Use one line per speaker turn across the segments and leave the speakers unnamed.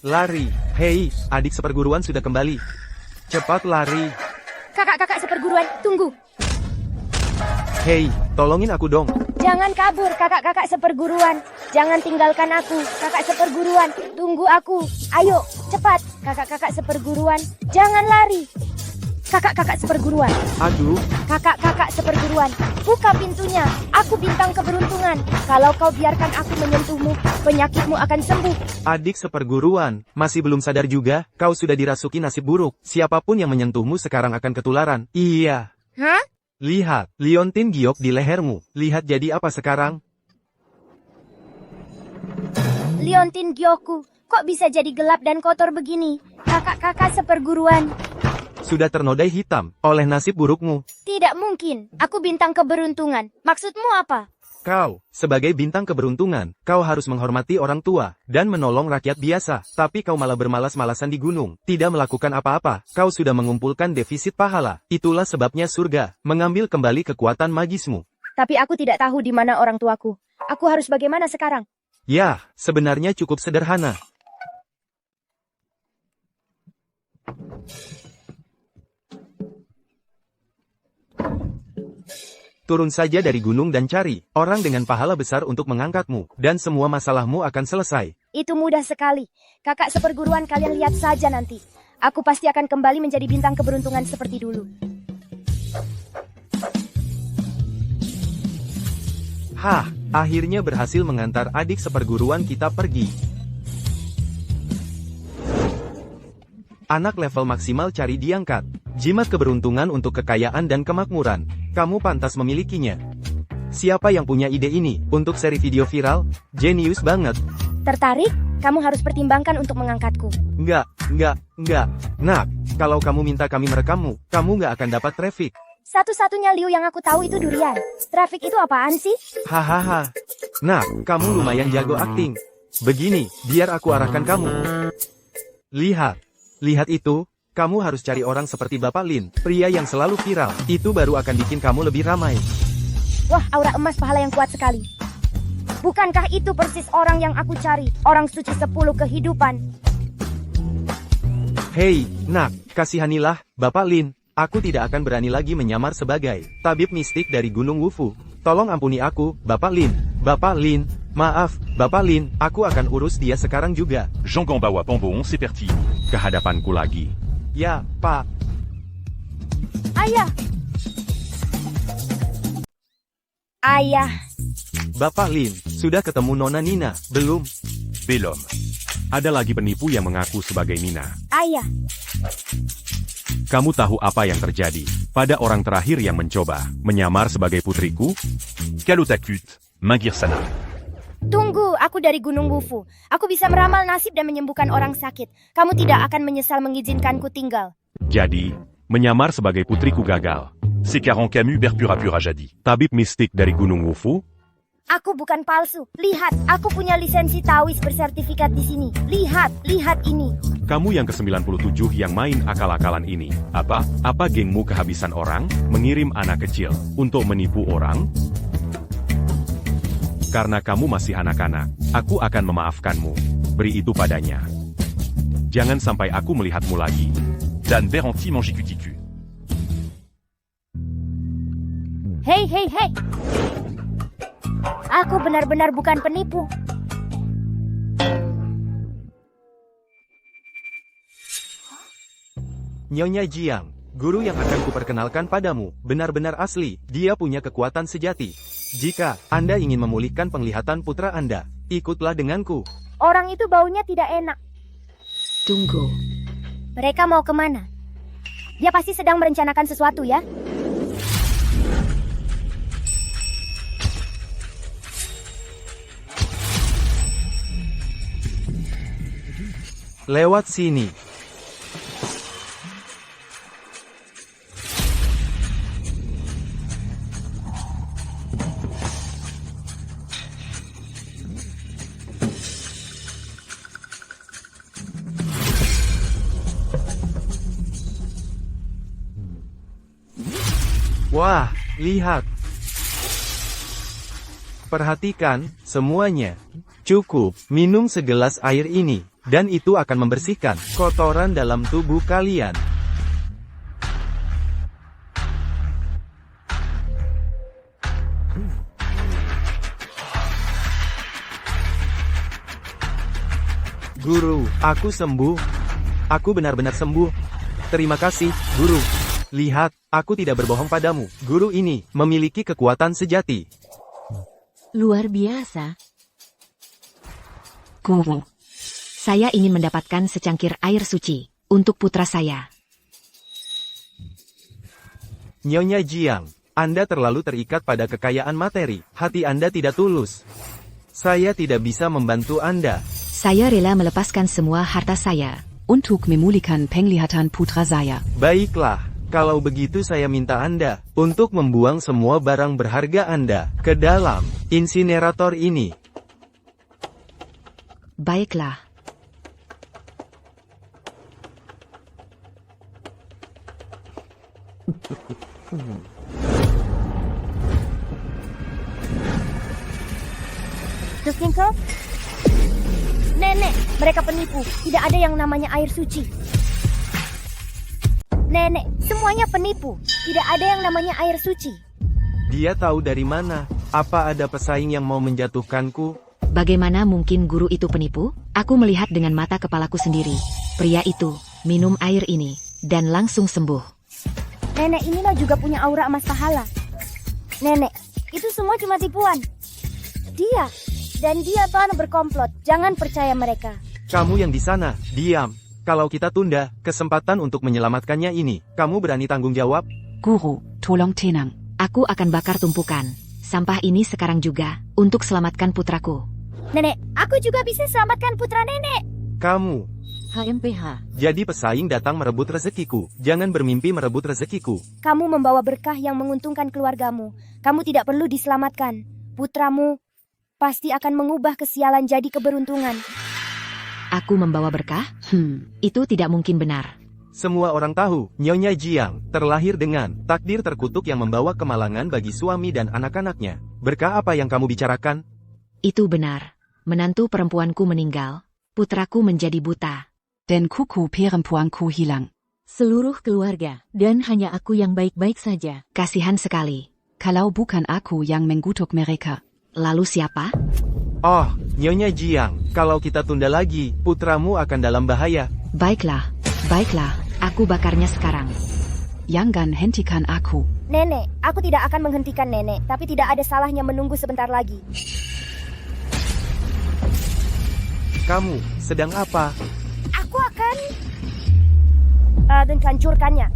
Lari. Hei, adik seperguruan sudah kembali. Cepat lari.
Kakak-kakak seperguruan, tunggu.
Hei, tolongin aku dong.
Jangan kabur, kakak-kakak seperguruan. Jangan tinggalkan aku, kakak seperguruan. Tunggu aku. Ayo, cepat. Kakak-kakak seperguruan, jangan lari. Kakak-kakak seperguruan.
Aduh,
Kakak-kakak seperguruan, buka pintunya. Aku bintang keberuntungan. Kalau kau biarkan aku menyentuhmu, penyakitmu akan sembuh.
adik seperguruan. Masih belum sadar juga, kau sudah dirasuki nasib buruk. Siapapun yang menyentuhmu sekarang akan ketularan. Iya.
Hah?
Lihat, liontin giok di lehermu. Lihat jadi apa sekarang?
Liontin Gyoku, kok bisa jadi gelap dan kotor begini? Kakak-kakak seperguruan.
Sudah ternodai hitam oleh nasib burukmu.
Tidak mungkin. Aku bintang keberuntungan. Maksudmu apa?
Kau, sebagai bintang keberuntungan, kau harus menghormati orang tua dan menolong rakyat biasa. Tapi kau malah bermalas-malasan di gunung, tidak melakukan apa-apa. Kau sudah mengumpulkan defisit pahala. Itulah sebabnya surga mengambil kembali kekuatan magismu.
Tapi aku tidak tahu di mana orang tuaku. Aku harus bagaimana sekarang?
Ya, sebenarnya cukup sederhana. Turun saja dari gunung dan cari orang dengan pahala besar untuk mengangkatmu, dan semua masalahmu akan selesai.
Itu mudah sekali. Kakak seperguruan, kalian lihat saja nanti. Aku pasti akan kembali menjadi bintang keberuntungan seperti dulu.
Hah, akhirnya berhasil mengantar adik seperguruan kita pergi. Anak level maksimal cari diangkat. Jimat keberuntungan untuk kekayaan dan kemakmuran. Kamu pantas memilikinya. Siapa yang punya ide ini? Untuk seri video viral? Jenius banget.
Tertarik? Kamu harus pertimbangkan untuk mengangkatku.
Enggak. Nak, kalau kamu minta kami merekammu, kamu nggak akan dapat traffic.
Satu-satunya Liu yang aku tahu itu durian. Traffic itu apaan sih?
Hahaha. Nak, kamu lumayan jago akting. Begini, biar aku arahkan kamu. Lihat itu. Kamu harus cari orang seperti Bapak Lin, pria yang selalu viral. Itu baru akan bikin kamu lebih ramai.
Wah, aura emas pahala yang kuat sekali. Bukankah itu persis orang yang aku cari? Orang suci 10 kehidupan.
Hei, nak, kasihanilah, Bapak Lin. Aku tidak akan berani lagi menyamar sebagai tabib mistik dari Gunung Wufu. Tolong ampuni aku, Bapak Lin. Bapak Lin, maaf, Bapak Lin, aku akan urus dia sekarang juga.
Jean-Gambawa Pambon, c'est parti. Ke hadapanku lagi.
Ya, Pak.
Ayah. Ayah.
Bapak Lin, sudah ketemu Nona Nina, belum?
Belum. Ada lagi penipu yang mengaku sebagai Nina.
Ayah.
Kamu tahu apa yang terjadi pada orang terakhir yang mencoba menyamar sebagai putriku? Kalutakut, Magirsana.
Tunggu, aku dari Gunung Wufu. Aku bisa meramal nasib dan menyembuhkan orang sakit. Kamu tidak akan menyesal mengizinkanku tinggal.
Jadi, menyamar sebagai putriku gagal. C'est Caron Camus berpura-pura jadi. Tabib mistik dari Gunung Wufu?
Aku bukan palsu. Lihat, aku punya lisensi Taois bersertifikat di sini. Lihat ini.
Kamu yang ke-97 yang main akal-akalan ini. Apa gengmu kehabisan orang? Mengirim anak kecil untuk menipu orang? Karena kamu masih anak-anak, aku akan memaafkanmu. Beri itu padanya. Jangan sampai aku melihatmu lagi. Dan berhenti mangikutiku.
Hei. Aku benar-benar bukan penipu.
Nyonya Jiang, guru yang akan kuperkenalkan padamu, benar-benar asli. Dia punya kekuatan sejati. Jika Anda ingin memulihkan penglihatan putra Anda, ikutlah denganku.
Orang itu baunya tidak enak.
Tunggu.
Mereka mau kemana? Dia pasti sedang merencanakan sesuatu ya?
Lewat sini. Wah, lihat, Perhatikan, semuanya. Cukup, minum segelas air ini, dan itu akan membersihkan kotoran dalam tubuh kalian. Guru, aku sembuh. Aku benar-benar sembuh. Terima kasih, Guru. Lihat, aku tidak berbohong padamu. Guru ini memiliki kekuatan sejati.
Luar biasa. Guru. Saya ingin mendapatkan secangkir air suci untuk putra saya.
Nyonya Jiang, Anda terlalu terikat pada kekayaan materi. Hati Anda tidak tulus. Saya tidak bisa membantu Anda.
Saya rela melepaskan semua harta saya untuk memulihkan penglihatan putra saya.
Baiklah, kalau begitu saya minta Anda untuk membuang semua barang berharga Anda ke dalam insinerator ini.
Baiklah.
Dustingko? Nenek, mereka penipu. Tidak ada yang namanya air suci. Nenek, semuanya penipu. Tidak ada yang namanya air suci.
Dia tahu dari mana? Apa ada pesaing yang mau menjatuhkanku?
Bagaimana mungkin guru itu penipu? Aku melihat dengan mata kepalaku sendiri. Pria itu minum air ini dan langsung sembuh.
Nenek inilah juga punya aura emas pahala. Nenek, itu semua cuma tipuan. Dia plan berkomplot. Jangan percaya mereka.
Kamu yang di sana, diam. Kalau kita tunda kesempatan untuk menyelamatkannya ini, kamu berani tanggung jawab?
Guru, tolong tenang. Aku akan bakar tumpukan sampah ini sekarang juga untuk selamatkan putraku.
Nenek, aku juga bisa selamatkan putra nenek.
Kamu.
HMPH.
Jadi pesaing datang merebut rezekiku. Jangan bermimpi merebut rezekiku.
Kamu membawa berkah yang menguntungkan keluargamu. Kamu tidak perlu diselamatkan. Putramu pasti akan mengubah kesialan jadi keberuntungan.
Aku membawa berkah? Itu tidak mungkin benar.
Semua orang tahu, Nyonya Jiang terlahir dengan takdir terkutuk yang membawa kemalangan bagi suami dan anak-anaknya. Berkah apa yang kamu bicarakan?
Itu benar. Menantu perempuanku meninggal. Putraku menjadi buta. Dan kuku perempuanku hilang. Seluruh keluarga. Dan hanya aku yang baik-baik saja. Kasihan sekali. Kalau bukan aku yang mengutuk mereka. Lalu siapa?
Oh, Nyonya Jiang, kalau kita tunda lagi, putramu akan dalam bahaya.
Baiklah, aku bakarnya sekarang. Jangan hentikan aku.
Nenek, aku tidak akan menghentikan nenek, tapi tidak ada salahnya menunggu sebentar lagi.
Kamu sedang apa?
Aku akan hancurkannya.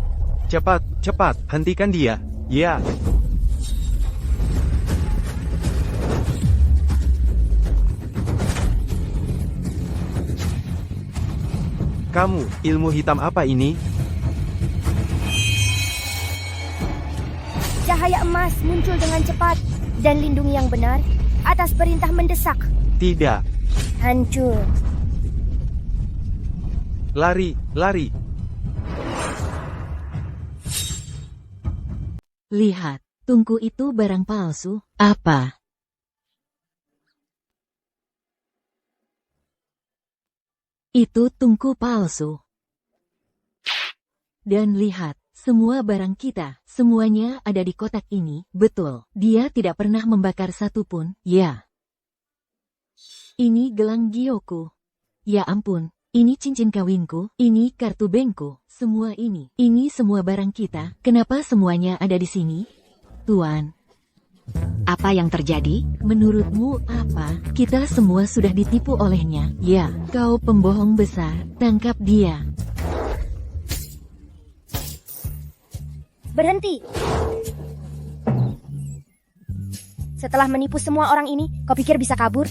Cepat, hentikan dia. Ya. Kamu, ilmu hitam apa ini?
Cahaya emas muncul dengan cepat dan lindungi yang benar atas perintah mendesak.
Tidak.
Hancur.
Lari.
Lihat, tungku itu barang palsu. Apa? Itu tungku palsu. Dan lihat, semua barang kita, semuanya ada di kotak ini. Betul, dia tidak pernah membakar satupun. Ya. Ini gelang gioku. Ya ampun, ini cincin kawinku, ini kartu bankku, semua ini semua barang kita. Kenapa semuanya ada di sini? Tuan. Apa yang terjadi? Menurutmu apa? Kita semua sudah ditipu olehnya. Ya, kau pembohong besar. Tangkap dia.
Berhenti. Setelah menipu semua orang ini, kau pikir bisa kabur?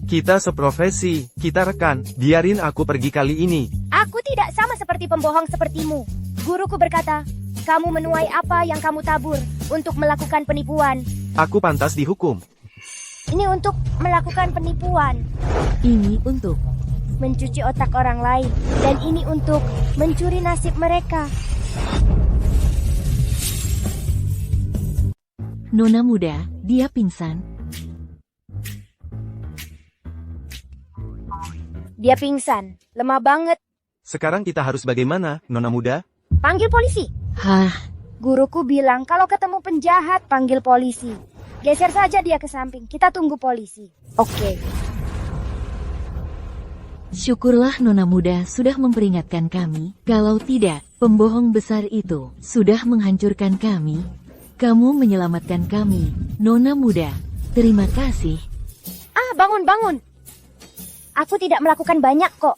Kita seprofesi, kita rekan. Biarin aku pergi kali ini.
Aku tidak sama seperti pembohong sepertimu. Guruku berkata, kamu menuai apa yang kamu tabur untuk melakukan penipuan.
Aku pantas dihukum.
Ini untuk melakukan penipuan.
Ini untuk
mencuci otak orang lain. Dan ini untuk mencuri nasib mereka.
Nona muda, dia pingsan.
Dia pingsan. Lemah banget.
Sekarang kita harus bagaimana, Nona muda?
Panggil polisi.
Hah,
Guruku bilang kalau ketemu penjahat, panggil polisi. Geser saja dia ke samping. Kita tunggu polisi. Oke.
syukurlah Nona muda sudah memperingatkan kami. Kalau tidak, pembohong besar itu sudah menghancurkan kami. Kamu menyelamatkan kami, Nona muda. Terima kasih.
Bangun. Aku tidak melakukan banyak kok.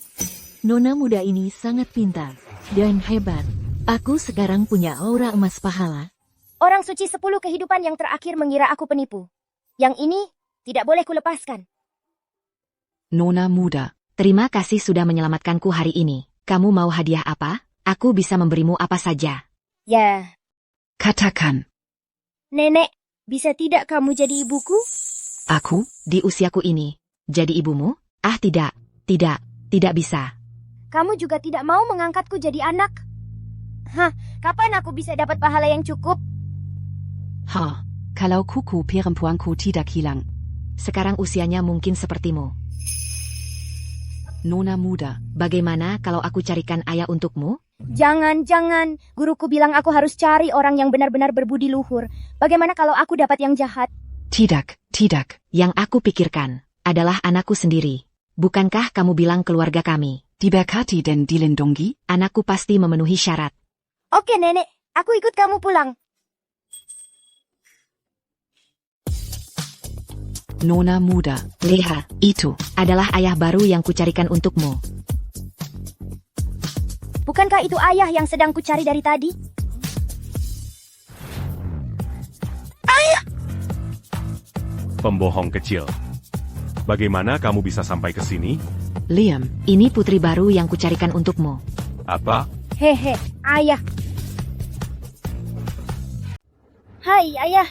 Nona muda ini sangat pintar dan hebat. Aku sekarang punya aura emas pahala.
Orang suci 10 kehidupan yang terakhir mengira aku penipu. Yang ini tidak boleh kulepaskan.
Nona muda, terima kasih sudah menyelamatkanku hari ini. Kamu mau hadiah apa? Aku bisa memberimu apa saja.
Ya,
Katakan,
Nenek, bisa tidak kamu jadi ibuku?
aku, di usiaku ini, jadi ibumu? Ah tidak bisa.
Kamu juga tidak mau mengangkatku jadi anak? Kapan aku bisa dapat pahala yang cukup?
Kalau kuku perempuanku tidak hilang. Sekarang usianya mungkin sepertimu. Nona muda, bagaimana kalau aku carikan ayah untukmu?
Jangan. Guruku bilang aku harus cari orang yang benar-benar berbudi luhur. Bagaimana kalau aku dapat yang jahat?
Tidak. Yang aku pikirkan adalah anakku sendiri. Bukankah kamu bilang keluarga kami diberkati dan dilindungi? Anakku pasti memenuhi syarat.
Oke, Nenek. Aku ikut kamu pulang.
Nona muda, lihat, itu adalah ayah baru yang kucarikan untukmu.
Bukankah itu ayah yang sedang kucari dari tadi?
Pembohong kecil. Bagaimana kamu bisa sampai ke sini?
Liam, ini putri baru yang kucarikan untukmu.
Apa?
Hehe, ayah. Hai, ayah.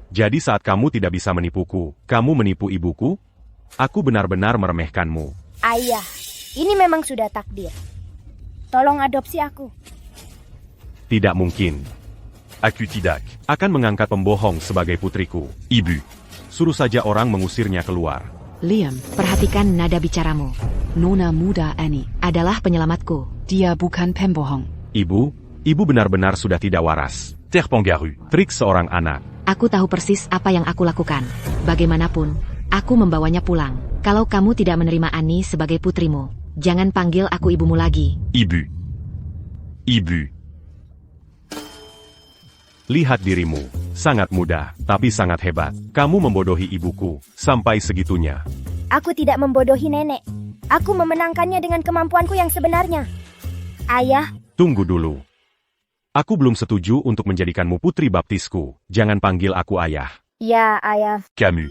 Jadi saat kamu tidak bisa menipuku, kamu menipu ibuku? Aku benar-benar meremehkanmu.
Ayah, ini memang sudah takdir. Tolong adopsi aku.
Tidak mungkin. Aku tidak akan mengangkat pembohong sebagai putriku. Ibu, suruh saja orang mengusirnya keluar.
Liam, perhatikan nada bicaramu. Nona muda Annie adalah penyelamatku. Dia bukan pembohong.
Ibu benar-benar sudah tidak waras. Terpengaruh. Trik seorang anak.
Aku tahu persis apa yang aku lakukan. Bagaimanapun, aku membawanya pulang. Kalau kamu tidak menerima Annie sebagai putrimu, jangan panggil aku ibumu lagi.
Ibu. Lihat dirimu. Sangat mudah, tapi sangat hebat. Kamu membodohi ibuku. Sampai segitunya.
Aku tidak membodohi nenek. Aku memenangkannya dengan kemampuanku yang sebenarnya. Ayah,
Tunggu dulu. Aku belum setuju untuk menjadikanmu putri baptisku. Jangan panggil aku ayah.
ya ayah.
Kamu.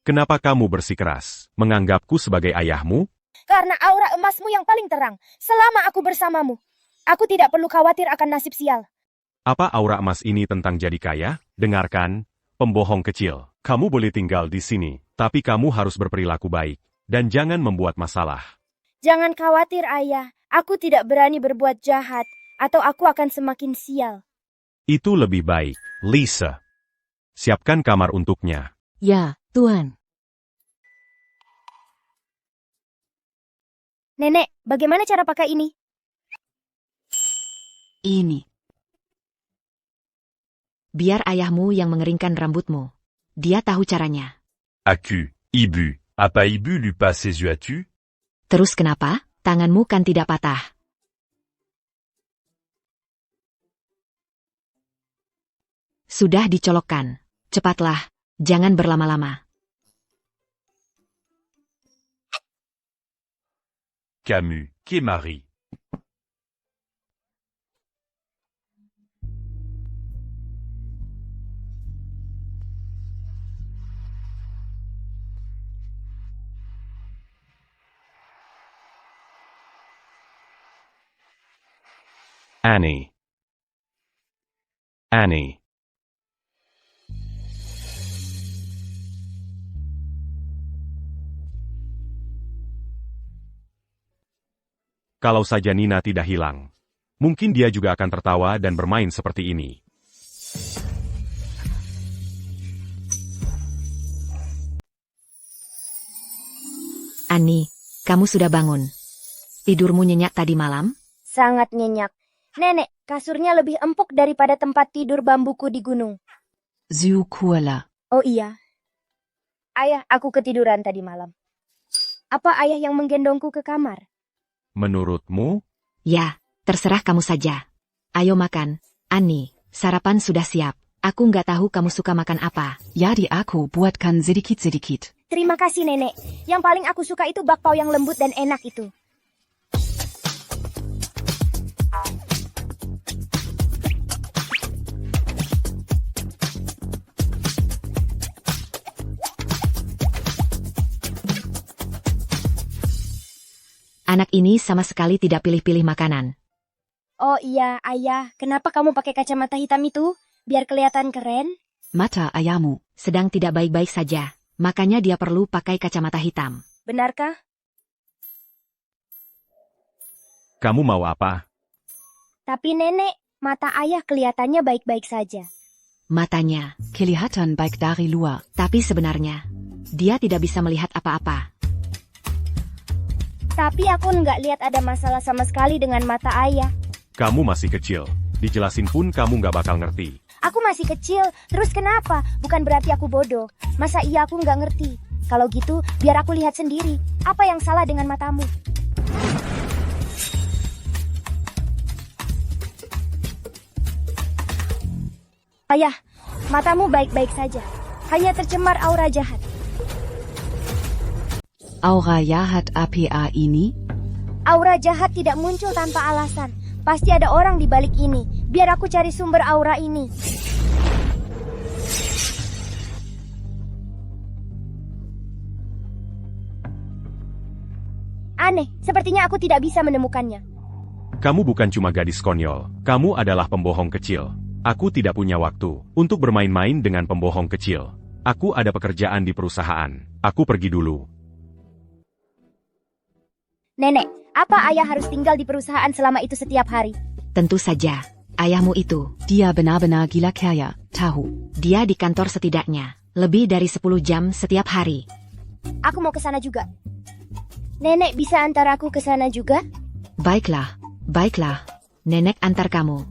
Kenapa kamu bersikeras? Menganggapku sebagai ayahmu?
Karena aura emasmu yang paling terang. Selama aku bersamamu, aku tidak perlu khawatir akan nasib sial.
Apa aura emas ini tentang jadi kaya? Dengarkan, pembohong kecil. Kamu boleh tinggal di sini, tapi kamu harus berperilaku baik. Dan jangan membuat masalah.
Jangan khawatir, ayah. Aku tidak berani berbuat jahat, atau aku akan semakin sial.
Itu lebih baik, Lisa. Siapkan kamar untuknya.
Ya, Tuan.
Nenek, bagaimana cara pakai ini?
Ini. Biar ayahmu yang mengeringkan rambutmu. Dia tahu caranya.
Aku, ibu. Apa ibu lupa ses yeux as-tu?
Terus kenapa? Tanganmu kan tidak patah. Sudah dicolokkan. Cepatlah, jangan berlama-lama.
Camus, Marie. Annie. Kalau saja Nina tidak hilang, mungkin dia juga akan tertawa dan bermain seperti ini.
Annie, kamu sudah bangun. Tidurmu nyenyak tadi malam?
Sangat nyenyak. Nenek, kasurnya lebih empuk daripada tempat tidur bambuku di gunung.
Zu kuala.
Oh iya. Ayah, aku ketiduran tadi malam. Apa ayah yang menggendongku ke kamar?
Menurutmu?
Ya, terserah kamu saja. Ayo makan. Annie, sarapan sudah siap. Aku nggak tahu kamu suka makan apa.
Jadi aku buatkan sedikit-sedikit.
Terima kasih, Nenek. Yang paling aku suka itu bakpao yang lembut dan enak itu.
Anak ini sama sekali tidak pilih-pilih makanan.
Oh iya, ayah. Kenapa kamu pakai kacamata hitam itu? Biar kelihatan keren?
Mata ayahmu.
Sedang tidak baik-baik saja. Makanya dia perlu pakai kacamata hitam.
Benarkah?
Kamu mau apa?
Tapi Nenek, mata ayah kelihatannya baik-baik saja.
Matanya.
Kelihatan baik dari luar.
Tapi sebenarnya, dia tidak bisa melihat apa-apa.
Tapi aku nggak lihat ada masalah sama sekali dengan mata ayah.
Kamu masih kecil. Dijelasin pun kamu nggak bakal ngerti.
Aku masih kecil, terus kenapa? Bukan berarti aku bodoh. Masa iya aku nggak ngerti? Kalau gitu, biar aku lihat sendiri. Apa yang salah dengan matamu? Ayah, matamu baik-baik saja. Hanya tercemar aura jahat.
Aura jahat apa ini?
Aura jahat tidak muncul tanpa alasan. Pasti ada orang di balik ini. Biar aku cari sumber aura ini. Aneh, sepertinya aku tidak bisa menemukannya.
Kamu bukan cuma gadis konyol. Kamu adalah pembohong kecil. Aku tidak punya waktu untuk bermain-main dengan pembohong kecil. Aku ada pekerjaan di perusahaan. Aku pergi dulu.
Nenek, apa ayah harus tinggal di perusahaan selama itu setiap hari?
Tentu saja, ayahmu itu.
Dia benar-benar gila kaya. Tahu.
Dia di kantor setidaknya lebih dari 10 jam setiap hari.
Aku mau ke sana juga. Nenek bisa antar aku ke sana juga?
Baiklah, baiklah. Nenek antar kamu.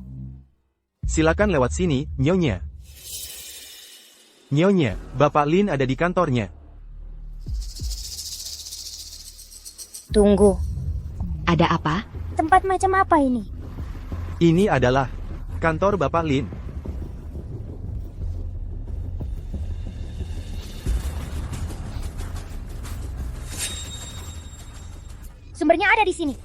Silakan lewat sini, Nyonya. Nyonya, Bapak Lin ada di kantornya.
Tunggu,
Ada apa?
tempat macam apa ini?
Ini adalah kantor Bapak Lin.
Sumbernya ada di sini.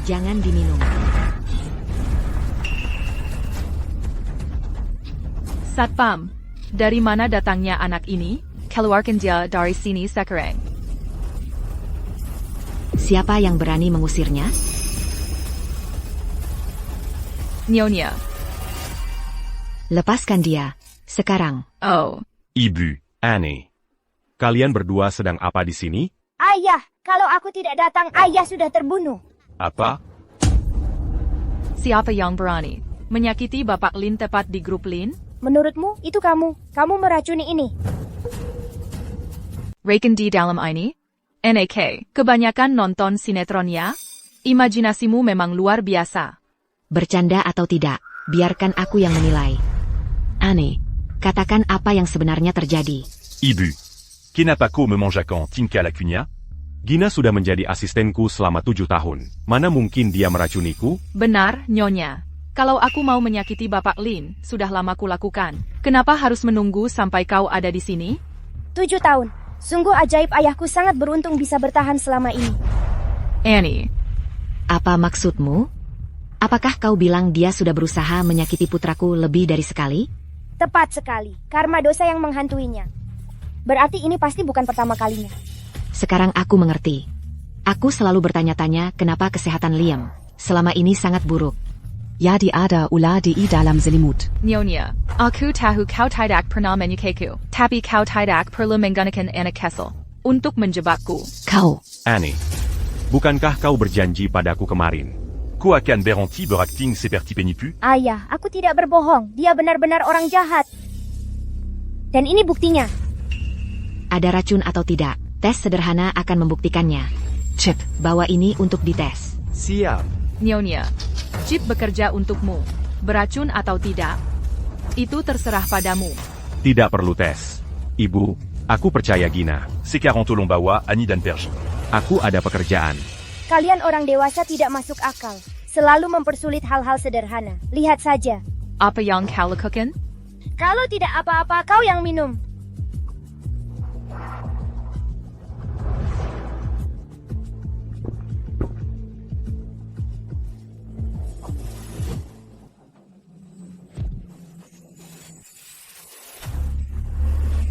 Jangan diminum.
Satpam, dari mana datangnya anak ini? Keluarkan dia dari sini sekarang.
Siapa yang berani mengusirnya?
Nyonya.
Lepaskan dia. Sekarang.
Oh,
Ibu, Annie. Kalian berdua sedang apa di sini?
Ayah, kalau aku tidak datang, ayah sudah terbunuh.
Apa?
siapa yang berani menyakiti Bapak Lin tepat di grup Lin?
Menurutmu, itu kamu. Kamu meracuni ini.
Reken di dalam ini? NAK, kebanyakan nonton sinetron ya? Imajinasimu memang luar biasa.
Bercanda atau tidak, biarkan aku yang menilai. Aneh, katakan apa yang sebenarnya terjadi.
Ibu, kenapa kau memanjakan Tinka Lacunia? Gina sudah menjadi asistenku selama 7 tahun. Mana mungkin dia meracuniku?
Benar, Nyonya. Kalau aku mau menyakiti Bapak Lin, sudah lama kulakukan. Kenapa harus menunggu sampai kau ada di sini?
7 tahun. Sungguh ajaib, ayahku sangat beruntung bisa bertahan selama ini.
Annie,
Apa maksudmu? Apakah kau bilang dia sudah berusaha menyakiti putraku lebih dari sekali?
Tepat sekali. Karma dosa yang menghantuinya. Berarti ini pasti bukan pertama kalinya.
Sekarang aku mengerti. Aku selalu bertanya-tanya kenapa kesehatan Liam selama ini sangat buruk.
Jadi ada ular di dalam selimut.
Nyonya, aku tahu kau tidak pernah menyukaiku, tapi kau tidak perlu menggunakan anak Kessel untuk menjebakku.
Kau.
Annie, bukankah kau berjanji padaku kemarin? Ku akan berhenti berakting seperti penipu?
Ayah, aku tidak berbohong. Dia benar-benar orang jahat. Dan ini buktinya.
ada racun atau tidak. Tes sederhana akan membuktikannya.
Chip.
Bawa ini untuk dites.
Siap.
Nyonya, chip bekerja untukmu. Beracun atau tidak? Itu terserah padamu.
Tidak perlu tes. Ibu, aku percaya Gina.
C'est 40 tolong bawa, Annie dan Perge.
Aku ada pekerjaan.
Kalian orang dewasa tidak masuk akal. Selalu mempersulit hal-hal sederhana. Lihat saja.
Apa yang kau lakukan?
Kalau tidak apa-apa, kau yang minum.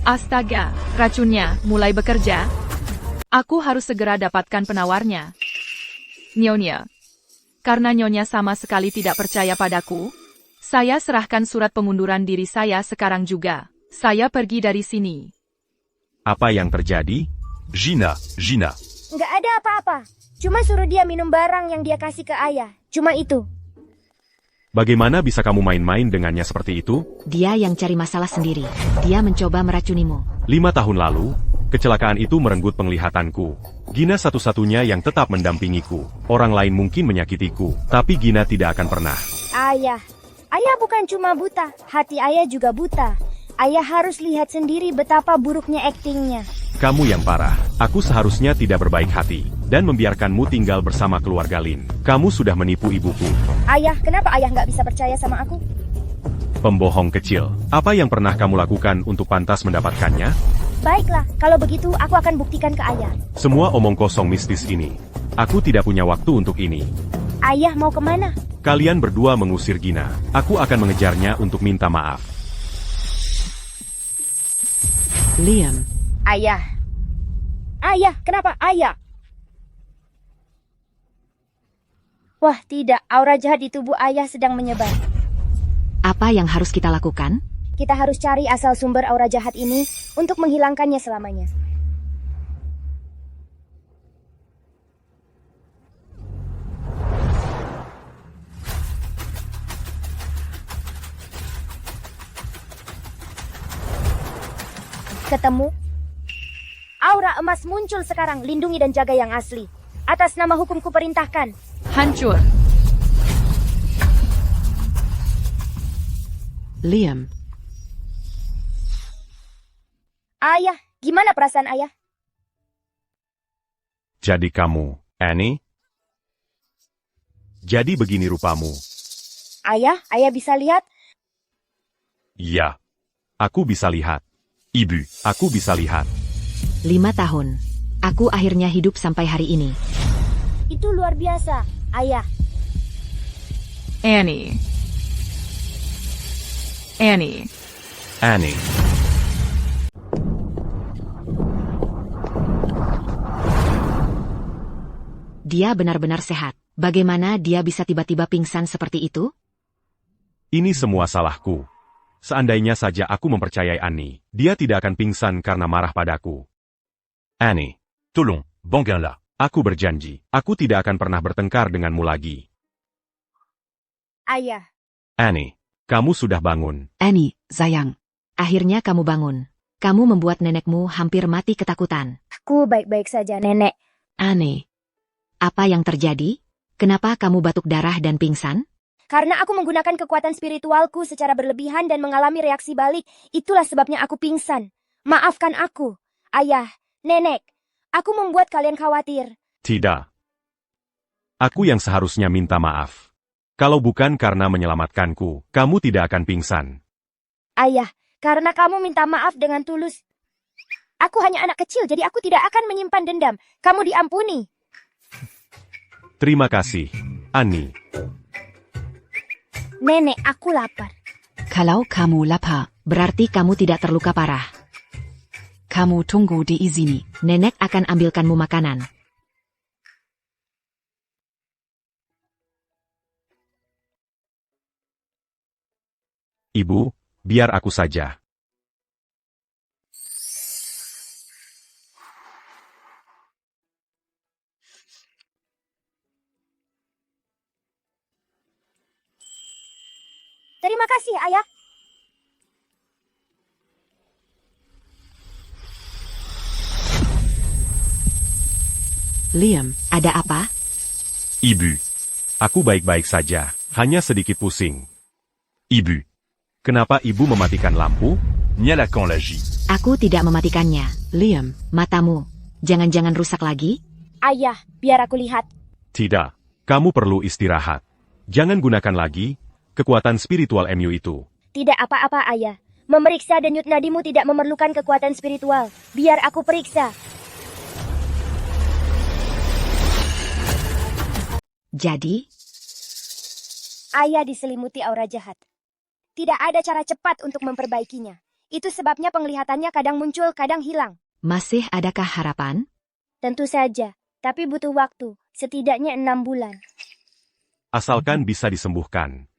Astaga, racunnya mulai bekerja. Aku harus segera dapatkan penawarnya. Nyonya, karena Nyonya sama sekali tidak percaya padaku, saya serahkan surat pengunduran diri saya sekarang juga. Saya pergi dari sini.
Apa yang terjadi?
Gina.
Nggak ada apa-apa. Cuma suruh dia minum barang yang dia kasih ke ayah. Cuma itu.
Bagaimana bisa kamu main-main dengannya seperti itu?
Dia yang cari masalah sendiri. Dia mencoba meracunimu.
5 tahun lalu, kecelakaan itu merenggut penglihatanku. Gina satu-satunya yang tetap mendampingiku. Orang lain mungkin menyakitiku, tapi Gina tidak akan pernah.
Ayah. Ayah bukan cuma buta. Hati ayah juga buta. Ayah harus lihat sendiri betapa buruknya aktingnya.
Kamu yang parah. Aku seharusnya tidak berbaik hati dan membiarkanmu tinggal bersama keluarga Lin. Kamu sudah menipu ibuku.
Ayah, kenapa ayah nggak bisa percaya sama aku?
Pembohong kecil. Apa yang pernah kamu lakukan untuk pantas mendapatkannya?
Baiklah, kalau begitu aku akan buktikan ke ayah.
Semua omong kosong mistis ini. Aku tidak punya waktu untuk ini.
Ayah mau kemana?
Kalian berdua mengusir Gina. Aku akan mengejarnya untuk minta maaf.
Liam.
Ayah. Ayah, kenapa ayah? Wah, tidak. Aura jahat di tubuh ayah sedang menyebar.
Apa yang harus kita lakukan?
Kita harus cari asal sumber aura jahat ini untuk menghilangkannya selamanya. Ketemu? Aura emas muncul sekarang. Lindungi dan jaga yang asli. Atas nama hukumku perintahkan.
Hancur.
Liam.
Ayah, gimana perasaan ayah?
Jadi kamu, Annie? Jadi begini rupamu.
Ayah bisa lihat?
Ya, aku bisa lihat. Ibu, aku bisa lihat.
5 tahun. Aku akhirnya hidup sampai hari ini.
Itu luar biasa, ayah.
Annie.
Annie.
Dia benar-benar sehat. Bagaimana dia bisa tiba-tiba pingsan seperti itu?
Ini semua salahku. Seandainya saja aku mempercayai Annie, dia tidak akan pingsan karena marah padaku. Annie,
Tolong, bangunlah.
aku berjanji, aku tidak akan pernah bertengkar denganmu lagi.
Ayah.
Annie, kamu sudah bangun.
Annie, sayang.
Akhirnya kamu bangun. Kamu membuat nenekmu hampir mati ketakutan.
Aku baik-baik saja, nenek.
Annie.
Apa yang terjadi? Kenapa kamu batuk darah dan pingsan?
Karena aku menggunakan kekuatan spiritualku secara berlebihan dan mengalami reaksi balik, itulah sebabnya aku pingsan. Maafkan aku. Ayah, nenek, aku membuat kalian khawatir.
Tidak. Aku yang seharusnya minta maaf. Kalau bukan karena menyelamatkanku, kamu tidak akan pingsan.
Ayah, karena kamu minta maaf dengan tulus. Aku hanya anak kecil, jadi aku tidak akan menyimpan dendam. Kamu diampuni.
Terima kasih, Annie.
Nenek, aku lapar.
Kalau kamu lapar,
Berarti kamu tidak terluka parah.
kamu tunggu di sini.
Nenek akan ambilkanmu makanan.
Ibu, biar aku saja.
Terima kasih, Ayah.
Liam, ada apa?
Ibu. Aku baik-baik saja, hanya sedikit pusing.
Ibu.
Kenapa ibu mematikan lampu?
Nyalakan lagi.
Aku tidak mematikannya. Liam, matamu. Jangan-jangan rusak lagi?
Ayah, biar aku lihat.
Tidak. Kamu perlu istirahat. Jangan gunakan lagi kekuatan spiritual MU itu.
Tidak apa-apa, Ayah. Memeriksa denyut nadimu tidak memerlukan kekuatan spiritual. Biar aku periksa.
Jadi,
Ayah diselimuti aura jahat. Tidak ada cara cepat untuk memperbaikinya. Itu sebabnya penglihatannya kadang muncul, kadang hilang.
masih adakah harapan?
Tentu saja, tapi butuh waktu, setidaknya 6 bulan.
Asalkan bisa disembuhkan.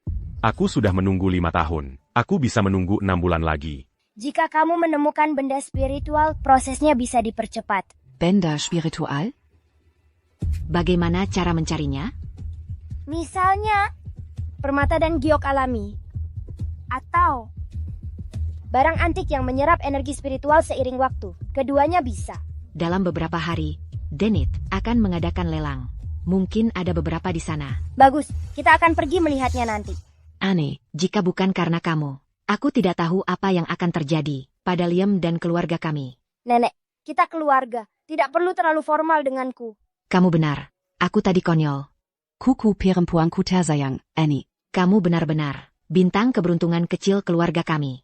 Aku sudah menunggu 5 tahun. Aku bisa menunggu 6 bulan lagi.
Jika kamu menemukan benda spiritual, prosesnya bisa dipercepat.
Bänder spiritual?
Bagaimana cara mencarinya?
Misalnya, permata dan giok alami. Atau barang antik yang menyerap energi spiritual seiring waktu. Keduanya bisa.
Dalam beberapa hari, Denit akan mengadakan lelang. Mungkin ada beberapa di sana.
Bagus, kita akan pergi melihatnya nanti.
Aneh.
Jika bukan karena kamu, aku tidak tahu apa yang akan terjadi pada Liam dan keluarga kami.
Nenek, kita keluarga. Tidak perlu terlalu formal denganku.
Kamu benar. Aku tadi konyol.
Kuku perempuanku tersayang, Annie.
Kamu benar-benar bintang keberuntungan kecil keluarga kami.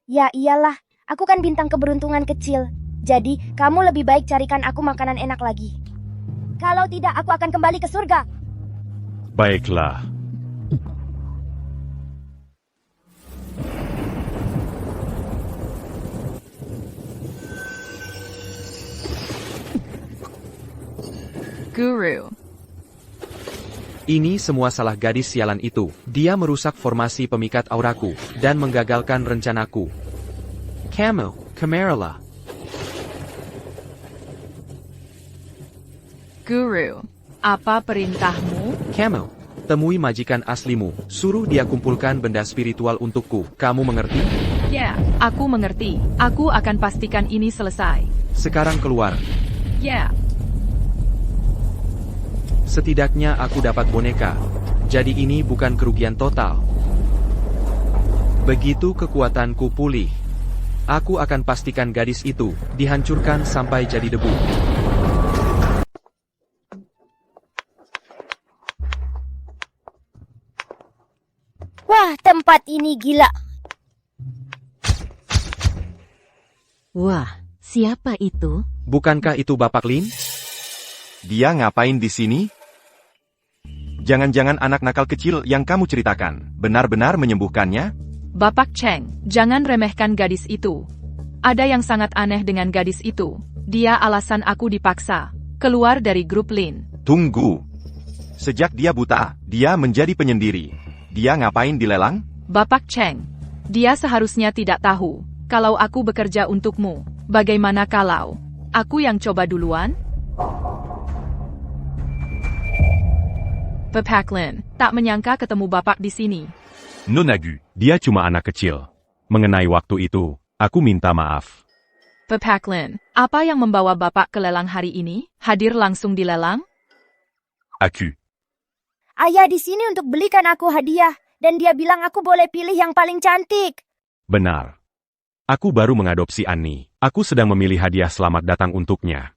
Ya iyalah, aku kan bintang keberuntungan kecil. Jadi, kamu lebih baik carikan aku makanan enak lagi. Kalau tidak, aku akan kembali ke surga.
Baiklah.
Guru.
Ini semua salah gadis sialan itu. Dia merusak formasi pemikat auraku dan menggagalkan rencanaku. Camarilla.
Guru, apa perintahmu?
Camel, temui majikan aslimu. Suruh dia kumpulkan benda spiritual untukku. Kamu mengerti?
Ya, aku mengerti. Aku akan pastikan ini selesai.
Sekarang keluar.
Ya,
Setidaknya aku dapat boneka. Jadi ini bukan kerugian total. Begitu kekuatanku pulih, aku akan pastikan gadis itu dihancurkan sampai jadi debu.
Wah, tempat ini gila.
Wah, siapa itu?
Bukankah itu Bapak Lin?
Dia ngapain di sini? Jangan-jangan anak nakal kecil yang kamu ceritakan benar-benar menyembuhkannya?
Bapak Cheng, jangan remehkan gadis itu. Ada yang sangat aneh dengan gadis itu. Dia alasan aku dipaksa keluar dari grup Lin.
Tunggu. Sejak dia buta, dia menjadi penyendiri. Dia ngapain dilelang?
Bapak Cheng, dia seharusnya tidak tahu kalau aku bekerja untukmu. Bagaimana kalau aku yang coba duluan? Bapak Lin, tak menyangka ketemu Bapak di sini.
Nonagu.
Dia cuma anak kecil. Mengenai waktu itu, aku minta maaf.
Bapak Lin, apa yang membawa Bapak ke lelang hari ini? Hadir langsung di lelang?
Aku.
Ayah di sini untuk belikan aku hadiah. Dan dia bilang aku boleh pilih yang paling cantik.
Benar. Aku baru mengadopsi Annie. Aku sedang memilih hadiah selamat datang untuknya.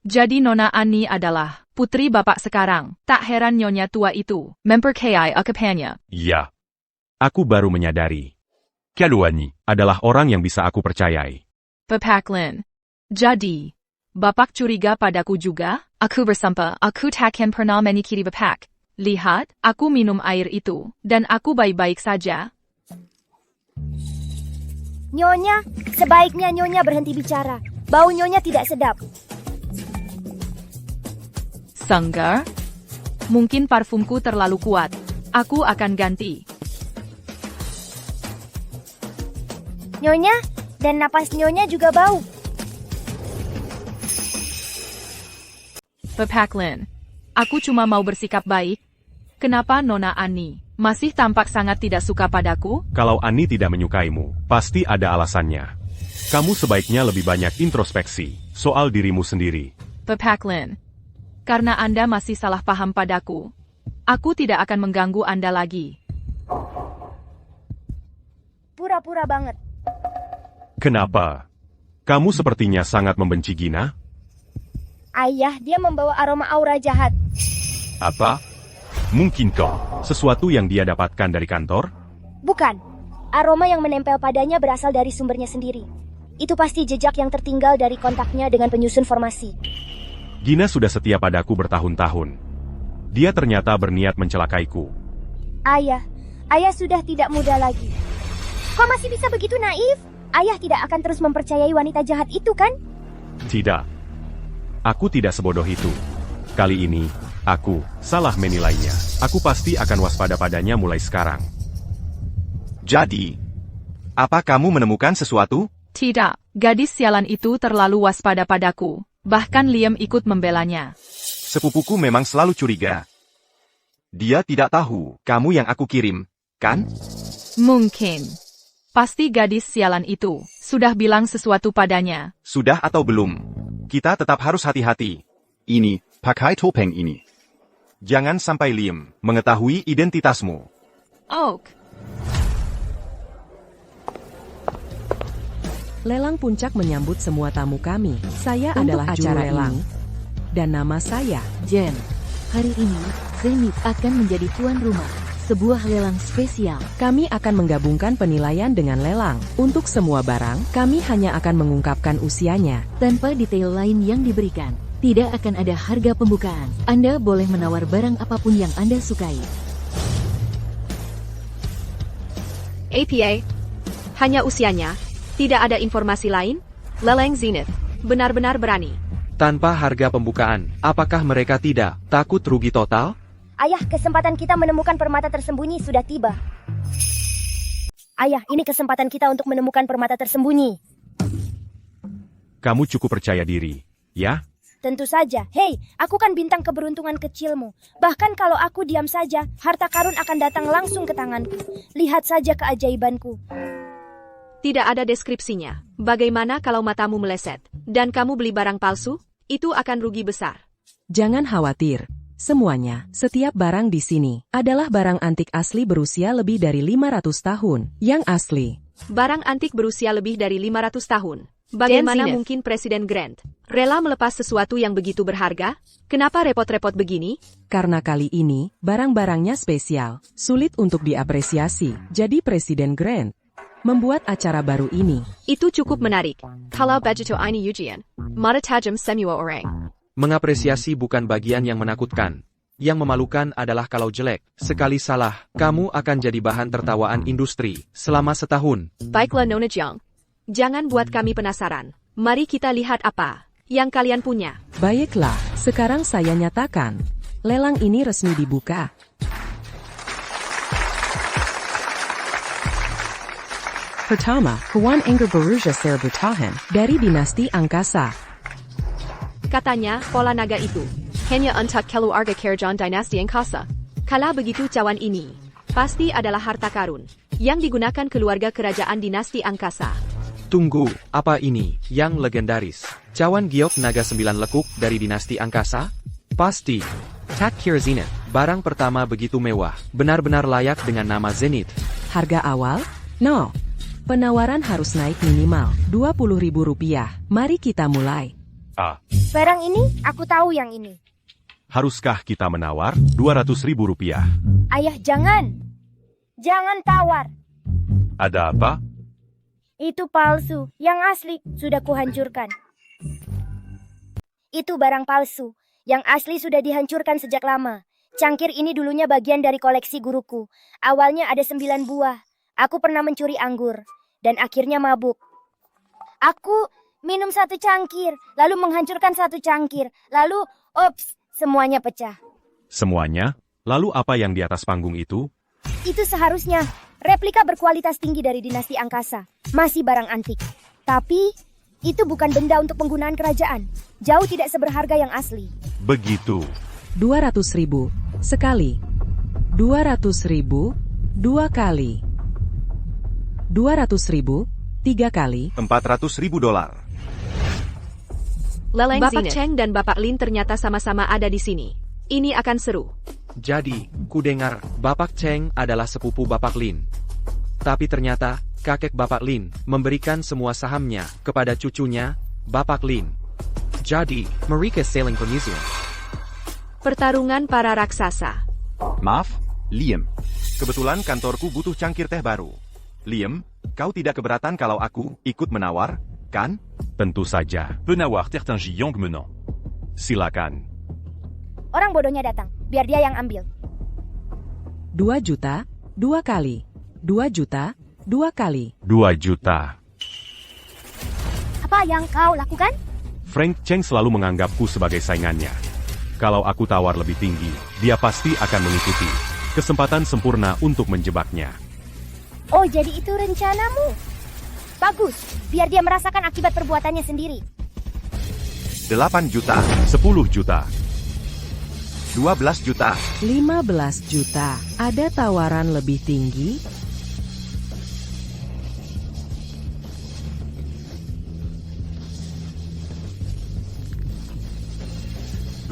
Jadi Nona Annie adalah putri Bapak sekarang. Tak heran nyonya tua itu mempercayai akapannya.
Ya.
Aku baru menyadari.
Kalau Annie.
Adalah orang yang bisa aku percayai.
Bapak Lin. Jadi, Bapak curiga padaku juga? Aku bersumpah, aku takkan pernah menyakiti Bapak. Lihat, aku minum air itu, dan aku baik-baik saja.
Nyonya, sebaiknya Nyonya berhenti bicara. Bau Nyonya tidak sedap.
Sanggar? Mungkin parfumku terlalu kuat. Aku akan ganti.
Nyonya, dan napas Nyonya juga bau.
Bapak Lin, aku cuma mau bersikap baik. Kenapa Nona Annie masih tampak sangat tidak suka padaku?
Kalau Annie tidak menyukaimu, pasti ada alasannya. Kamu sebaiknya lebih banyak introspeksi. Soal dirimu sendiri.
Pepaklin. Karena Anda masih salah paham padaku, aku tidak akan mengganggu Anda lagi.
Pura-pura banget.
Kenapa? Kamu sepertinya sangat membenci Gina?
Ayah, dia membawa aroma aura jahat.
Apa? Mungkin kau.
Sesuatu yang dia dapatkan dari kantor?
Bukan. Aroma yang menempel padanya berasal dari sumbernya sendiri. Itu pasti jejak yang tertinggal dari kontaknya dengan penyusun formasi.
Gina sudah setia padaku bertahun-tahun. Dia ternyata berniat mencelakaiku.
Ayah sudah tidak muda lagi. Kok masih bisa begitu naif? Ayah tidak akan terus mempercayai wanita jahat itu, kan?
Tidak. Aku tidak sebodoh itu. Kali ini, aku salah menilainya. Aku pasti akan waspada padanya mulai sekarang.
Jadi, apa kamu menemukan sesuatu?
Tidak, gadis sialan itu terlalu waspada padaku. Bahkan Liam ikut membelanya.
Sepupuku memang selalu curiga. Dia tidak tahu kamu yang aku kirim, kan?
Mungkin. Pasti gadis sialan itu sudah bilang sesuatu padanya.
Sudah atau belum? Kita tetap harus hati-hati.
Ini, pakai topeng ini.
Jangan sampai Liam mengetahui identitasmu.
Oak.
Lelang puncak menyambut semua tamu kami. Saya adalah juru lelang. Dan nama saya
Jen. Hari ini, Zenith akan menjadi tuan rumah. Sebuah lelang spesial.
Kami akan menggabungkan penilaian dengan lelang. Untuk semua barang, kami hanya akan mengungkapkan usianya.
Tanpa detail lain yang diberikan, tidak akan ada harga pembukaan. Anda boleh menawar barang apapun yang Anda sukai.
APA. Hanya usianya. Tidak ada informasi lain? Leleng Zenith. Benar-benar berani.
Tanpa harga pembukaan, apakah mereka tidak takut rugi total?
Ayah, kesempatan kita menemukan permata tersembunyi sudah tiba. Ayah, ini kesempatan kita untuk menemukan permata tersembunyi.
Kamu cukup percaya diri, ya?
Tentu saja. Hei, aku kan bintang keberuntungan kecilmu. Bahkan kalau aku diam saja, harta karun akan datang langsung ke tanganku. Lihat saja keajaibanku.
Tidak ada deskripsinya. Bagaimana kalau matamu meleset, dan kamu beli barang palsu? Itu akan rugi besar.
Jangan khawatir. Semuanya, setiap barang di sini, adalah barang antik asli berusia lebih dari 500 tahun. Yang asli.
Barang antik berusia lebih dari 500 tahun. Bagaimana mungkin Presiden Grant rela melepas sesuatu yang begitu berharga? Kenapa repot-repot begini?
Karena kali ini, barang-barangnya spesial, sulit untuk diapresiasi. Jadi Presiden Grant membuat acara baru ini.
Itu cukup menarik. Kalau begitu ini ujian, mata tajam semua orang.
Mengapresiasi bukan bagian yang menakutkan. Yang memalukan adalah kalau jelek. Sekali salah, kamu akan jadi bahan tertawaan industri selama setahun.
Baiklah Nona Jiang. Jangan buat kami penasaran. Mari kita lihat apa yang kalian punya.
Baiklah, sekarang saya nyatakan. Lelang ini resmi dibuka. Pertama, Huan Engger Beruja Serbutahan dari dinasti Angkasa.
Katanya, pola naga itu hanya untuk keluarga Kerajaan dinasti Angkasa. Kala begitu cawan ini pasti adalah harta karun yang digunakan keluarga kerajaan dinasti Angkasa.
Tunggu, apa ini yang legendaris? Cawan giok naga 9 lekuk dari dinasti Angkasa? Pasti. Takkir Zenith, barang pertama begitu mewah, benar-benar layak dengan nama Zenith.
Harga awal? No. Penawaran harus naik minimal Rp20.000. Mari kita mulai.
Barang ini, aku tahu yang ini.
Haruskah kita menawar Rp200.000?
Ayah, jangan. Jangan tawar.
Ada apa?
Itu palsu. Yang asli sudah kuhancurkan. Itu barang palsu. Yang asli sudah dihancurkan sejak lama. Cangkir ini dulunya bagian dari koleksi guruku. Awalnya ada 9 buah. Aku pernah mencuri anggur. Dan akhirnya mabuk. Aku minum 1 cangkir. Lalu menghancurkan 1 cangkir. Lalu, ops, semuanya pecah.
Semuanya? Lalu apa yang di atas panggung itu?
Itu seharusnya replika berkualitas tinggi dari dinasti Angkasa. Masih barang antik. Tapi, itu bukan benda untuk penggunaan kerajaan. Jauh tidak seberharga yang asli.
Begitu.
200.000 sekali. 200.000 2 kali. 200.000 3 kali.
$400.000.
Leleng Bapak Cheng dan Bapak Lin ternyata sama-sama ada di sini. Ini akan seru.
Jadi, ku dengar Bapak Cheng adalah sepupu Bapak Lin. Tapi ternyata, kakek Bapak Lin memberikan semua sahamnya kepada cucunya, Bapak Lin. Jadi, mereka sailing ke New Zealand.
Pertarungan para raksasa.
Maaf, Liam.
Kebetulan kantorku butuh cangkir teh baru. Liam, kau tidak keberatan kalau aku ikut menawar, kan?
Tentu saja.
Penawar certains Yang menant.
Silakan.
Orang bodohnya datang, biar dia yang ambil.
2 juta, 2 kali. 2 juta, 2 kali.
2 juta.
Apa yang kau lakukan?
Frank Cheng selalu menganggapku sebagai saingannya. Kalau aku tawar lebih tinggi, dia pasti akan mengikuti. Kesempatan sempurna untuk menjebaknya.
Oh, jadi itu rencanamu? Bagus, biar dia merasakan akibat perbuatannya sendiri.
8 juta,
10 juta.
12 juta.
15 juta. Ada tawaran lebih tinggi?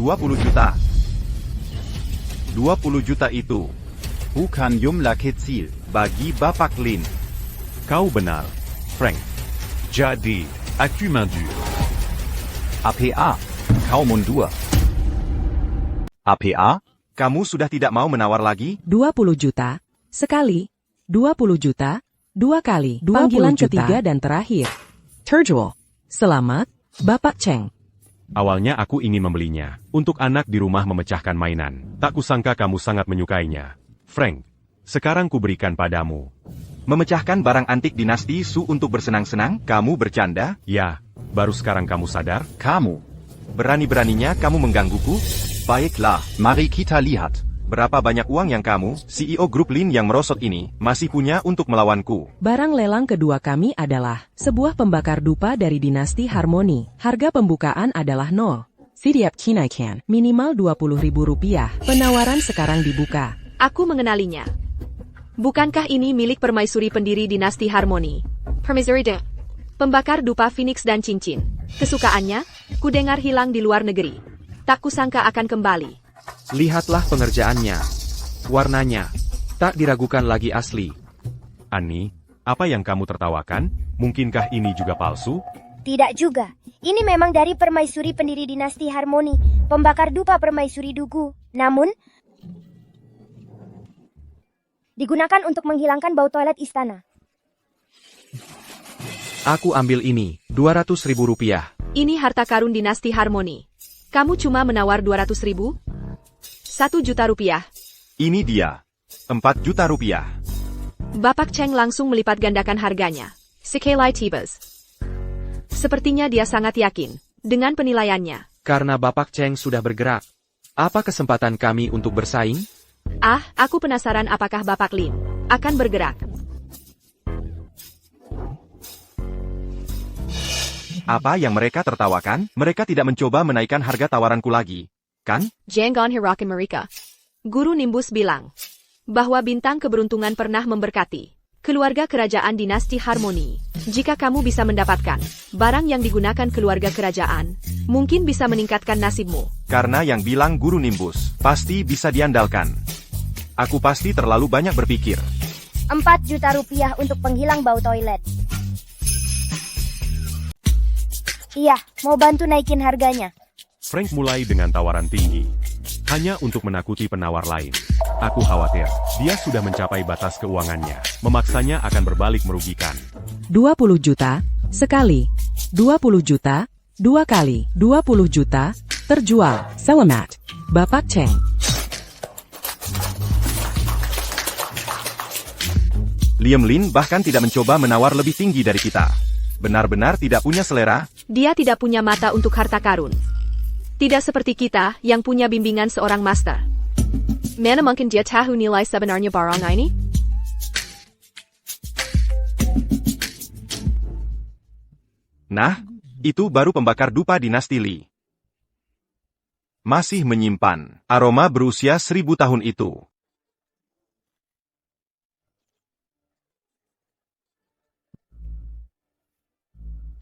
$20 juta. 20 juta itu
Bukan jumlah kecil.
bagi Bapak Lin.
Kau benar, Frank.
Jadi, as-tu main dure?
APA. Kau mundur. APA?
Kamu sudah tidak mau menawar lagi?
20 juta. Sekali. 20 juta. 2 kali. Panggilan ketiga dan terakhir. Terjual. Selamat, Bapak Cheng.
Awalnya aku ingin membelinya, untuk anak di rumah memecahkan mainan. Tak kusangka kamu sangat menyukainya. Frank, sekarang kuberikan padamu.
Memecahkan barang antik dinasti Su untuk bersenang-senang? Kamu bercanda?
Ya, baru sekarang kamu sadar?
Kamu.
Berani-beraninya kamu menggangguku?
Baiklah, mari kita lihat.
Berapa banyak uang yang kamu, CEO grup Lin yang merosot ini, masih punya untuk melawanku?
Barang lelang kedua kami adalah sebuah pembakar dupa dari dinasti Harmoni. Harga pembukaan adalah 0. Siap kinaikan, minimal Rp20.000. Penawaran sekarang dibuka.
Aku mengenalinya. Bukankah ini milik permaisuri pendiri dinasti Harmoni? Permaisuri de. Pembakar dupa Phoenix dan cincin. Kesukaannya, ku dengar hilang di luar negeri. Tak kusangka akan kembali.
Lihatlah pengerjaannya. Warnanya. Tak diragukan lagi asli.
Ani, apa yang kamu tertawakan? Mungkinkah ini juga palsu?
Tidak juga. Ini memang dari permaisuri pendiri dinasti Harmoni, pembakar dupa permaisuri Dugu. Namun, digunakan untuk menghilangkan bau toilet istana.
Aku ambil ini, Rp200.000.
Ini harta karun dinasti Harmoni. Kamu cuma menawar 200.000? 1 juta rupiah.
Ini dia. 4 juta rupiah.
Bapak Cheng langsung melipat gandakan harganya. Sekali tibas. Sepertinya dia sangat yakin dengan penilaiannya.
Karena Bapak Cheng sudah bergerak. Apa kesempatan kami untuk bersaing?
Ah, aku penasaran apakah Bapak Lin akan bergerak.
Apa yang mereka tertawakan? Mereka tidak mencoba menaikkan harga tawaranku lagi, kan?
Janggon Hirakan Mereka. Guru Nimbus bilang bahwa bintang keberuntungan pernah memberkati keluarga kerajaan dinasti Harmoni. Jika kamu bisa mendapatkan barang yang digunakan keluarga kerajaan, mungkin bisa meningkatkan nasibmu.
Karena yang bilang Guru Nimbus, pasti bisa diandalkan. Aku pasti terlalu banyak berpikir.
4 juta rupiah untuk penghilang bau toilet. Iya, mau bantu naikin harganya.
Frank mulai dengan tawaran tinggi. Hanya untuk menakuti penawar lain. Aku khawatir, dia sudah mencapai batas keuangannya. Memaksanya akan berbalik merugikan.
20 juta, sekali. 20 juta, 2 kali. 20 juta, terjual. Selamat, Bapak Cheng.
Liam Lin bahkan tidak mencoba menawar lebih tinggi dari kita. Benar-benar tidak punya selera.
Dia tidak punya mata untuk harta karun. Tidak seperti kita yang punya bimbingan seorang master. Mana mungkin dia tahu nilai sebenarnya barang ini?
Nah, itu baru pembakar dupa dinasti Li. Masih menyimpan aroma berusia 1000 tahun itu.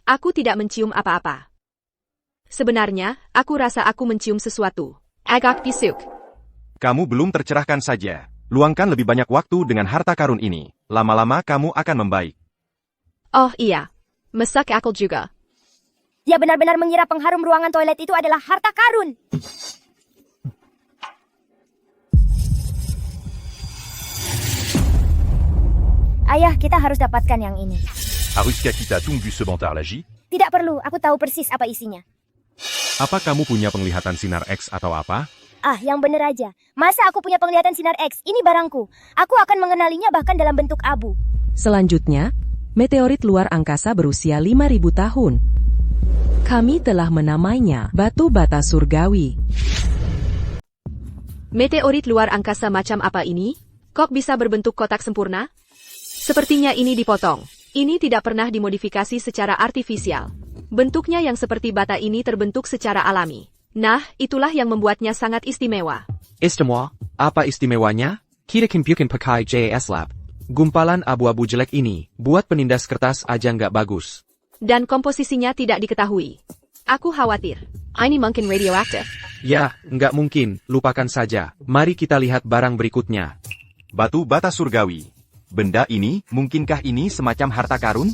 Aku tidak mencium apa-apa. Sebenarnya, aku rasa aku mencium sesuatu. Agak bisuk.
Kamu belum tercerahkan saja. Luangkan lebih banyak waktu dengan harta karun ini. Lama-lama kamu akan membaik.
Oh iya. Masuk akal juga.
Dia benar-benar mengira pengharum ruangan toilet itu adalah harta karun. Ayah, kita harus dapatkan yang ini.
Haruskah kita tunggu sebentar lagi?
Tidak perlu, aku tahu persis apa isinya.
Apa kamu punya penglihatan sinar X atau apa?
Ah, yang bener aja. Masa aku punya penglihatan sinar X? Ini barangku. Aku akan mengenalinya bahkan dalam bentuk abu.
Selanjutnya, meteorit luar angkasa berusia 5.000 tahun. Kami telah menamainya batu bata surgawi.
Meteorit luar angkasa macam apa ini? Kok bisa berbentuk kotak sempurna? Sepertinya ini dipotong. Ini tidak pernah dimodifikasi secara artifisial. Bentuknya yang seperti bata ini terbentuk secara alami. Nah, itulah yang membuatnya sangat istimewa.
Istimewa? Apa istimewanya? Kita bikin pakai JS Lab. Gumpalan abu-abu jelek ini, buat penindas kertas aja nggak bagus.
Dan komposisinya tidak diketahui. Aku khawatir. Ini mungkin radioaktif.
Ya, nggak mungkin, lupakan saja. Mari kita lihat barang berikutnya.
Batu bata surgawi. Benda ini, mungkinkah ini semacam harta karun?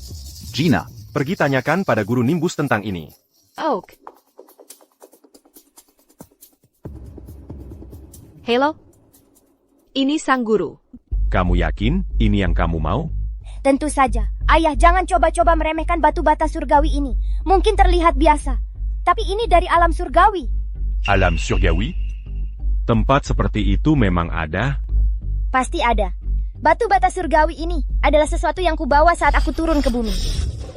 Gina.
Pergi tanyakan pada guru Nimbus tentang ini.
Oak. Halo? Ini sang guru.
Kamu yakin ini yang kamu mau?
Tentu saja. Ayah, jangan coba-coba meremehkan batu bata surgawi ini. Mungkin terlihat biasa. Tapi ini dari alam surgawi.
Alam surgawi?
Tempat seperti itu memang ada?
Pasti ada. Batu bata surgawi ini adalah sesuatu yang kubawa saat aku turun ke bumi.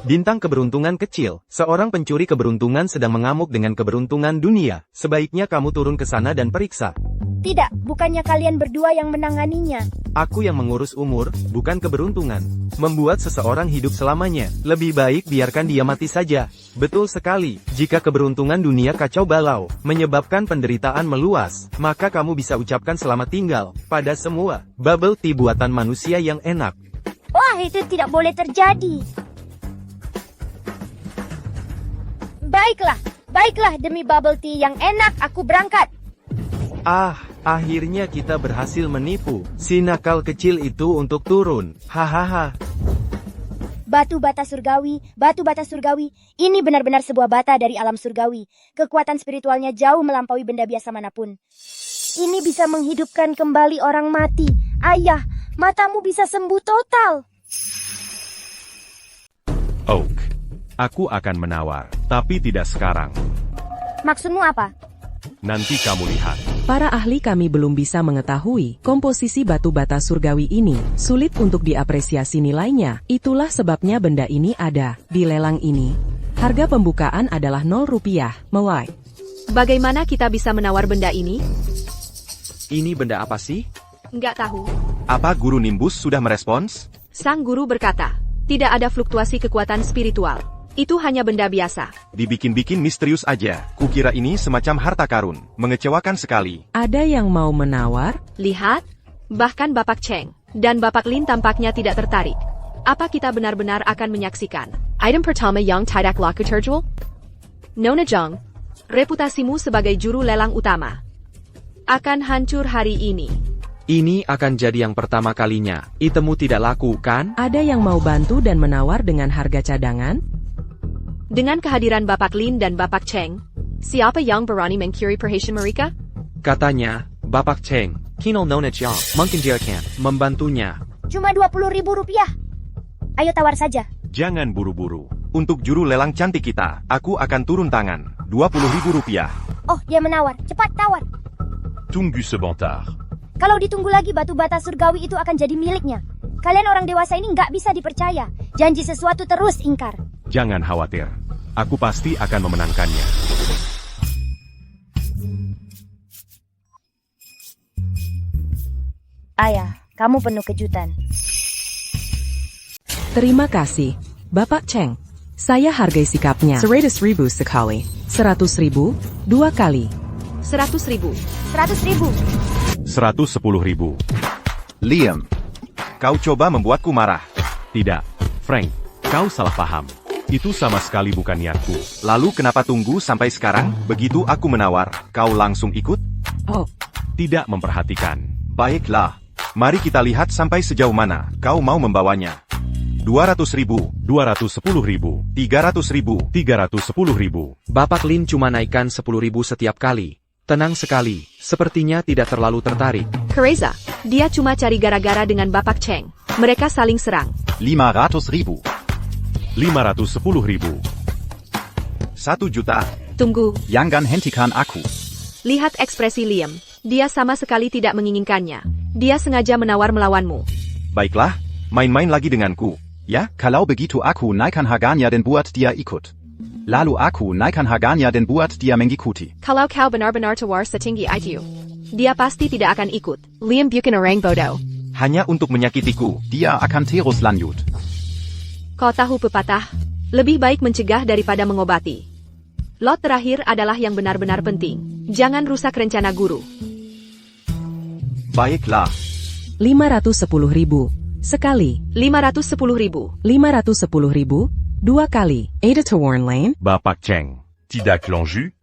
Bintang keberuntungan kecil. Seorang pencuri keberuntungan sedang mengamuk dengan keberuntungan dunia. Sebaiknya kamu turun ke sana dan periksa.
Tidak, bukannya kalian berdua yang menanganinya.
Aku yang mengurus umur, bukan keberuntungan. Membuat seseorang hidup selamanya. Lebih baik biarkan dia mati saja. Betul sekali. Jika keberuntungan dunia kacau balau, menyebabkan penderitaan meluas, maka kamu bisa ucapkan selamat tinggal pada semua. Bubble tea buatan manusia yang enak.
Wah, itu tidak boleh terjadi. Baiklah, demi bubble tea yang enak, aku berangkat.
Ah, akhirnya kita berhasil menipu si nakal kecil itu untuk turun. Hahaha.
Batu bata surgawi, ini benar-benar sebuah bata dari alam surgawi. Kekuatan spiritualnya jauh melampaui benda biasa manapun. Ini bisa menghidupkan kembali orang mati. Ayah, matamu bisa sembuh total.
Oak. Aku akan menawar, tapi tidak sekarang.
Maksudmu apa?
Nanti kamu lihat.
Para ahli kami belum bisa mengetahui komposisi batu bata surgawi ini. Sulit untuk diapresiasi nilainya. Itulah sebabnya benda ini ada di lelang ini. Harga pembukaan adalah Rp0. Mewah.
Bagaimana kita bisa menawar benda ini?
Ini benda apa sih?
Nggak tahu.
Apa guru Nimbus sudah merespons?
Sang guru berkata, tidak ada fluktuasi kekuatan spiritual. Itu hanya benda biasa.
Dibikin-bikin misterius aja. Kukira ini semacam harta karun. Mengecewakan sekali.
Ada yang mau menawar?
Lihat, bahkan Bapak Cheng dan Bapak Lin tampaknya tidak tertarik. Apa kita benar-benar akan menyaksikan item pertama yang tidak laku terjual? Nona Jong, reputasimu sebagai juru lelang utama akan hancur hari ini.
Ini akan jadi yang pertama kalinya. Itemmu tidak laku, kan?
Ada yang mau bantu dan menawar dengan harga cadangan?
Dengan kehadiran Bapak Lin dan Bapak Cheng, siapa yang berani mencuri perhiasan mereka?
Katanya, Bapak Cheng, Kinol Nona Jiang, mungkin dia akan membantunya.
Cuma Rp20.000. Ayo tawar saja.
Jangan buru-buru. Untuk juru lelang cantik kita, aku akan turun tangan. Rp20.000.
Oh, dia menawar. Cepat tawar.
Tunggu sebentar.
Kalau ditunggu lagi batu bata surgawi itu akan jadi miliknya. Kalian orang dewasa ini nggak bisa dipercaya. Janji sesuatu terus ingkar.
Jangan khawatir. Aku pasti akan memenangkannya.
Ayah, kamu penuh kejutan.
Terima kasih, Bapak Cheng. Saya hargai sikapnya. 100.000 sekali. 100.000, 2 kali.
100.000.
100.000.
110.000.
Liam.
Kau coba membuatku marah.
Tidak, Frank. Kau salah paham. Itu sama sekali bukan niatku.
Lalu kenapa tunggu sampai sekarang? Begitu aku menawar, kau langsung ikut?
Oh,
Tidak memperhatikan.
Baiklah. Mari kita lihat sampai sejauh mana kau mau membawanya. 200.000,
210.000,
300.000.
310.000.
Bapak Lin cuma naikkan 10.000 setiap kali. Tenang sekali, sepertinya tidak terlalu tertarik.
Kereza, dia cuma cari gara-gara dengan Bapak Cheng. Mereka saling serang.
500.000.
510.000.
1 juta.
Tunggu,
Jangan hentikan aku.
lihat ekspresi Liam. Dia sama sekali tidak menginginkannya. Dia sengaja menawar melawanmu.
Baiklah, main-main lagi denganku, ya?
Kalau begitu aku naikkan harganya dan buat dia ikut. Lalu aku naikkan harganya dan buat dia mengikuti.
Kalau kau benar-benar tawar setinggi itu, dia pasti tidak akan ikut. Liam bukan orang bodoh.
Hanya untuk menyakitiku.
Dia akan terus lanjut.
Kau tahu pepatah, lebih baik mencegah daripada mengobati. Lot terakhir adalah yang benar-benar penting. Jangan rusak rencana guru.
Baiklah.
510.000. Sekali.
510.000.
510.000. 2 kali. Ada to Warren Lane.
Bapak Cheng.
Tidak Lanju?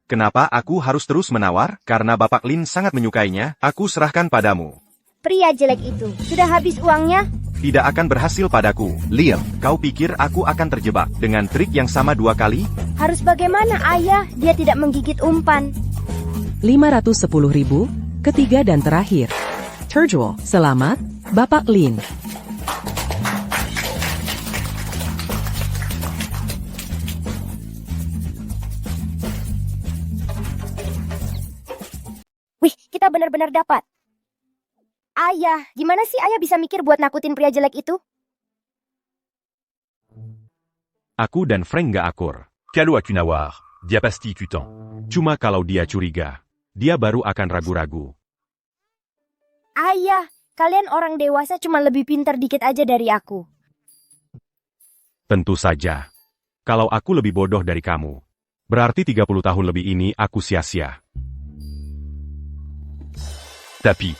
Kenapa aku harus terus menawar? Karena Bapak Lin sangat menyukainya, aku serahkan padamu.
Pria jelek itu, sudah habis uangnya?
Tidak akan berhasil padaku.
Liam,
Kau pikir aku akan terjebak dengan trik yang sama 2 kali?
Harus bagaimana ayah? Dia tidak menggigit umpan.
510.000. Ketiga dan terakhir. Turjual. Selamat, Bapak Lin.
Wih, kita benar-benar dapat. Ayah, gimana sih ayah bisa mikir buat nakutin pria jelek itu?
Aku dan Frank gak akur.
Kalau aku nawar, dia pasti ikutan.
Cuma kalau dia curiga, dia baru akan ragu-ragu.
Ayah, kalian orang dewasa cuma lebih pintar dikit aja dari aku.
Tentu saja. Kalau aku lebih bodoh dari kamu, berarti 30 tahun lebih ini aku sia-sia.
Tapi,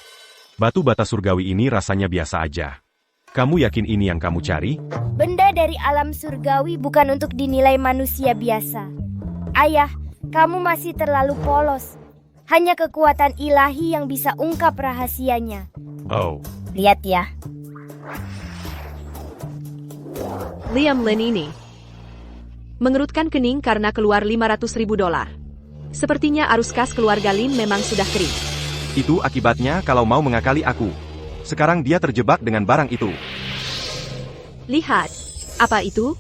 Batu bata surgawi ini rasanya biasa aja. Kamu yakin ini yang kamu cari?
Benda dari alam surgawi bukan untuk dinilai manusia biasa. Ayah, kamu masih terlalu polos. Hanya kekuatan ilahi yang bisa ungkap rahasianya.
Oh,
Lihat ya.
Liam Lin ini mengerutkan kening karena keluar $500.000. Sepertinya arus kas keluarga Lin memang sudah kering.
Itu akibatnya kalau mau mengakali aku. Sekarang dia terjebak dengan barang itu.
Lihat, apa itu?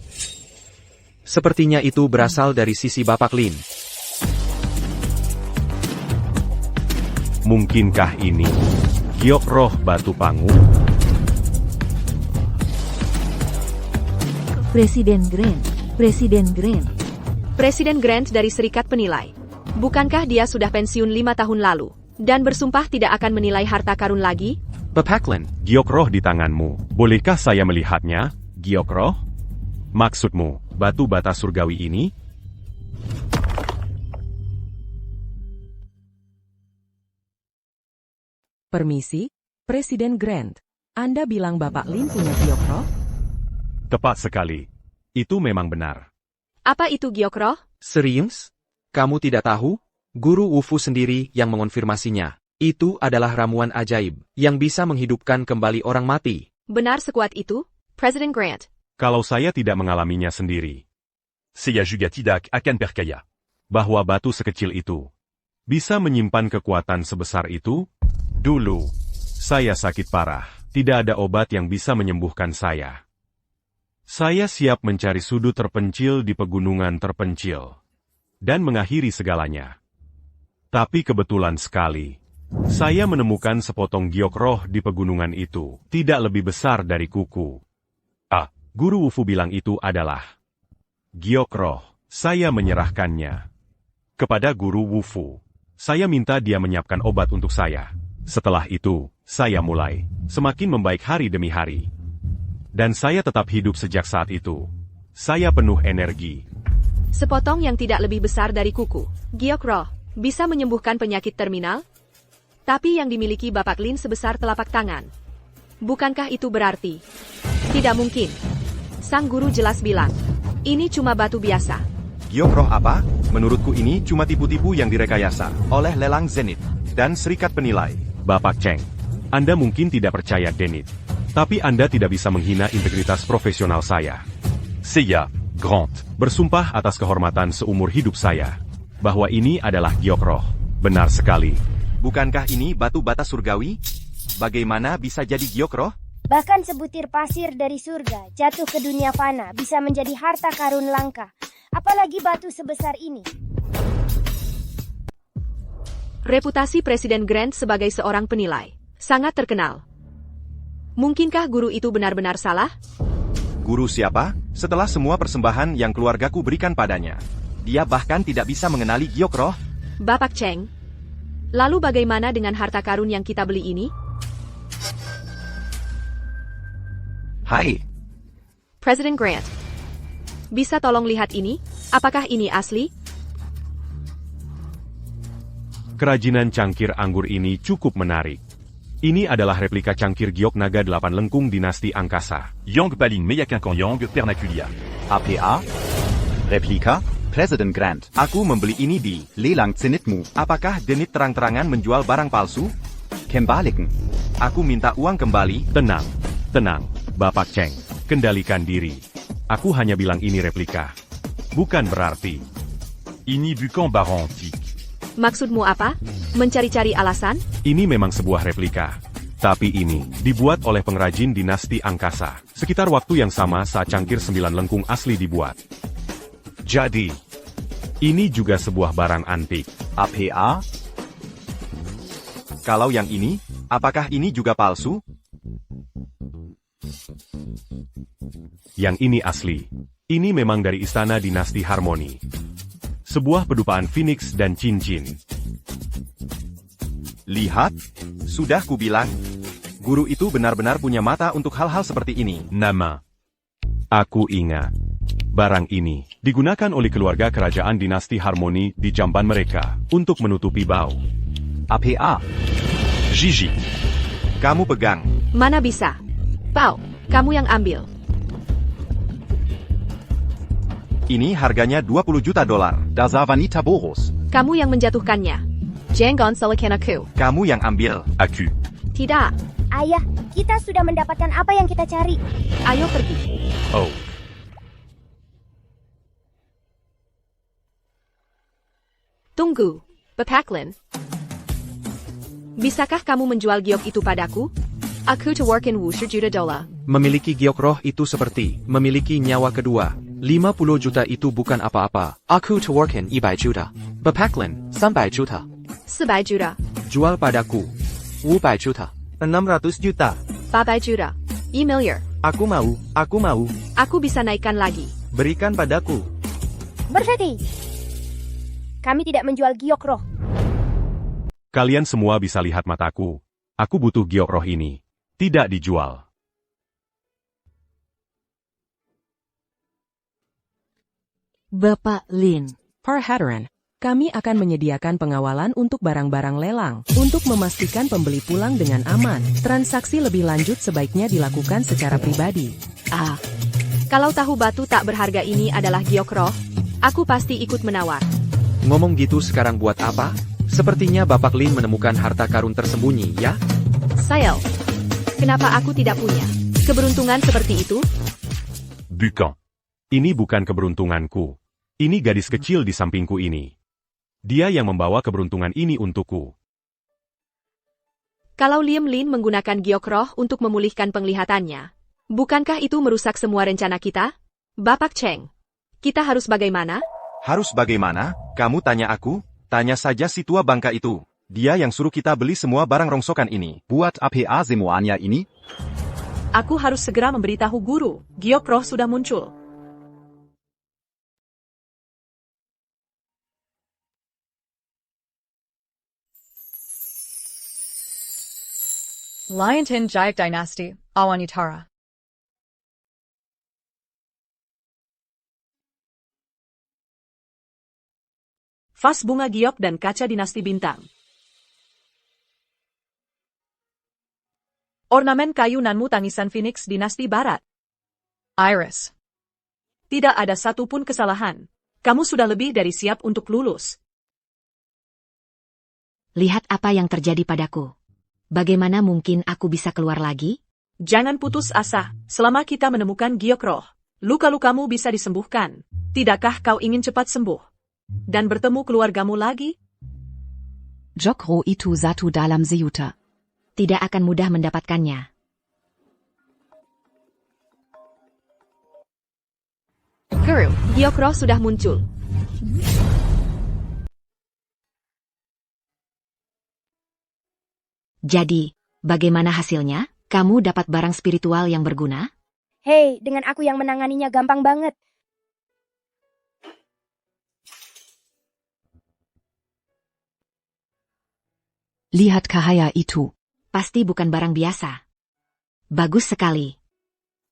Sepertinya itu berasal dari sisi Bapak Lin.
mungkinkah ini giok roh batu pangu?
Presiden Grant. Presiden Grant.
Presiden Grant dari Serikat Penilai. Bukankah dia sudah pensiun 5 tahun lalu, dan bersumpah tidak akan menilai harta karun lagi?
Bapak Lin.
Giok roh di tanganmu. Bolehkah saya melihatnya, giok roh? Maksudmu, batu bata surgawi ini?
Permisi, Presiden Grant. Anda bilang Bapak Lin punya giok roh?
Tepat sekali. Itu memang benar.
Apa itu giok roh?
Serius? Kamu tidak tahu? Guru Wufu sendiri yang mengonfirmasinya. Itu adalah ramuan ajaib yang bisa menghidupkan kembali orang mati.
Benar sekuat itu, Presiden Grant?
Kalau saya tidak mengalaminya sendiri,
Saya juga tidak akan percaya.
bahwa batu sekecil itu bisa menyimpan kekuatan sebesar itu? Dulu, saya sakit parah. Tidak ada obat yang bisa menyembuhkan saya. Saya siap mencari sudut terpencil di pegunungan terpencil dan mengakhiri segalanya. Tapi kebetulan sekali, saya menemukan sepotong giok roh di pegunungan itu, tidak lebih besar dari kuku. Guru Wufu bilang itu adalah giok roh. Saya menyerahkannya kepada Guru Wufu. Saya minta dia menyiapkan obat untuk saya. Setelah itu, saya mulai semakin membaik hari demi hari. Dan saya tetap hidup sejak saat itu. Saya penuh energi.
Sepotong yang tidak lebih besar dari kuku, giok roh, bisa menyembuhkan penyakit terminal? Tapi yang dimiliki Bapak Lin sebesar telapak tangan. Bukankah itu berarti? Tidak mungkin. Sang guru jelas bilang, Ini cuma batu biasa.
Giok roh apa? Menurutku ini cuma tipu-tipu yang direkayasa oleh lelang Zenith dan serikat penilai.
Bapak Cheng, Anda mungkin tidak percaya Denit. Tapi Anda tidak bisa menghina integritas profesional saya.
Seiya, Grant.
Bersumpah atas kehormatan seumur hidup saya, bahwa ini adalah giok roh. Benar sekali.
Bukankah ini batu bata surgawi? Bagaimana bisa jadi giok roh?
Bahkan sebutir pasir dari surga jatuh ke dunia fana bisa menjadi harta karun langka. Apalagi batu sebesar ini.
Reputasi Presiden Grant sebagai seorang penilai sangat terkenal. Mungkinkah guru itu benar-benar salah?
Guru siapa? Setelah semua persembahan yang keluargaku berikan padanya, dia bahkan tidak bisa mengenali giok roh.
Bapak Cheng, lalu bagaimana dengan harta karun yang kita beli ini?
Hai.
Presiden Grant, bisa tolong lihat ini? Apakah ini asli?
Kerajinan cangkir anggur ini cukup menarik. Ini adalah replika cangkir giok naga 8 lengkung dinasti angkasa.
Yang Palin Meyakinkan Yang Pernaculia.
APA? Replika? President Grant.
Aku membeli ini di
Lelang Zenithmu.
Apakah Denit terang-terangan menjual barang palsu?
Kembalikan.
Aku minta uang kembali.
Tenang, tenang, Bapak Cheng. Kendalikan diri. Aku hanya bilang ini replika. Bukan berarti.
Ini bukan barang antik.
Maksudmu apa? Mencari-cari alasan?
Ini memang sebuah replika. Tapi ini dibuat oleh pengrajin dinasti angkasa. Sekitar waktu yang sama saat cangkir 9 lengkung asli dibuat. Jadi, ini juga sebuah barang antik.
APA?
Kalau yang ini, apakah ini juga palsu?
Yang ini asli. Ini memang dari istana dinasti Harmoni. Sebuah pedupaan Phoenix dan cincin.
Lihat, sudah kubilang. Guru itu benar-benar punya mata untuk hal-hal seperti ini.
Nama. Aku ingat. Barang ini digunakan oleh keluarga kerajaan dinasti Harmoni di jamban mereka untuk menutupi bau.
APA?
Gigi.
Kamu pegang.
Mana bisa? Pau, kamu yang ambil.
Ini harganya 20 juta dolar.
Dasavanita Boros.
Kamu yang menjatuhkannya. Jangan salahkan aku.
Kamu yang ambil.
Aku.
Tidak.
Ayah, kita sudah mendapatkan apa yang kita cari.
Ayo pergi.
Oh.
Tunggu, Bapaklin. Bisakah kamu menjual giok itu padaku? Aku tawarkan Wu juta dolar.
Memiliki giok roh itu seperti memiliki nyawa kedua. 50 juta itu bukan apa-apa. Aku tawarkan 100 juta. Bapaklin, 300 juta.
400 juta.
Jual padaku. 500 juta.
600 juta.
800 juta. 1 miliar.
Aku mau.
Aku bisa naikkan lagi.
Berikan padaku.
Berhenti. Kami tidak menjual giok roh.
Kalian semua bisa lihat mataku. Aku butuh giok roh ini. Tidak dijual.
Bapak Lin.
Parhadaran. Kami akan menyediakan pengawalan untuk barang-barang lelang. Untuk memastikan pembeli pulang dengan aman, transaksi lebih lanjut sebaiknya dilakukan secara pribadi.
Kalau tahu batu tak berharga ini adalah giok roh, aku pasti ikut menawar.
Ngomong gitu sekarang buat apa? Sepertinya Bapak Lin menemukan harta karun tersembunyi, ya?
Sayel, kenapa aku tidak punya keberuntungan seperti itu?
Bukan. Ini bukan keberuntunganku. Ini gadis kecil di sampingku ini. Dia yang membawa keberuntungan ini untukku.
Kalau Liam Lin menggunakan giok roh untuk memulihkan penglihatannya, bukankah itu merusak semua rencana kita? Bapak Cheng, kita harus bagaimana?
Harus bagaimana? Kamu tanya aku? Tanya saja si tua bangka itu. Dia yang suruh kita beli semua barang rongsokan ini.
Buat APA semuanya ini?
Aku harus segera memberitahu guru. Giok roh sudah muncul.
Liontin Jayak Dynasty, Awanitara.
Vas bunga giok dan kaca dinasti bintang. Ornamen kayu nanmu tangisan Phoenix dinasti barat.
Iris.
Tidak ada satupun kesalahan. Kamu sudah lebih dari siap untuk lulus.
Lihat apa yang terjadi padaku. Bagaimana mungkin aku bisa keluar lagi?
Jangan putus asa, selama kita menemukan giok roh. Luka-lukamu bisa disembuhkan. Tidakkah kau ingin cepat sembuh? Dan bertemu keluargamu lagi?
Jokro itu satu dalam sejuta.
Tidak akan mudah mendapatkannya.
Guru, giok roh sudah muncul.
Jadi, bagaimana hasilnya? Kamu dapat barang spiritual yang berguna?
Hei, dengan aku yang menanganinya gampang banget.
Lihat cahaya itu.
Pasti bukan barang biasa. Bagus sekali.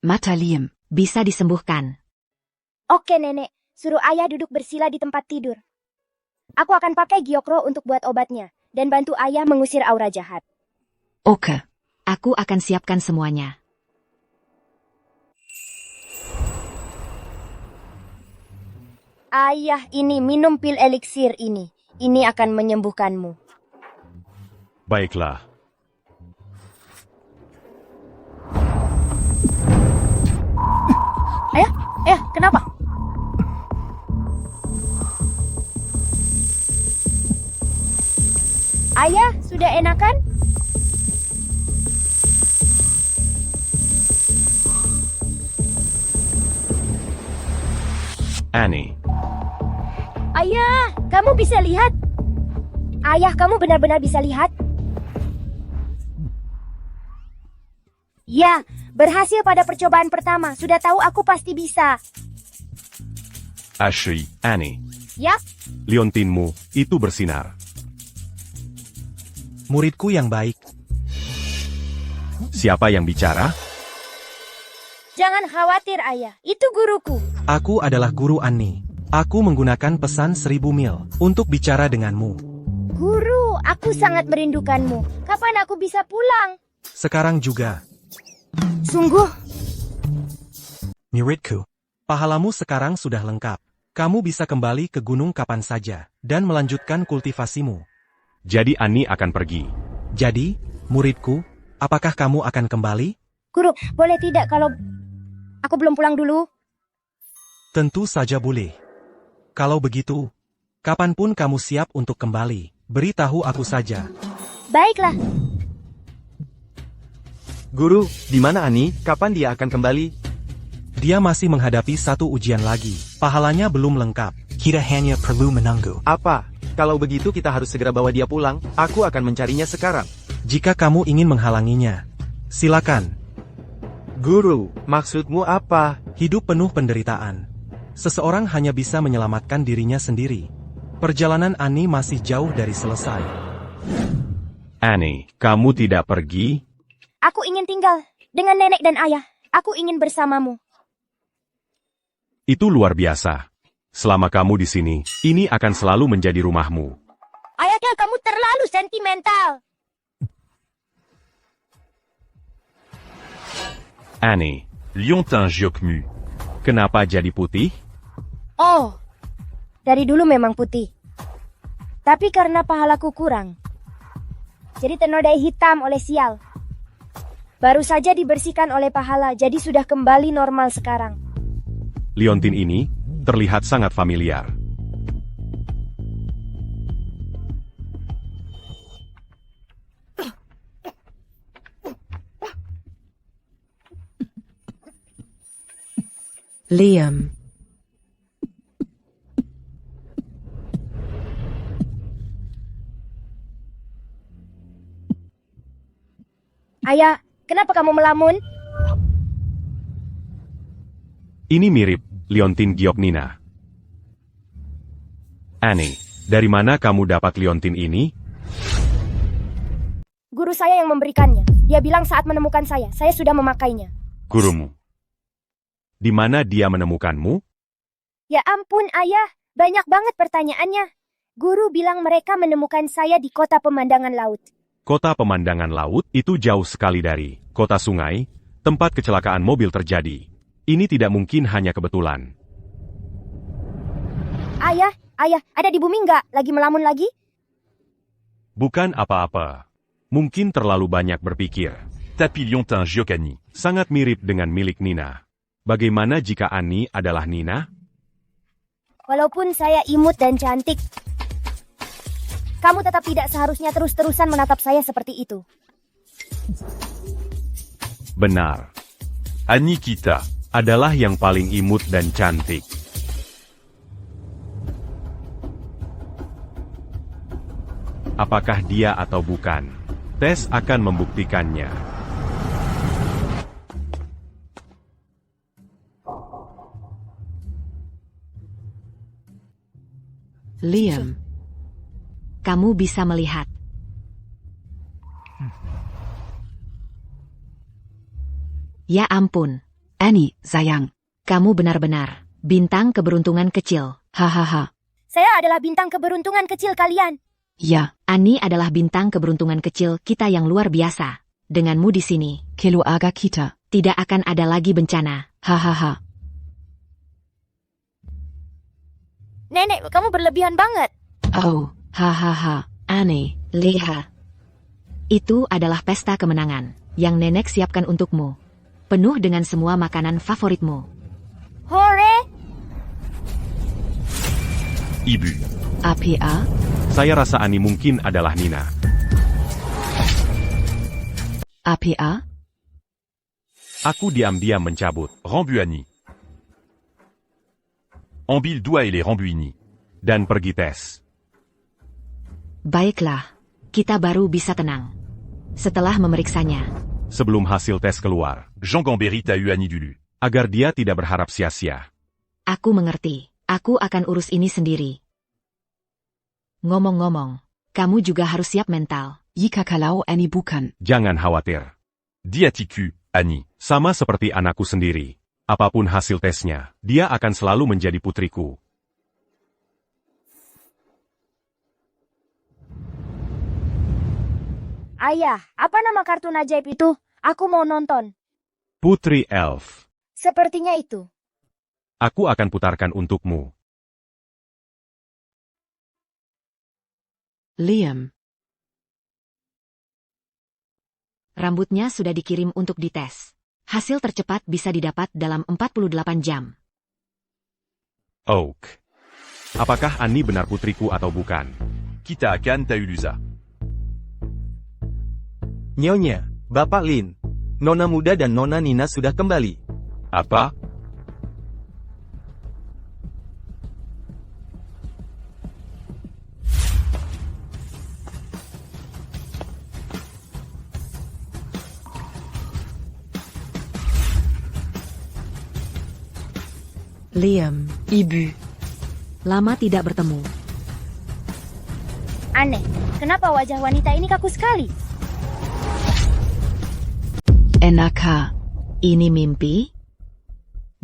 Mata Liam.
Bisa disembuhkan.
Oke nenek, suruh ayah duduk bersila di tempat tidur. Aku akan pakai giokro untuk buat obatnya, dan bantu ayah mengusir aura jahat.
Oke.
Aku akan siapkan semuanya.
Ayah, ini minum pil eliksir ini. Ini akan menyembuhkanmu.
Baiklah.
Ayah, kenapa? Ayah, sudah enakan?
Annie.
Ayah, kamu bisa lihat? Ayah, kamu benar-benar bisa lihat? Ya, berhasil pada percobaan pertama. Sudah tahu aku pasti bisa.
Ashley, Annie.
Yap.
Liontinmu, itu bersinar.
Muridku yang baik.
Siapa yang bicara?
Jangan khawatir, ayah. Itu guruku.
Aku adalah guru Annie. Aku menggunakan pesan 1000 mil untuk bicara denganmu.
Guru, aku sangat merindukanmu. Kapan aku bisa pulang?
Sekarang juga.
Sungguh?
Muridku, pahalamu sekarang sudah lengkap. Kamu bisa kembali ke gunung kapan saja, dan melanjutkan kultivasimu.
Jadi Annie akan pergi.
Jadi, muridku, apakah kamu akan kembali?
Guru, boleh tidak kalau aku belum pulang dulu?
Tentu saja boleh. Kalau begitu, kapanpun kamu siap untuk kembali, beritahu aku saja.
Baiklah.
Guru, di mana Annie? Kapan dia akan kembali? Dia masih menghadapi satu ujian lagi. Pahalanya belum lengkap. Kita hanya perlu menunggu. Apa? Kalau begitu kita harus segera bawa dia pulang. Aku akan mencarinya sekarang. Jika kamu ingin menghalanginya, silakan. Guru, maksudmu apa? Hidup penuh penderitaan. Seseorang hanya bisa menyelamatkan dirinya sendiri. Perjalanan Annie masih jauh dari selesai.
Annie, kamu tidak pergi?
Aku ingin tinggal dengan nenek dan ayah. Aku ingin bersamamu.
Itu luar biasa. Selama kamu di sini, ini akan selalu menjadi rumahmu.
Ayahnya kamu terlalu sentimental.
Annie,
Liontin Giokmu.
kenapa jadi putih?
Oh, dari dulu memang putih. Tapi karena pahalaku kurang, jadi ternodai hitam oleh sial. Baru saja dibersihkan oleh pahala, jadi sudah kembali normal sekarang.
Liontin ini terlihat sangat familiar.
Liam.
Ayah, kenapa kamu melamun?
Ini mirip Liontin Gioknina. Annie, dari mana kamu dapat liontin ini?
Guru saya yang memberikannya. Dia bilang saat menemukan saya sudah memakainya.
Gurumu. Di mana dia menemukanmu?
Ya ampun, ayah. Banyak banget pertanyaannya. Guru bilang mereka menemukan saya di kota pemandangan laut.
Kota pemandangan laut itu jauh sekali dari kota sungai, tempat kecelakaan mobil terjadi. Ini tidak mungkin hanya kebetulan.
Ayah, ada di bumi nggak? Lagi melamun lagi?
Bukan apa-apa. Mungkin terlalu banyak berpikir.
Tapis liontin Giocani.
Sangat mirip dengan milik Nina. Bagaimana jika Annie adalah Nina?
Walaupun saya imut dan cantik, kamu tetap tidak seharusnya terus-terusan menatap saya seperti itu.
Benar.
Annie Kita.
Adalah yang paling imut dan cantik. Apakah dia atau bukan? Tes akan membuktikannya.
Liam, kamu bisa melihat. Ya ampun,
Annie, sayang.
kamu benar-benar bintang keberuntungan kecil.
Hahaha.
Saya adalah bintang keberuntungan kecil kalian.
Ya,
Annie adalah bintang keberuntungan kecil kita yang luar biasa. Denganmu di sini,
keluarga kita.
tidak akan ada lagi bencana.
Hahaha.
Nenek, kamu berlebihan banget.
Oh, hahaha. Annie.
Lihat. Itu adalah pesta kemenangan yang nenek siapkan untukmu. Penuh dengan semua makanan favoritmu.
Hore!
Ibu.
APA?
Saya rasa Annie mungkin adalah Nina.
APA?
Aku diam-diam mencabut.
Rambu Annie. Ambil 2 et les Rambu ini.
Dan pergi tes.
Baiklah, kita baru bisa tenang. Setelah memeriksanya,
Sebelum hasil tes keluar.
Jean Gamberit a eu Annie Dulu.
Agar dia tidak berharap sia-sia.
aku mengerti. Aku akan urus ini sendiri. Ngomong-ngomong, kamu juga harus siap mental.
Jika kalau Annie bukan.
Jangan khawatir.
Diatiku, Annie.
Sama seperti anakku sendiri. Apapun hasil tesnya, dia akan selalu menjadi putriku.
Ayah, apa nama kartun ajaib itu? Aku mau nonton.
Putri Elf.
Sepertinya itu.
Aku akan putarkan untukmu.
Liam.
Rambutnya sudah dikirim untuk dites. Hasil tercepat bisa didapat dalam 48 jam.
Oak. Apakah Annie benar putriku atau bukan?
Kita akan Taulusa.
Nyonya, Bapak Lin. Nona muda dan Nona Nina sudah kembali.
Apa?
Liam, Ibu.
Lama tidak bertemu.
Aneh, kenapa wajah wanita ini kaku sekali?
Enaka.
Ini mimpi?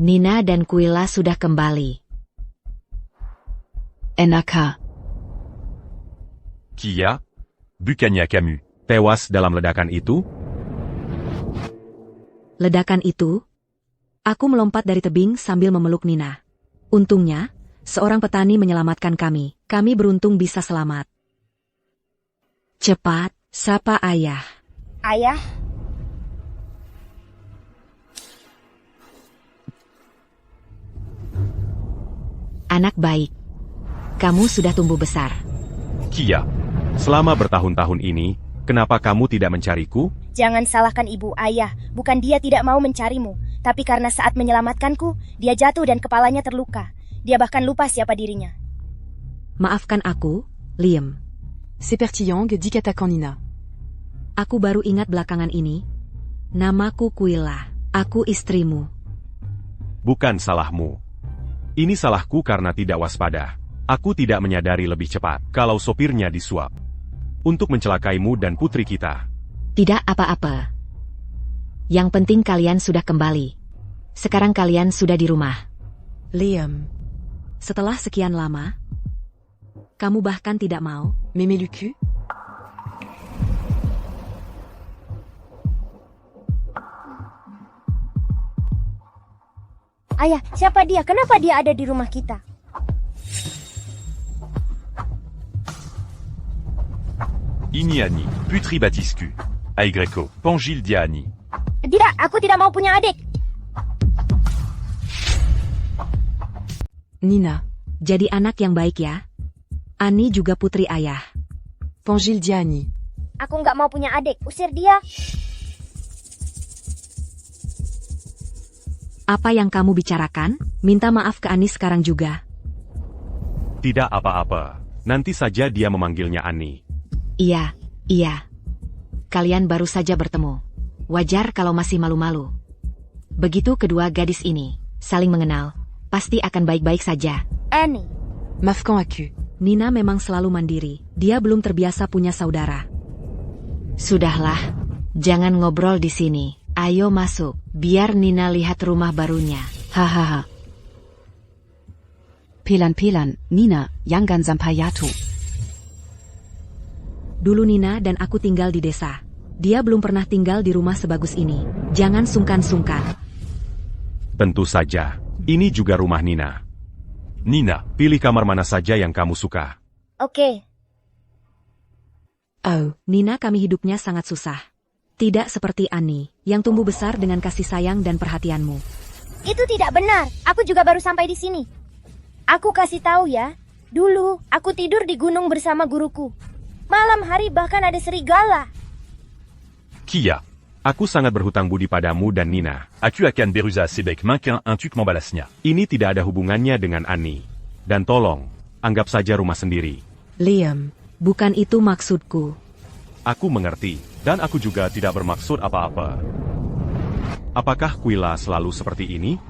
Nina dan Kuila sudah kembali.
Enaka.
Kia? Bukannya Camus.
Tewas dalam ledakan itu?
Ledakan itu? Aku melompat dari tebing sambil memeluk Nina. Untungnya, seorang petani menyelamatkan kami. Kami beruntung bisa selamat. Cepat, sapa ayah.
Ayah?
Anak baik. Kamu sudah tumbuh besar.
Kia. Selama bertahun-tahun ini, kenapa kamu tidak mencariku?
Jangan salahkan ibu, ayah. Bukan dia tidak mau mencarimu, tapi karena saat menyelamatkanku, dia jatuh dan kepalanya terluka. Dia bahkan lupa siapa dirinya.
Maafkan aku, Liam.
Seperti yang dikatakan Nina.
Aku baru ingat belakangan ini. Namaku Kuila. Aku istrimu.
Bukan salahmu. Ini salahku karena tidak waspada. Aku tidak menyadari lebih cepat kalau sopirnya disuap. Untuk mencelakaimu dan putri kita.
Tidak apa-apa. Yang penting kalian sudah kembali. Sekarang kalian sudah di rumah.
Liam.
Setelah sekian lama, kamu bahkan tidak mau
Mémé le cul?
Ayah, siapa dia? Kenapa dia ada di rumah kita?
Ini Annie, Putri Batiscu. Aigreco, Pangil dia Annie.
Tidak, aku tidak mau punya adik.
Nina.
Jadi anak yang baik ya. Ani juga putri ayah.
Pangil dia Annie.
Aku nggak mau punya adik. Usir dia.
Apa yang kamu bicarakan? Minta maaf ke Ani sekarang juga.
Tidak apa-apa. Nanti saja dia memanggilnya Ani.
Iya. Kalian baru saja bertemu. Wajar kalau masih malu-malu. Begitu kedua gadis ini saling mengenal, pasti akan baik-baik saja.
Annie.
Mafkan aku.
Nina memang selalu mandiri. Dia belum terbiasa punya saudara. Sudahlah, jangan ngobrol di sini. Ayo masuk, biar Nina lihat rumah barunya.
Hahaha. Pelan-pelan, Nina, jangan sampai jatuh.
Dulu Nina dan aku tinggal di desa. Dia belum pernah tinggal di rumah sebagus ini. Jangan sungkan-sungkan.
Tentu saja. Ini juga rumah Nina. Nina, pilih kamar mana saja yang kamu suka.
Oke.
Oh,
Nina, kami hidupnya sangat susah. Tidak seperti Ani, yang tumbuh besar dengan kasih sayang dan perhatianmu.
Itu tidak benar. Aku juga baru sampai di sini. Aku kasih tahu ya. Dulu, aku tidur di gunung bersama guruku. Malam hari bahkan ada serigala.
Kia, aku sangat berhutang budi padamu dan Nina.
Aku akan berusaha sebaik mungkin untuk membalasnya.
Ini tidak ada hubungannya dengan Ani. Dan tolong, anggap saja rumah sendiri.
Liam.
Bukan itu maksudku.
Aku mengerti, dan aku juga tidak bermaksud apa-apa. Apakah Quilla selalu seperti ini?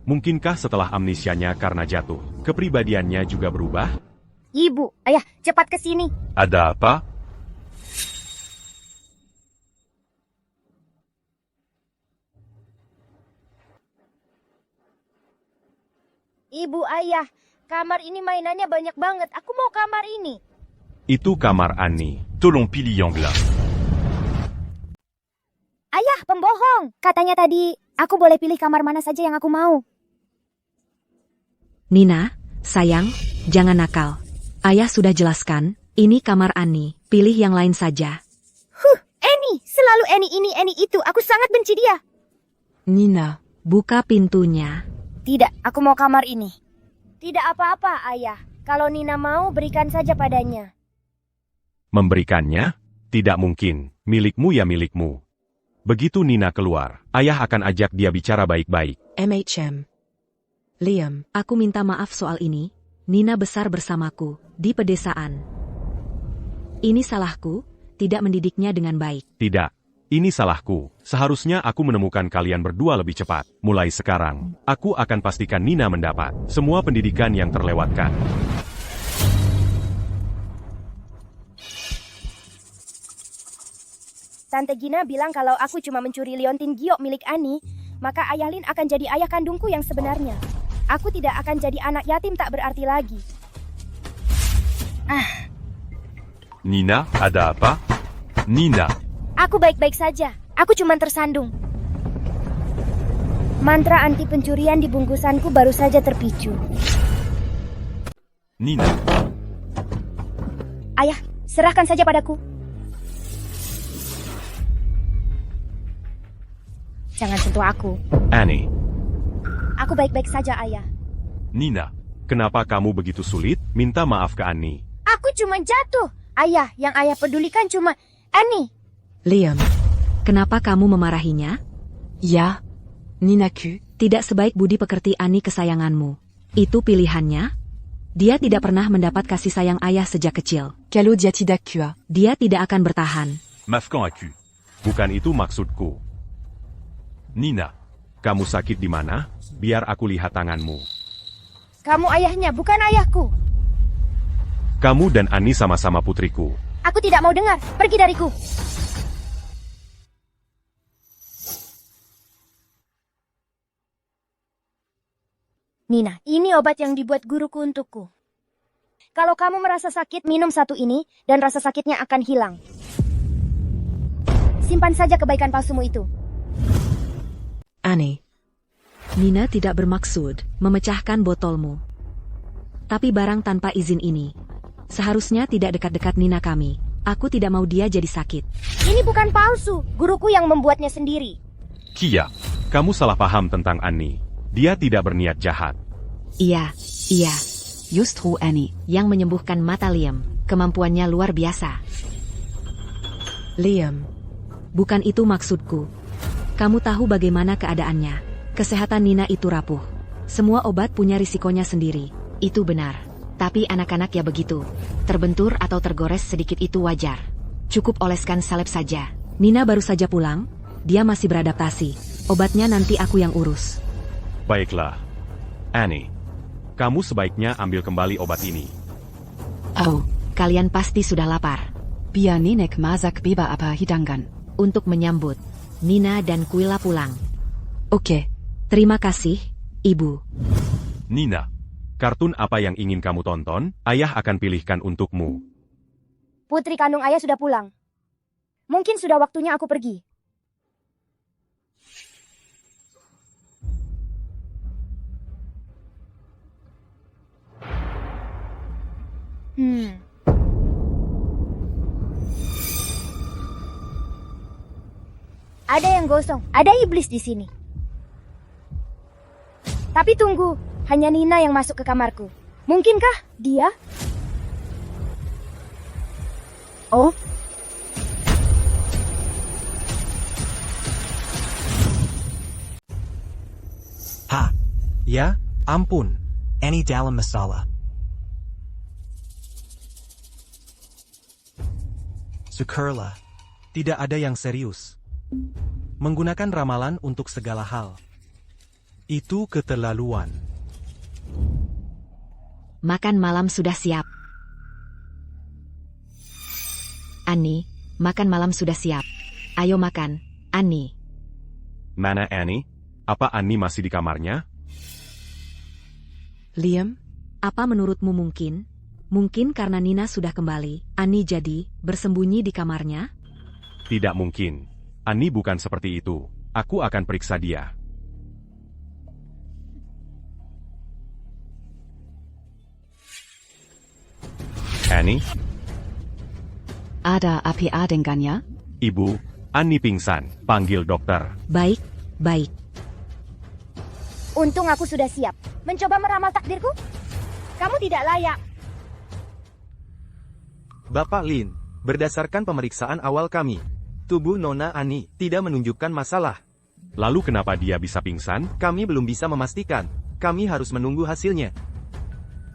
Mungkinkah setelah amnesianya karena jatuh, kepribadiannya juga berubah?
Ibu, ayah, cepat ke sini.
Ada apa?
Ibu, ayah, kamar ini mainannya banyak banget. Aku mau kamar ini.
Itu kamar Ani.
Tolong pilih yang gelap.
Ayah, pembohong. Katanya tadi, aku boleh pilih kamar mana saja yang aku mau.
Nina, sayang, jangan nakal. Ayah sudah jelaskan, ini kamar Ani. Pilih yang lain saja.
Annie, selalu Annie itu. Aku sangat benci dia.
Nina.
Buka pintunya.
Tidak, aku mau kamar ini. Tidak apa-apa, ayah. Kalau Nina mau, berikan saja padanya.
Memberikannya? Tidak mungkin. Milikmu ya milikmu. Begitu Nina keluar, ayah akan ajak dia bicara baik-baik.
MHM. Liam.
Aku minta maaf soal ini. Nina besar bersamaku, di pedesaan. Ini salahku, tidak mendidiknya dengan baik.
Tidak. Ini salahku. Seharusnya aku menemukan kalian berdua lebih cepat. Mulai sekarang, aku akan pastikan Nina mendapat semua pendidikan yang terlewatkan.
Tante Gina bilang kalau aku cuma mencuri liontin giok milik Ani, maka Ayah Lin akan jadi ayah kandungku yang sebenarnya. Aku tidak akan jadi anak yatim tak berarti lagi.
Nina, ada apa? Nina.
Aku baik-baik saja. Aku cuma tersandung. Mantra anti pencurian di bungkusanku baru saja terpicu.
Nina.
Ayah, serahkan saja padaku. Jangan sentuh aku.
Annie.
Aku baik-baik saja, ayah.
Nina, kenapa kamu begitu sulit minta maaf ke Annie?
Aku cuma jatuh. Ayah, yang ayah pedulikan cuma Annie.
Liam.
Kenapa kamu memarahinya?
Ya. Ninaku.
Tidak sebaik budi pekerti Ani kesayanganmu. Itu pilihannya? Dia tidak pernah mendapat kasih sayang ayah sejak kecil.
Kalau dia tidak kuat,
dia tidak akan bertahan.
Maafkan aku.
Bukan itu maksudku. Nina, kamu sakit di mana? Biar aku lihat tanganmu.
Kamu ayahnya, bukan ayahku.
Kamu dan Ani sama-sama putriku.
Aku tidak mau dengar. Pergi dariku. Nina, ini obat yang dibuat guruku untukku. Kalau kamu merasa sakit, minum satu ini, dan rasa sakitnya akan hilang. Simpan saja kebaikan palsumu itu.
Annie.
Nina tidak bermaksud memecahkan botolmu. Tapi barang tanpa izin ini, seharusnya tidak dekat-dekat Nina kami. Aku tidak mau dia jadi sakit.
Ini bukan palsu, guruku yang membuatnya sendiri.
Kia, kamu salah paham tentang Annie. Dia tidak berniat jahat.
Iya. Justru Annie yang menyembuhkan mata Liam. Kemampuannya luar biasa.
Liam.
Bukan itu maksudku. Kamu tahu bagaimana keadaannya. Kesehatan Nina itu rapuh. Semua obat punya risikonya sendiri. Itu benar. Tapi anak-anak ya begitu. Terbentur atau tergores sedikit itu wajar. Cukup oleskan salep saja. Nina baru saja pulang. Dia masih beradaptasi. Obatnya nanti aku yang urus.
Baiklah. Annie, kamu sebaiknya ambil kembali obat ini.
Oh, kalian pasti sudah lapar.
Biar nenek masak beba apa hidangan.
Untuk menyambut Nina dan Kuila pulang.
Oke.
Terima kasih, Ibu.
Nina, kartun apa yang ingin kamu tonton? Ayah akan pilihkan untukmu.
Putri kandung ayah sudah pulang. Mungkin sudah waktunya aku pergi. Ada yang gosong, ada iblis di sini. Tapi tunggu, hanya Nina yang masuk ke kamarku. Mungkinkah dia? Oh.
Ya, ampun. Annie dalam masalah. Syukurlah, tidak ada yang serius. Menggunakan ramalan untuk segala hal. Itu keterlaluan.
Makan malam sudah siap. Annie, makan malam sudah siap. Ayo makan, Annie.
Mana Annie? Apa Annie masih di kamarnya?
Liam,
Apa menurutmu mungkin? Mungkin karena Nina sudah kembali, Annie jadi bersembunyi di kamarnya?
Tidak mungkin. Annie bukan seperti itu. Aku akan periksa dia. Annie?
Ada api adengannya?
Ibu, Annie pingsan. Panggil dokter.
Baik, baik.
Untung aku sudah siap. Mencoba meramal takdirku? Kamu tidak layak.
Bapak Lin, berdasarkan pemeriksaan awal kami, tubuh Nona Annie tidak menunjukkan masalah.
Lalu kenapa dia bisa pingsan?
Kami belum bisa memastikan. Kami harus menunggu hasilnya.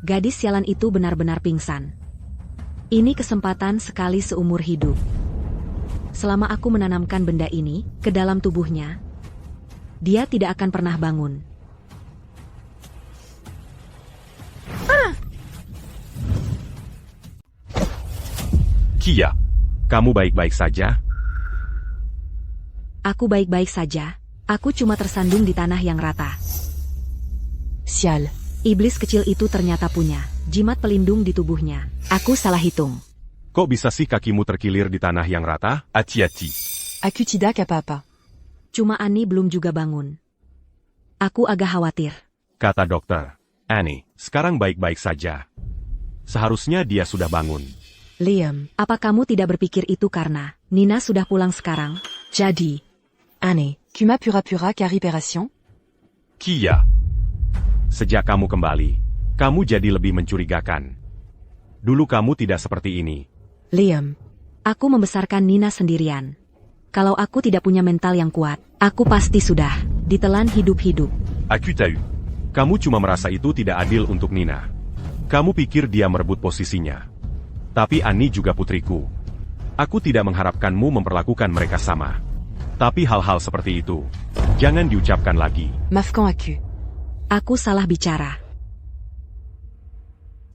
Gadis sialan itu benar-benar pingsan. Ini kesempatan sekali seumur hidup. Selama aku menanamkan benda ini ke dalam tubuhnya, dia tidak akan pernah bangun.
Kia, kamu baik-baik saja?
Aku baik-baik saja. Aku cuma tersandung di tanah yang rata.
Sial.
Iblis kecil itu ternyata punya jimat pelindung di tubuhnya. Aku salah hitung.
Kok bisa sih kakimu terkilir di tanah yang rata?
Hati-hati.
Aku tidak apa-apa.
Cuma Annie belum juga bangun. Aku agak khawatir.
Kata dokter. Annie, sekarang baik-baik saja. Seharusnya dia sudah bangun.
Liam,
Apa kamu tidak berpikir itu karena Nina sudah pulang sekarang?
jadi, Annie,
Tu m'as pura-pura car réparation?
Kia. Sejak kamu kembali, kamu jadi lebih mencurigakan. Dulu kamu tidak seperti ini.
Liam,
Aku membesarkan Nina sendirian. Kalau aku tidak punya mental yang kuat, aku pasti sudah ditelan hidup-hidup.
Aku tahu.
Kamu cuma merasa itu tidak adil untuk Nina. Kamu pikir dia merebut posisinya. Tapi Annie juga putriku. Aku tidak mengharapkanmu memperlakukan mereka sama. Tapi hal-hal seperti itu, jangan diucapkan lagi.
Maafkan aku.
Aku salah bicara.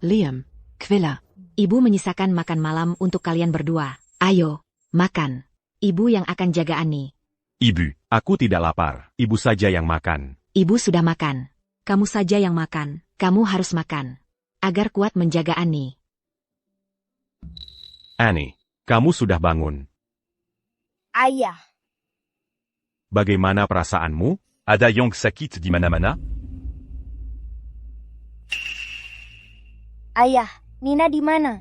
Liam, Kvela.
Ibu menyisakan makan malam untuk kalian berdua. Ayo, makan. Ibu yang akan jaga Annie.
Ibu, aku tidak lapar. Ibu saja yang makan.
Ibu sudah makan. Kamu saja yang makan. Kamu harus makan. Agar kuat menjaga Annie.
Annie, kamu sudah bangun.
Ayah.
Bagaimana perasaanmu?
Ada yang sakit di mana-mana?
Ayah, Nina di mana?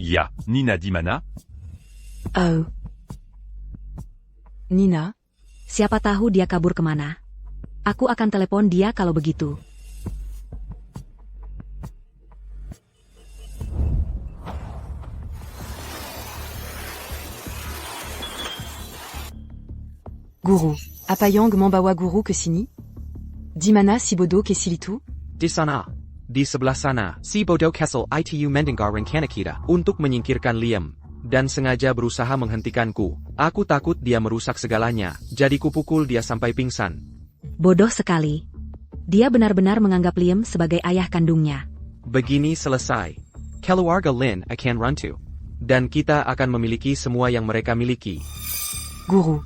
Ya, Nina di mana?
Oh. Nina?
Siapa tahu dia kabur kemana. Aku akan telepon dia kalau begitu.
Guru. Apa yang membawa guru ke sini? Di mana si bodoh ke silitu?
Di sana. Di sebelah sana, si bodoh Kessel itu mendengar rencana kita untuk menyingkirkan Liam, dan sengaja berusaha menghentikanku. Aku takut dia merusak segalanya, jadi kupukul dia sampai pingsan.
Bodoh sekali. Dia benar-benar menganggap Liam sebagai ayah kandungnya.
Begini selesai. Keluarga Lin akan runtuh. Dan kita akan memiliki semua yang mereka miliki.
Guru.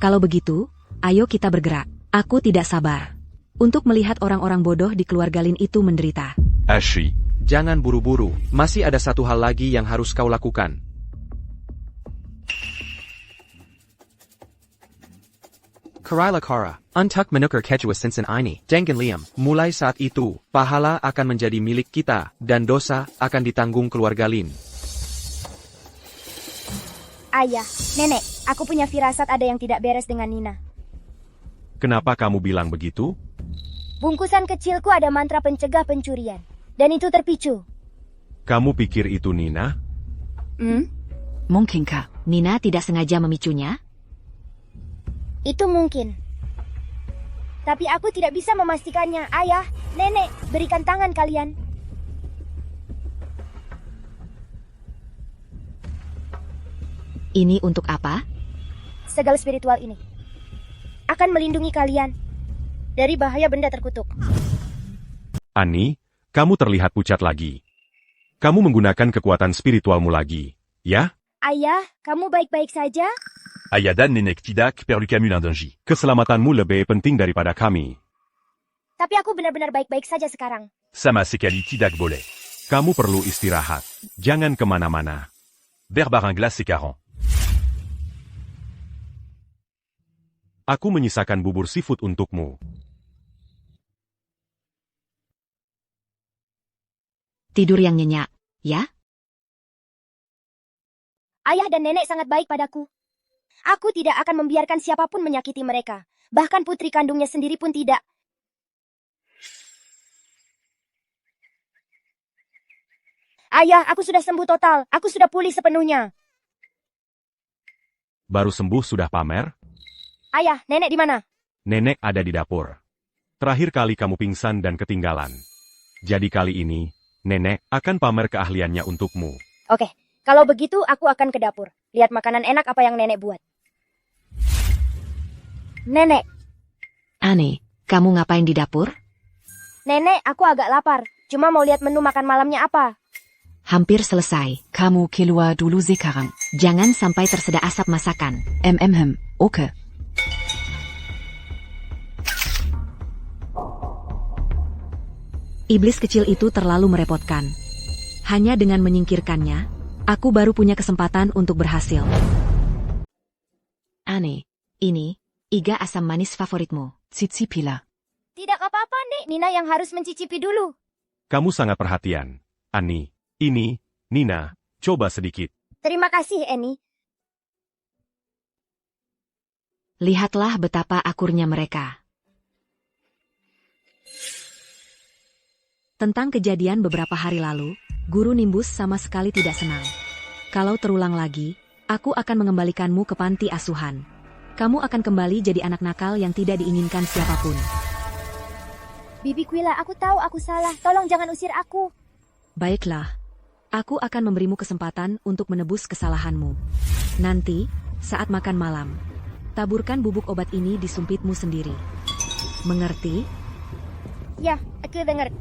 Kalau begitu, ayo kita bergerak. Aku tidak sabar untuk melihat orang-orang bodoh di keluarga Lin itu menderita.
Ashi.
Jangan buru-buru, masih ada satu hal lagi yang harus kau lakukan. Karaila Kara, untuk menukar kejua sensen ini, dengan Liam, mulai saat itu, pahala akan menjadi milik kita, dan dosa akan ditanggung keluarga Lin.
Ayah, Nenek, aku punya firasat ada yang tidak beres dengan Nina.
Kenapa kamu bilang begitu?
Bungkusan kecilku ada mantra pencegah pencurian. Dan itu terpicu.
Kamu pikir itu Nina?
Mungkinkah Nina tidak sengaja memicunya?
Itu mungkin. Tapi aku tidak bisa memastikannya. Ayah, Nenek, berikan tangan kalian.
Ini untuk apa?
Segala spiritual ini akan melindungi kalian dari bahaya benda terkutuk.
Ani, kamu terlihat pucat lagi. Kamu menggunakan kekuatan spiritualmu lagi, ya?
Ayah, kamu baik-baik saja?
Ayah dan nenek tidak perlu kami lindungi.
Keselamatanmu lebih penting daripada kami.
Tapi aku benar-benar baik-baik saja sekarang.
Sama sekali tidak boleh.
Kamu perlu istirahat. Jangan kemana-mana.
Berbarang glace sekarang.
Aku menyisakan bubur seafood untukmu.
Tidur yang nyenyak, ya?
Ayah dan nenek sangat baik padaku. Aku tidak akan membiarkan siapapun menyakiti mereka. Bahkan putri kandungnya sendiri pun tidak. Ayah, aku sudah sembuh total. Aku sudah pulih sepenuhnya.
Baru sembuh sudah pamer?
Ayah, nenek di mana?
Nenek ada di dapur. Terakhir kali kamu pingsan dan ketinggalan. Jadi kali ini, nenek akan pamer keahliannya untukmu.
Oke, kalau begitu aku akan ke dapur. Lihat makanan enak apa yang nenek buat. Nenek.
Aneh, kamu ngapain di dapur?
Nenek, aku agak lapar. Cuma mau lihat menu makan malamnya apa.
Hampir selesai.
Kamu keluar dulu sekarang.
Jangan sampai tersedak asap masakan.
Oke.
Iblis kecil itu terlalu merepotkan. Hanya dengan menyingkirkannya, aku baru punya kesempatan untuk berhasil. Aneh, ini iga asam manis favoritmu.
Cici pila.
Tidak apa-apa, Nek. Nina yang harus mencicipi dulu.
Kamu sangat perhatian. Ani, ini, Nina, coba sedikit.
Terima kasih, Eni.
Lihatlah betapa akurnya mereka. Tentang kejadian beberapa hari lalu, Guru Nimbus sama sekali tidak senang. Kalau terulang lagi, aku akan mengembalikanmu ke panti asuhan. Kamu akan kembali jadi anak nakal yang tidak diinginkan siapapun.
Bibi Quilla, aku tahu aku salah. Tolong jangan usir aku.
Baiklah. Aku akan memberimu kesempatan untuk menebus kesalahanmu. Nanti, saat makan malam, taburkan bubuk obat ini di sumpitmu sendiri. Mengerti?
Ya, aku dengar.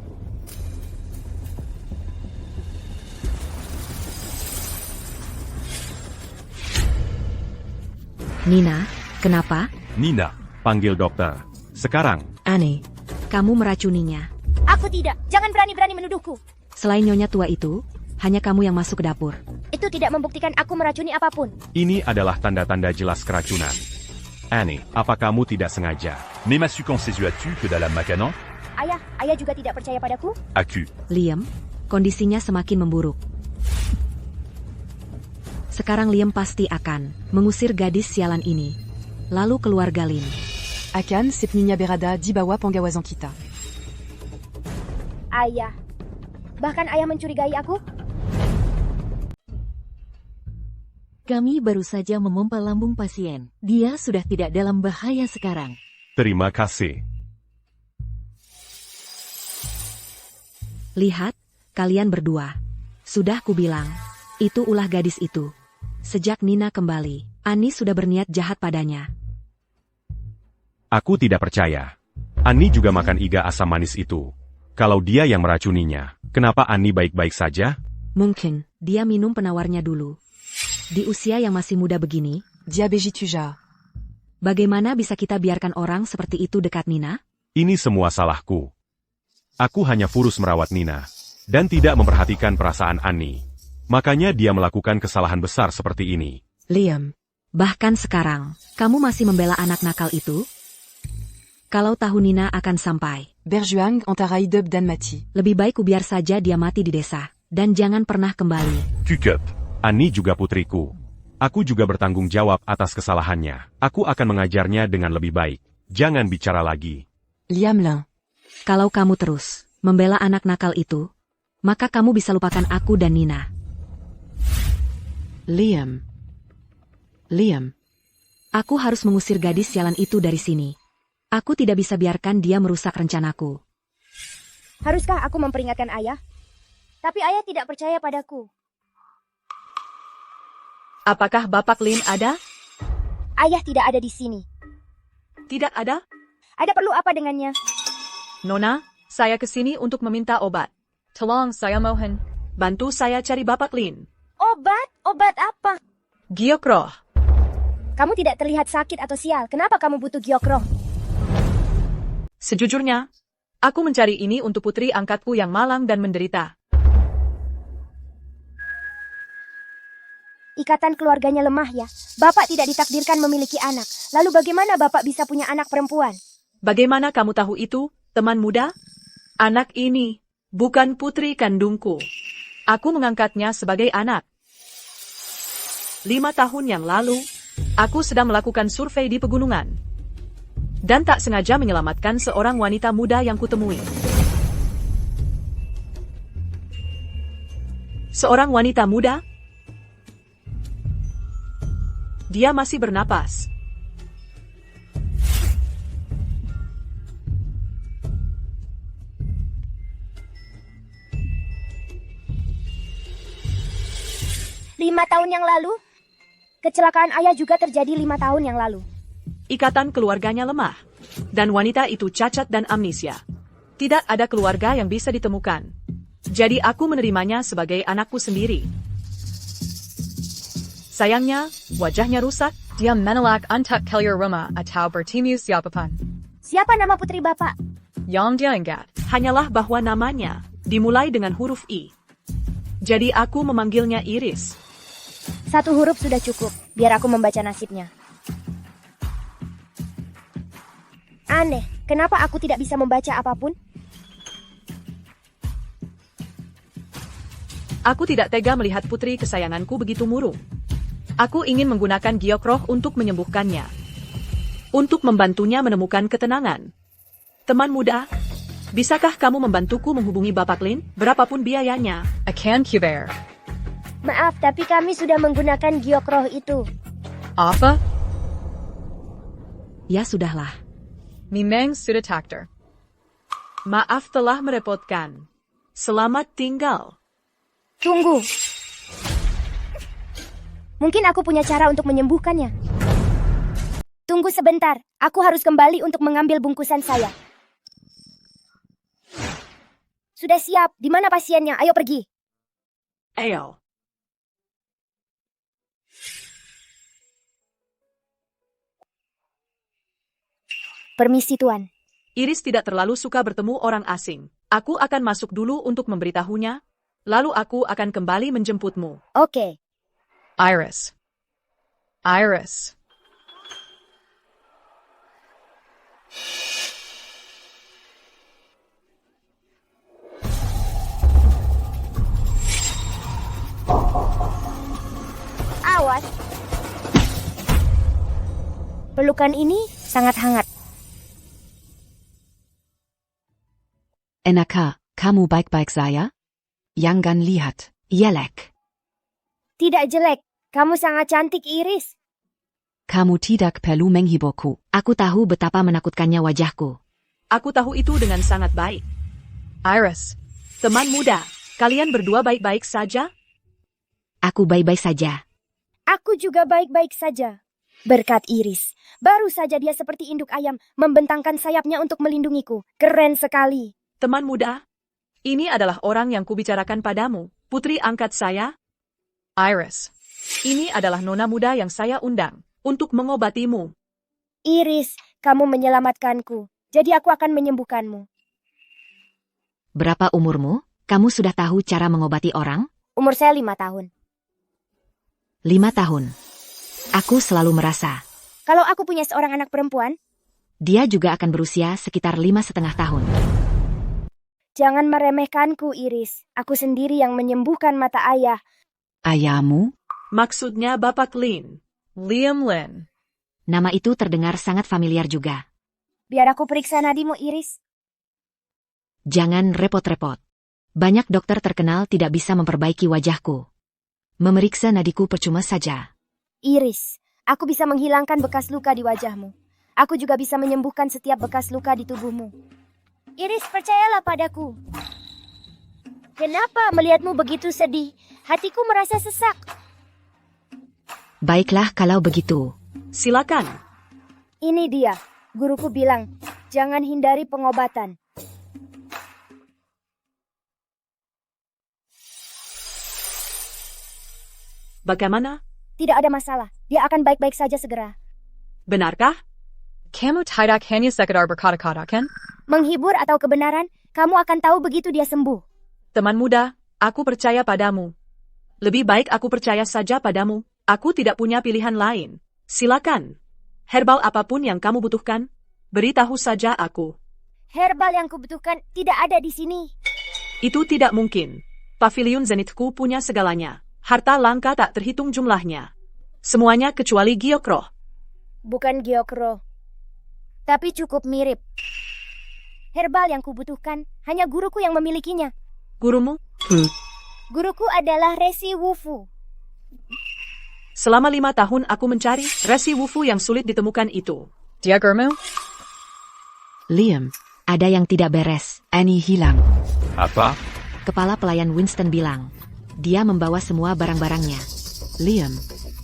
Nina, kenapa?
Nina, panggil dokter. Sekarang.
Aneh, kamu meracuninya.
Aku tidak. Jangan berani-berani menuduhku.
Selain nyonya tua itu, hanya kamu yang masuk ke dapur.
Itu tidak membuktikan aku meracuni apapun.
Ini adalah tanda-tanda jelas keracunan. Annie, apa kamu tidak sengaja?
Mais m'a su quand ses yeux as-tu que dalam makanan?
Ayah juga tidak percaya padaku?
Aku.
Liam, kondisinya semakin memburuk.
Sekarang Liam pasti akan mengusir gadis sialan ini. Lalu keluarga Lin.
Akan Sepninya Berada di bawah pengawasan kita.
Ayah. Bahkan ayah mencurigai aku?
Kami baru saja memompa lambung pasien. Dia sudah tidak dalam bahaya sekarang.
Terima kasih.
Lihat, kalian berdua. Sudah kubilang, itu ulah gadis itu. Sejak Nina kembali, Ani sudah berniat jahat padanya.
Aku tidak percaya. Ani juga makan iga asam manis itu. Kalau dia yang meracuninya, kenapa Ani baik-baik saja?
Mungkin, dia minum penawarnya dulu. Di usia yang masih muda begini,
Diabegituja.
bagaimana bisa kita biarkan orang seperti itu dekat Nina?
Ini semua salahku. Aku hanya furus merawat Nina, dan tidak memperhatikan perasaan Ani. Makanya dia melakukan kesalahan besar seperti ini.
Liam, bahkan sekarang, kamu masih membela anak nakal itu? Kalau tahu Nina akan sampai,
Berjuang antara hidup dan mati.
lebih baik ku biar saja dia mati di desa, dan jangan pernah kembali.
Cukup. Ani juga putriku. Aku juga bertanggung jawab atas kesalahannya. Aku akan mengajarnya dengan lebih baik. Jangan bicara lagi.
Liam Lin.
Kalau kamu terus membela anak nakal itu, maka kamu bisa lupakan aku dan Nina.
Liam.
Aku harus mengusir gadis sialan itu dari sini. Aku tidak bisa biarkan dia merusak rencanaku.
Haruskah aku memperingatkan ayah? Tapi ayah tidak percaya padaku.
Apakah Bapak Lin ada?
Ayah tidak ada di sini.
Tidak ada?
Ada perlu apa dengannya?
Nona, saya ke sini untuk meminta obat. Tolong saya mohon, bantu saya cari Bapak Lin.
Obat? Obat apa?
Giokroh.
Kamu tidak terlihat sakit atau sial. Kenapa kamu butuh giokroh?
Sejujurnya, aku mencari ini untuk putri angkatku yang malang dan menderita.
Ikatan keluarganya lemah ya. Bapak tidak ditakdirkan memiliki anak. Lalu bagaimana Bapak bisa punya anak perempuan?
Bagaimana kamu tahu itu, teman muda? Anak ini bukan putri kandungku. Aku mengangkatnya sebagai anak. 5 tahun yang lalu, aku sedang melakukan survei di pegunungan. Dan tak sengaja menyelamatkan seorang wanita muda yang kutemui. Seorang wanita muda? Dia masih bernapas.
Lima tahun yang lalu? Kecelakaan ayah juga terjadi 5 tahun yang lalu.
Ikatan keluarganya lemah. Dan wanita itu cacat dan amnesia. Tidak ada keluarga yang bisa ditemukan. Jadi aku menerimanya sebagai anakku sendiri. Sayangnya, wajahnya rusak.
Dia menolak untuk keluar rumah atau bertemu siapapun.
Siapa nama putri Bapak?
Yang dia ingat.
Hanyalah bahwa namanya dimulai dengan huruf I. Jadi aku memanggilnya Iris.
1 huruf sudah cukup. Biar aku membaca nasibnya. Aneh, kenapa aku tidak bisa membaca apapun?
Aku tidak tega melihat putri kesayanganku begitu murung. Aku ingin menggunakan giokroh untuk menyembuhkannya. Untuk membantunya menemukan ketenangan. Teman muda, bisakah kamu membantuku menghubungi Bapak Lin? Berapapun biayanya.
Akan kubayar.
Maaf, tapi kami sudah menggunakan giokroh itu.
Apa?
Ya sudahlah.
Memang sudah takdir.
Maaf telah merepotkan. Selamat tinggal.
Tunggu. Mungkin aku punya cara untuk menyembuhkannya. Tunggu sebentar. Aku harus kembali untuk mengambil bungkusan saya. Sudah siap. Di mana pasiennya? Ayo pergi.
Ayo.
Permisi, Tuan.
Iris tidak terlalu suka bertemu orang asing. Aku akan masuk dulu untuk memberitahunya, lalu aku akan kembali menjemputmu.
Oke.
Iris.
Awas. Pelukan ini sangat hangat.
Enaka, kamu baik-baik saya? Jangan lihat, jelek.
Tidak jelek. Kamu sangat cantik, Iris.
Kamu tidak perlu menghiburku.
Aku tahu betapa menakutkannya wajahku.
Aku tahu itu dengan sangat baik. Iris, teman muda, kalian berdua baik-baik saja?
Aku baik-baik saja.
Aku juga baik-baik saja. Berkat Iris, baru saja dia seperti induk ayam, membentangkan sayapnya untuk melindungiku. Keren sekali.
Teman muda, ini adalah orang yang kubicarakan padamu, putri angkat saya. Iris, ini adalah nona muda yang saya undang untuk mengobatimu.
Iris, kamu menyelamatkanku. Jadi aku akan menyembuhkanmu.
Berapa umurmu? Kamu sudah tahu cara mengobati orang?
Umur saya 5 tahun.
5 tahun. Aku selalu merasa,
Kalau aku punya seorang anak perempuan,
dia juga akan berusia sekitar 5,5 tahun.
jangan meremehkanku, Iris. Aku sendiri yang menyembuhkan mata ayah.
Ayahmu?
Maksudnya Bapak Lin. Liam Lin.
Nama itu terdengar sangat familiar juga.
Biar aku periksa nadimu, Iris.
Jangan repot-repot. Banyak dokter terkenal tidak bisa memperbaiki wajahku. Memeriksa nadiku percuma saja.
Iris, aku bisa menghilangkan bekas luka di wajahmu. Aku juga bisa menyembuhkan setiap bekas luka di tubuhmu. Iris, percayalah padaku. Kenapa melihatmu begitu sedih? Hatiku merasa sesak.
Baiklah kalau begitu.
Silakan.
Ini dia. Guruku bilang, jangan hindari pengobatan.
Bagaimana?
Tidak ada masalah. Dia akan baik-baik saja segera.
Benarkah?
Kamu tidak hanya sekedar berkata-kata, kan?
Menghibur atau kebenaran, kamu akan tahu begitu dia sembuh.
Teman muda, aku percaya padamu. Lebih baik aku percaya saja padamu. Aku tidak punya pilihan lain. Silakan. Herbal apapun yang kamu butuhkan, beritahu saja aku.
Herbal yang kubutuhkan tidak ada di sini.
Itu tidak mungkin. Pavilion Zenithku punya segalanya. Harta langka tak terhitung jumlahnya. Semuanya kecuali Giokro.
Bukan Giokro. Tapi cukup mirip. Herbal yang kubutuhkan hanya guruku yang memilikinya.
Gurumu?
Guruku adalah Resi Wufu.
Selama 5 tahun aku mencari Resi Wufu yang sulit ditemukan itu.
Dia germu?
Liam,
Ada yang tidak beres.
Annie hilang.
Apa?
Kepala pelayan Winston bilang. Dia membawa semua barang-barangnya.
Liam,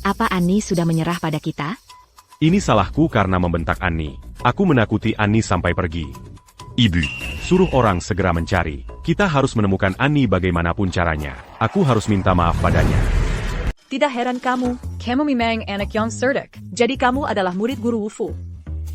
Apa Annie sudah menyerah pada kita?
Ini salahku karena membentak Annie. Aku menakuti Annie sampai pergi. Ibu, suruh orang segera mencari. Kita harus menemukan Annie bagaimanapun caranya. Aku harus minta maaf padanya.
Tidak heran kamu.
Kamu memang anak yang cerdik.
Jadi kamu adalah murid guru Wufu.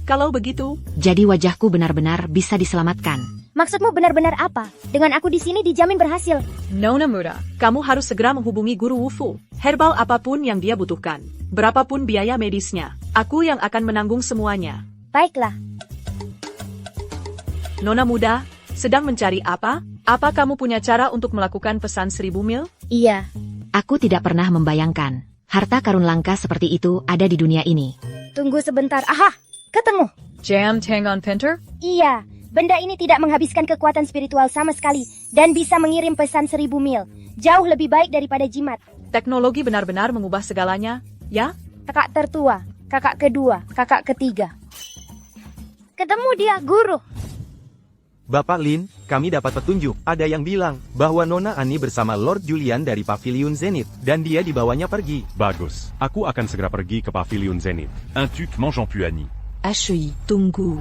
Kalau begitu,
Jadi wajahku benar-benar bisa diselamatkan.
Maksudmu benar-benar apa? Dengan aku di sini dijamin berhasil.
Nona muda.
kamu harus segera menghubungi guru Wufu. Herbal apapun yang dia butuhkan. Berapapun biaya medisnya. Aku yang akan menanggung semuanya.
Baiklah.
Nona muda, sedang mencari apa? Apa kamu punya cara untuk melakukan pesan 1000 mil?
Iya.
Aku tidak pernah membayangkan. Harta karun langka seperti itu ada di dunia ini.
Tunggu sebentar. Aha, ketemu.
Jam tangan pinter?
Iya, benda ini tidak menghabiskan kekuatan spiritual sama sekali dan bisa mengirim pesan 1000 mil. Jauh lebih baik daripada jimat.
Teknologi benar-benar mengubah segalanya, ya?
Kakak tertua, kakak kedua, kakak ketiga. Ketemu dia, guru.
Bapak Lin, kami dapat petunjuk. Ada yang bilang bahwa Nona Annie bersama Lord Julian dari Pavilion Zenith dan dia dibawanya pergi.
Bagus. Aku akan segera pergi ke Pavilion Zenith.
Un tuc mangeant pu Annie.
Ashui, tunggu.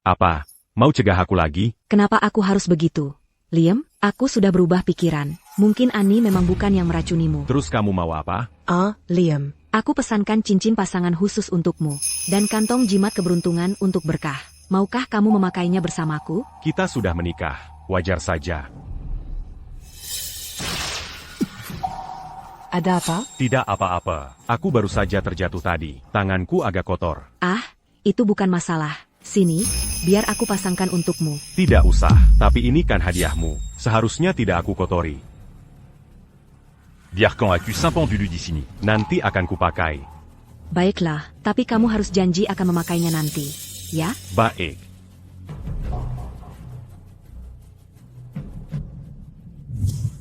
Apa? Mau cegah aku lagi?
Kenapa aku harus begitu? Liam, aku sudah berubah pikiran. Mungkin Annie memang bukan yang meracunimu.
Terus kamu mau apa?
Liam.
Aku pesankan cincin pasangan khusus untukmu. Dan kantong jimat keberuntungan untuk berkah. Maukah kamu memakainya bersamaku?
Kita sudah menikah. Wajar saja.
Ada apa?
Tidak apa-apa. Aku baru saja terjatuh tadi. Tanganku agak kotor.
Ah, itu bukan masalah. Sini, biar aku pasangkan untukmu.
Tidak usah. Tapi ini kan hadiahmu. Seharusnya tidak aku kotori.
Dire quand as-tu pendu di sini?
Nanti akan kupakai.
Baiklah, tapi kamu harus janji akan memakainya nanti. Ya?
Baik.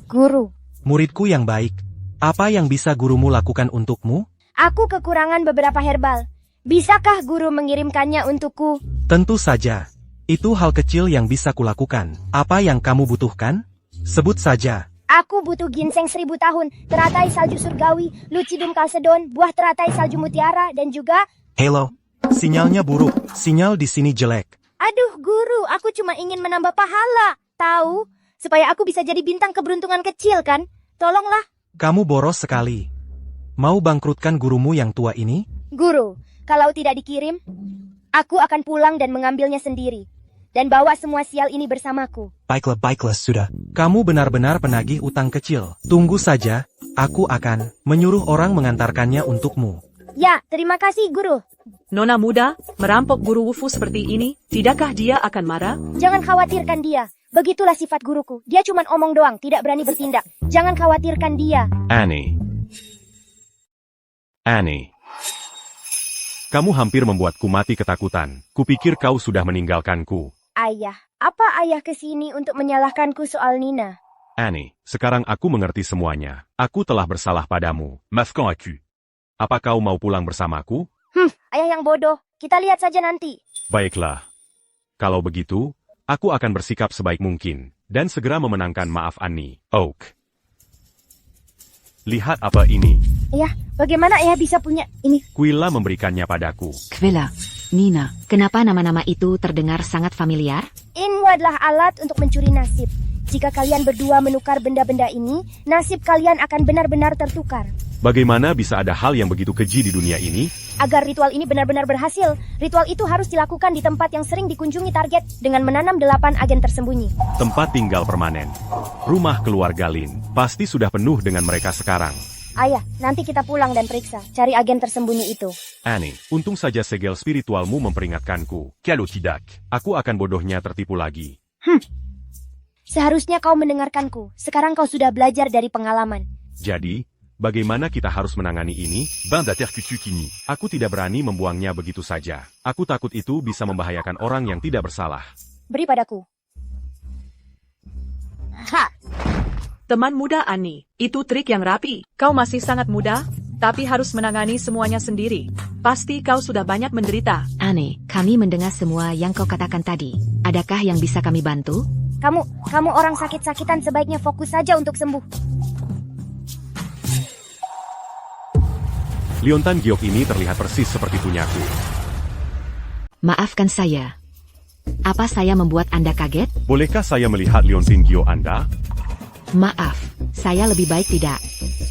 Guru,
Muridku yang baik, apa yang bisa gurumu lakukan untukmu?
aku kekurangan beberapa herbal. Bisakah guru mengirimkannya untukku?
Tentu saja. Itu hal kecil yang bisa kulakukan. Apa yang kamu butuhkan? Sebut saja.
Aku butuh ginseng 1000 tahun, teratai salju surgawi, lucidum kalsedon, buah teratai salju mutiara, dan juga...
Halo, sinyalnya buruk. Sinyal di sini jelek.
Aduh guru, aku cuma ingin menambah pahala. Tahu? Supaya aku bisa jadi bintang keberuntungan kecil kan? Tolonglah.
Kamu boros sekali. Mau bangkrutkan gurumu yang tua ini?
Guru, kalau tidak dikirim, aku akan pulang dan mengambilnya sendiri. Dan bawa semua sial ini bersamaku.
Baiklah, sudah. Kamu benar-benar penagih utang kecil. Tunggu saja, aku akan menyuruh orang mengantarkannya untukmu.
Ya, terima kasih guru.
Nona muda, merampok guru Wufu seperti ini, tidakkah dia akan marah?
Jangan khawatirkan dia. Begitulah sifat guruku. Dia cuma omong doang, tidak berani bertindak. Jangan khawatirkan dia.
Annie. Kamu hampir membuatku mati ketakutan. Kupikir kau sudah meninggalkanku.
Ayah, apa ayah kesini untuk menyalahkanku soal Nina?
Annie, sekarang aku mengerti semuanya. Aku telah bersalah padamu.
Maf quand as-tu?
Apa kau mau pulang bersamaku?
Ayah yang bodoh. Kita lihat saja nanti.
Baiklah. Kalau begitu, aku akan bersikap sebaik mungkin, dan segera memenangkan maaf Annie. Oak. Lihat apa ini.
Ayah, bagaimana ayah bisa punya ini?
Quilla memberikannya padaku.
Quilla, Nina, kenapa nama-nama itu terdengar sangat familiar?
Ini adalah alat untuk mencuri nasib. Jika kalian berdua menukar benda-benda ini, nasib kalian akan benar-benar tertukar.
Bagaimana bisa ada hal yang begitu keji di dunia ini?
Agar ritual ini benar-benar berhasil, ritual itu harus dilakukan di tempat yang sering dikunjungi target dengan menanam 8 agen tersembunyi.
Tempat tinggal permanen. Rumah keluarga Lin. Pasti sudah penuh dengan mereka sekarang.
Ayah, nanti kita pulang dan periksa, cari agen tersembunyi itu.
Annie, untung saja segel spiritualmu memperingatkanku.
Kalau tidak,
aku akan bodohnya tertipu lagi.
Seharusnya kau mendengarkanku. Sekarang kau sudah belajar dari pengalaman.
Jadi, bagaimana kita harus menangani ini?
bain d'intercutu kini.
Aku tidak berani membuangnya begitu saja. Aku takut itu bisa membahayakan orang yang tidak bersalah.
Beri padaku. Ha!
Teman muda Annie, itu trik yang rapi. Kau masih sangat muda, tapi harus menangani semuanya sendiri. Pasti kau sudah banyak menderita.
Annie, kami mendengar semua yang kau katakan tadi. Adakah yang bisa kami bantu?
Kamu orang sakit-sakitan sebaiknya fokus saja untuk sembuh.
Liontan giok ini terlihat persis seperti punyaku.
Maafkan saya. Apa saya membuat Anda kaget?
Bolehkah saya melihat Liontin giok Anda?
Maaf, saya lebih baik tidak.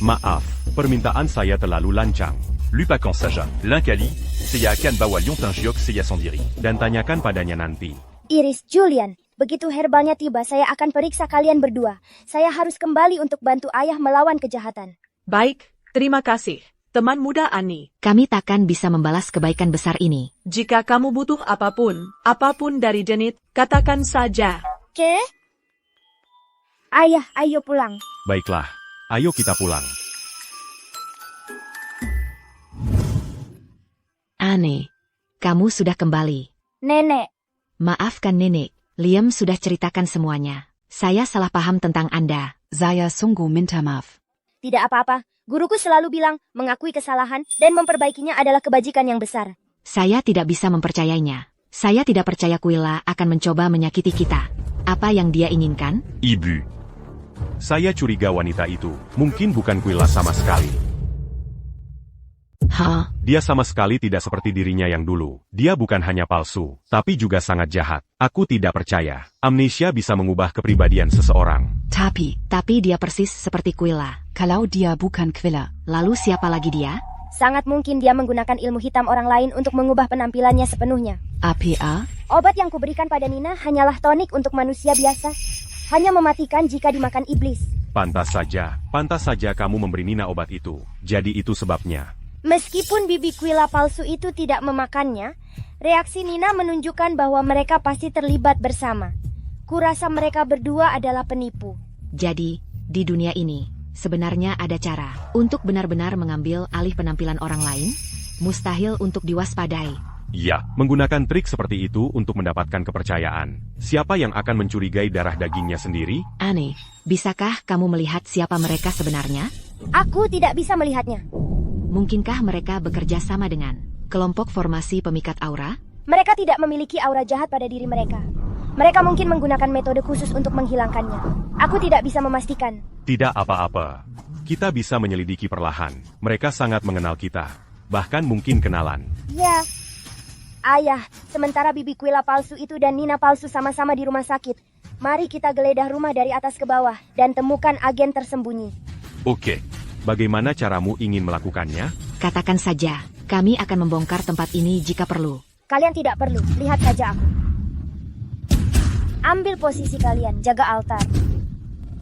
Maaf, permintaan saya terlalu lancang.
Lupakan saja. L'Inkali, c'est ya akan bawa Liontin giok c'est ya sendiri.
Dan tanyakan padanya nanti.
Iris, Julian, begitu herbalnya tiba, saya akan periksa kalian berdua. Saya harus kembali untuk bantu ayah melawan kejahatan.
Baik, terima kasih. Teman muda Annie.
Kami takkan bisa membalas kebaikan besar ini.
Jika kamu butuh apapun dari Jenit, katakan saja.
Ke? Ayah, ayo pulang.
Baiklah, ayo kita pulang.
Annie, kamu sudah kembali.
Nenek.
Maafkan nenek, Liam sudah ceritakan semuanya. Saya salah paham tentang Anda.
Saya sungguh minta maaf.
Tidak apa-apa. Guruku selalu bilang, mengakui kesalahan dan memperbaikinya adalah kebajikan yang besar.
Saya tidak bisa mempercayainya. Saya tidak percaya Quilla akan mencoba menyakiti kita. Apa yang dia inginkan?
Ibu.
Saya curiga wanita itu. Mungkin bukan Quilla sama sekali.
Hah?
Dia sama sekali tidak seperti dirinya yang dulu. Dia bukan hanya palsu, tapi juga sangat jahat. Aku tidak percaya. Amnesia bisa mengubah kepribadian seseorang.
Tapi dia persis seperti Quilla.
Kalau dia bukan Quilla,
lalu siapa lagi dia?
Sangat mungkin dia menggunakan ilmu hitam orang lain untuk mengubah penampilannya sepenuhnya.
APA?
Obat yang kuberikan pada Nina hanyalah tonik untuk manusia biasa. Hanya mematikan jika dimakan iblis.
Pantas saja kamu memberi Nina obat itu. Jadi itu sebabnya.
Meskipun bibi Quilla palsu itu tidak memakannya, reaksi Nina menunjukkan bahwa mereka pasti terlibat bersama. Kurasa mereka berdua adalah penipu.
Jadi, di dunia ini,
sebenarnya ada cara untuk benar-benar mengambil alih penampilan orang lain. Mustahil untuk diwaspadai.
Ya, menggunakan trik seperti itu untuk mendapatkan kepercayaan. Siapa yang akan mencurigai darah dagingnya sendiri?
Aneh, bisakah kamu melihat siapa mereka sebenarnya?
Aku tidak bisa melihatnya.
Mungkinkah mereka bekerja sama dengan kelompok formasi pemikat aura?
Mereka tidak memiliki aura jahat pada diri mereka. Mereka mungkin menggunakan metode khusus untuk menghilangkannya. Aku tidak bisa memastikan.
Tidak apa-apa. Kita bisa menyelidiki perlahan. Mereka sangat mengenal kita. Bahkan mungkin kenalan.
Ya. Ayah, sementara Bibi Quilla palsu itu dan Nina palsu sama-sama di rumah sakit. Mari kita geledah rumah dari atas ke bawah dan temukan agen tersembunyi.
Oke. Bagaimana caramu ingin melakukannya?
Katakan saja, kami akan membongkar tempat ini jika perlu.
Kalian tidak perlu, lihat saja aku. Ambil posisi kalian, jaga altar.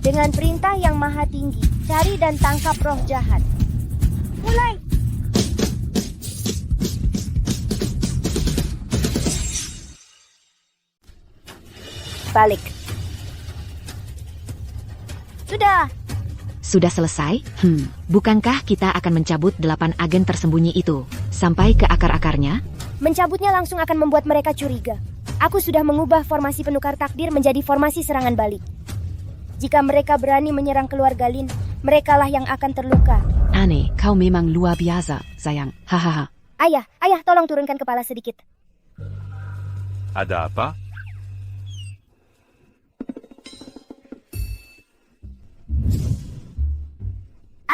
Dengan perintah yang maha tinggi, cari dan tangkap roh jahat. Mulai! Balik.
Sudah selesai? Bukankah kita akan mencabut 8 agen tersembunyi itu, sampai ke akar-akarnya?
Mencabutnya langsung akan membuat mereka curiga. Aku sudah mengubah formasi penukar takdir menjadi formasi serangan balik. Jika mereka berani menyerang keluarga Lin, merekalah yang akan terluka.
Aneh, kau memang luar biasa, sayang. Hahaha.
Ayah, tolong turunkan kepala sedikit.
Ada apa?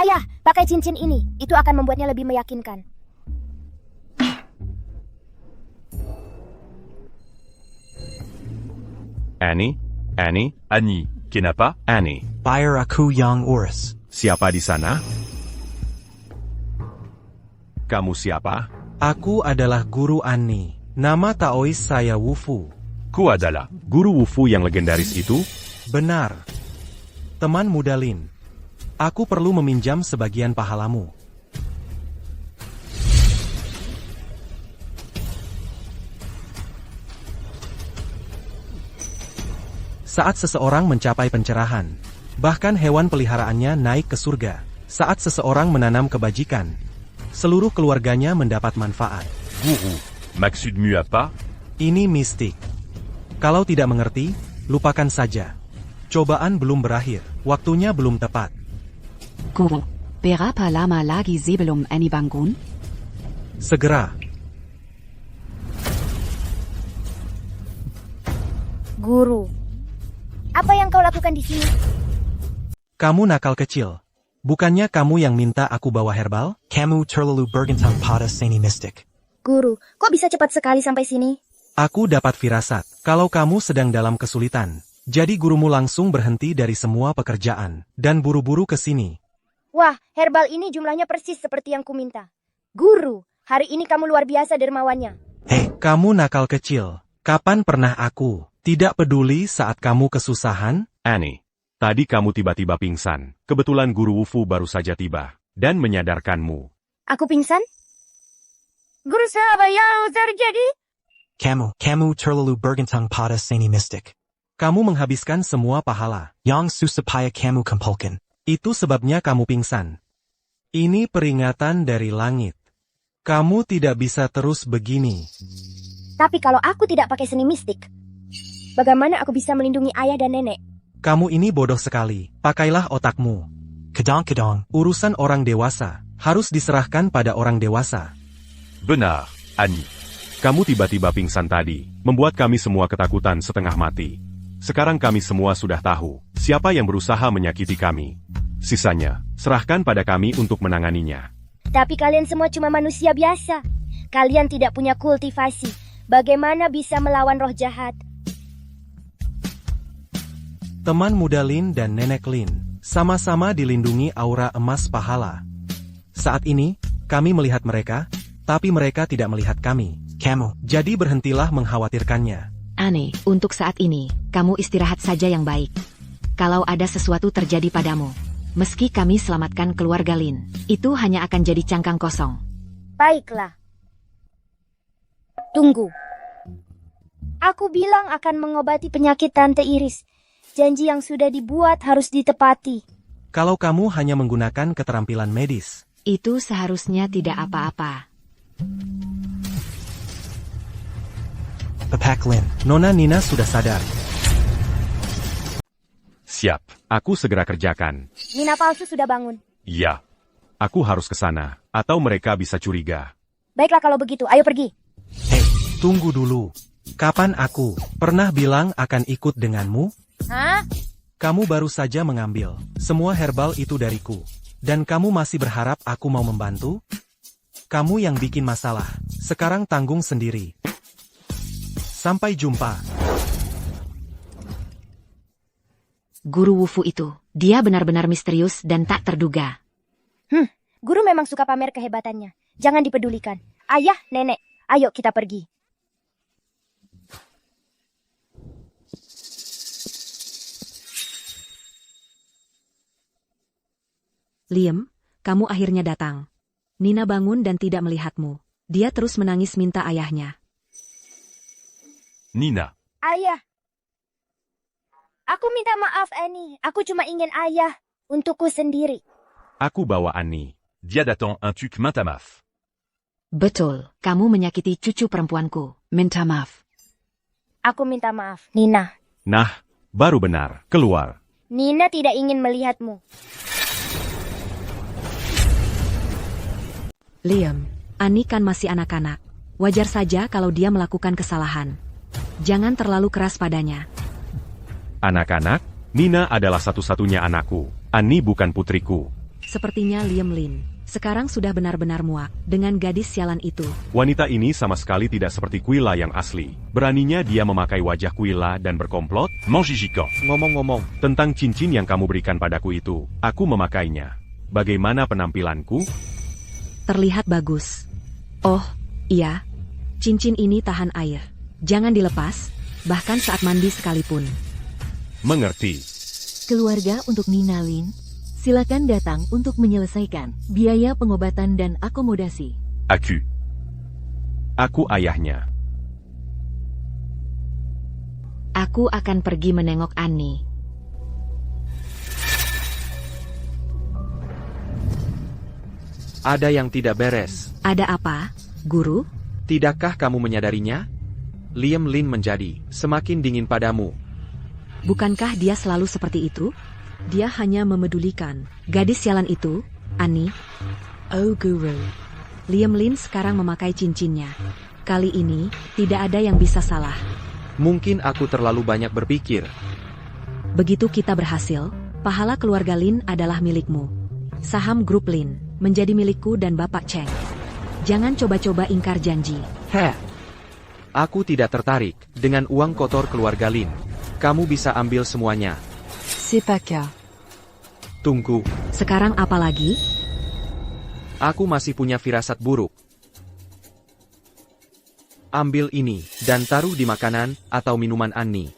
Ayah, pakai cincin ini. Itu akan membuatnya lebih meyakinkan.
Annie?
Annie, kenapa?
Annie.
Bayar aku yang urus.
Siapa di sana? Kamu siapa?
Aku adalah Guru Annie. Nama Taois saya Wufu.
Ku adalah guru Wufu yang legendaris itu?
Benar. Teman muda Lin. Aku perlu meminjam sebagian pahalamu. Saat seseorang mencapai pencerahan, bahkan hewan peliharaannya naik ke surga. Saat seseorang menanam kebajikan, seluruh keluarganya mendapat manfaat.
Guru, maksudmu apa?
Ini mistik. Kalau tidak mengerti, lupakan saja. Cobaan belum berakhir, waktunya belum tepat.
Guru, berapa lama lagi sebelum Annie bangun?
Segera.
Guru, apa yang kau lakukan di sini?
Kamu nakal kecil. Bukannya kamu yang minta aku bawa herbal?
Kamu terlalu bergantang pada seni mistik.
Guru, kok bisa cepat sekali sampai sini?
Aku dapat firasat, kalau kamu sedang dalam kesulitan. Jadi gurumu langsung berhenti dari semua pekerjaan, dan buru-buru ke sini.
Wah, herbal ini jumlahnya persis seperti yang kuminta. Guru, hari ini kamu luar biasa dermawannya.
Kamu nakal kecil. Kapan pernah aku tidak peduli saat kamu kesusahan?
Annie, tadi kamu tiba-tiba pingsan. Kebetulan guru Wufu baru saja tiba dan menyadarkanmu.
Aku pingsan? Guru, apa yang terjadi?
Kamu terlalu bergantang pada seni mistik.
Kamu menghabiskan semua pahala.
Yang susah payah kamu kumpulkan.
Itu sebabnya kamu pingsan. Ini peringatan dari langit. Kamu tidak bisa terus begini.
Tapi kalau aku tidak pakai seni mistik, bagaimana aku bisa melindungi ayah dan nenek?
Kamu ini bodoh sekali. Pakailah otakmu.
Kadang-kadang,
urusan orang dewasa harus diserahkan pada orang dewasa.
Benar, Annie. Kamu tiba-tiba pingsan tadi, membuat kami semua ketakutan setengah mati. Sekarang kami semua sudah tahu siapa yang berusaha menyakiti kami. Sisanya, serahkan pada kami untuk menanganinya.
Tapi kalian semua cuma manusia biasa. Kalian tidak punya kultivasi. Bagaimana bisa melawan roh jahat?
Teman muda Lin dan nenek Lin sama-sama dilindungi aura emas pahala. Saat ini, kami melihat mereka, tapi mereka tidak melihat kami. Jadi berhentilah mengkhawatirkannya.
Aneh, untuk saat ini, kamu istirahat saja yang baik. Kalau ada sesuatu terjadi padamu, meski kami selamatkan keluarga Lin, itu hanya akan jadi cangkang kosong.
Baiklah. Tunggu. Aku bilang akan mengobati penyakit Tante Iris. Janji yang sudah dibuat harus ditepati.
Kalau kamu hanya menggunakan keterampilan medis.
Itu seharusnya tidak apa-apa.
Bapak Lin.
Nona Nina sudah sadar.
Siap, aku segera kerjakan.
Nina palsu sudah bangun.
Ya, aku harus ke sana, atau mereka bisa curiga.
Baiklah kalau begitu, ayo pergi.
Tunggu dulu. Kapan aku pernah bilang akan ikut denganmu?
Hah?
Kamu baru saja mengambil semua herbal itu dariku. Dan kamu masih berharap aku mau membantu? Kamu yang bikin masalah. Sekarang tanggung sendiri. Sampai jumpa.
Guru Wufu itu, dia benar-benar misterius dan tak terduga.
Guru memang suka pamer kehebatannya. Jangan dipedulikan. Ayah, nenek, ayo kita pergi.
Liam, kamu akhirnya datang. Nina bangun dan tidak melihatmu. Dia terus menangis minta ayahnya.
Nina.
Ayah. Aku minta maaf, Annie. Aku cuma ingin ayah untukku sendiri.
Aku bawa Annie.
Dia datang un truc main à maf.
Betul, kamu menyakiti cucu perempuanku. Minta maaf.
Aku minta maaf, Nina.
Nah, baru benar. Keluar.
Nina tidak ingin melihatmu.
Liam, Annie kan masih anak-anak. Wajar saja kalau dia melakukan kesalahan. Jangan terlalu keras padanya.
Anak-anak, Nina adalah satu-satunya anakku. Annie bukan putriku.
Sepertinya Liam Lin sekarang sudah benar-benar muak dengan gadis sialan itu.
Wanita ini sama sekali tidak seperti Quilla yang asli. Beraninya dia memakai wajah Quilla dan berkomplot.
Manjijikan.
Ngomong-ngomong, tentang cincin yang kamu berikan padaku itu, aku memakainya. Bagaimana penampilanku?
Terlihat bagus. Oh, iya. Cincin ini tahan air. Jangan dilepas, bahkan saat mandi sekalipun.
Mengerti.
Keluarga untuk Nina Lin, silakan datang untuk menyelesaikan biaya pengobatan dan akomodasi.
Aku ayahnya.
Aku akan pergi menengok Annie.
Ada yang tidak beres.
Ada apa, Guru?
Tidakkah kamu menyadarinya? Liam Lin menjadi semakin dingin padamu.
Bukankah dia selalu seperti itu? Dia hanya memedulikan gadis sialan itu, Annie. Oh, Guru. Liam Lin sekarang memakai cincinnya. Kali ini, tidak ada yang bisa salah.
Mungkin aku terlalu banyak berpikir.
Begitu kita berhasil, pahala keluarga Lin adalah milikmu. Saham grup Lin menjadi milikku dan Bapak Cheng. Jangan coba-coba ingkar janji.
Aku tidak tertarik dengan uang kotor keluarga Lin. Kamu bisa ambil semuanya.
Sepaka.
Tunggu.
Sekarang apa lagi?
Aku masih punya firasat buruk. Ambil ini dan taruh di makanan atau minuman Annie.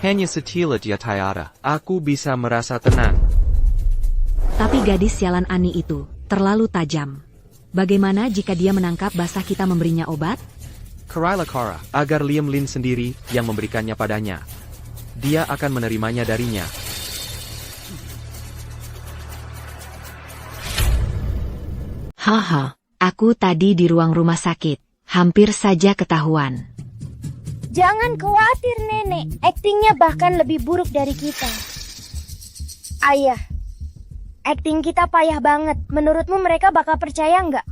Hanya setila dia tiara. Aku bisa merasa tenang.
Tapi gadis sialan Annie itu terlalu tajam. Bagaimana jika dia menangkap basah kita memberinya obat?
Kerala Kara, agar Liam Lin sendiri yang memberikannya padanya. Dia akan menerimanya darinya.
Haha, aku tadi di ruang rumah sakit. Hampir saja ketahuan.
Jangan khawatir, Nenek. Aktingnya bahkan lebih buruk dari kita. Ayah, akting kita payah banget. Menurutmu mereka bakal percaya nggak?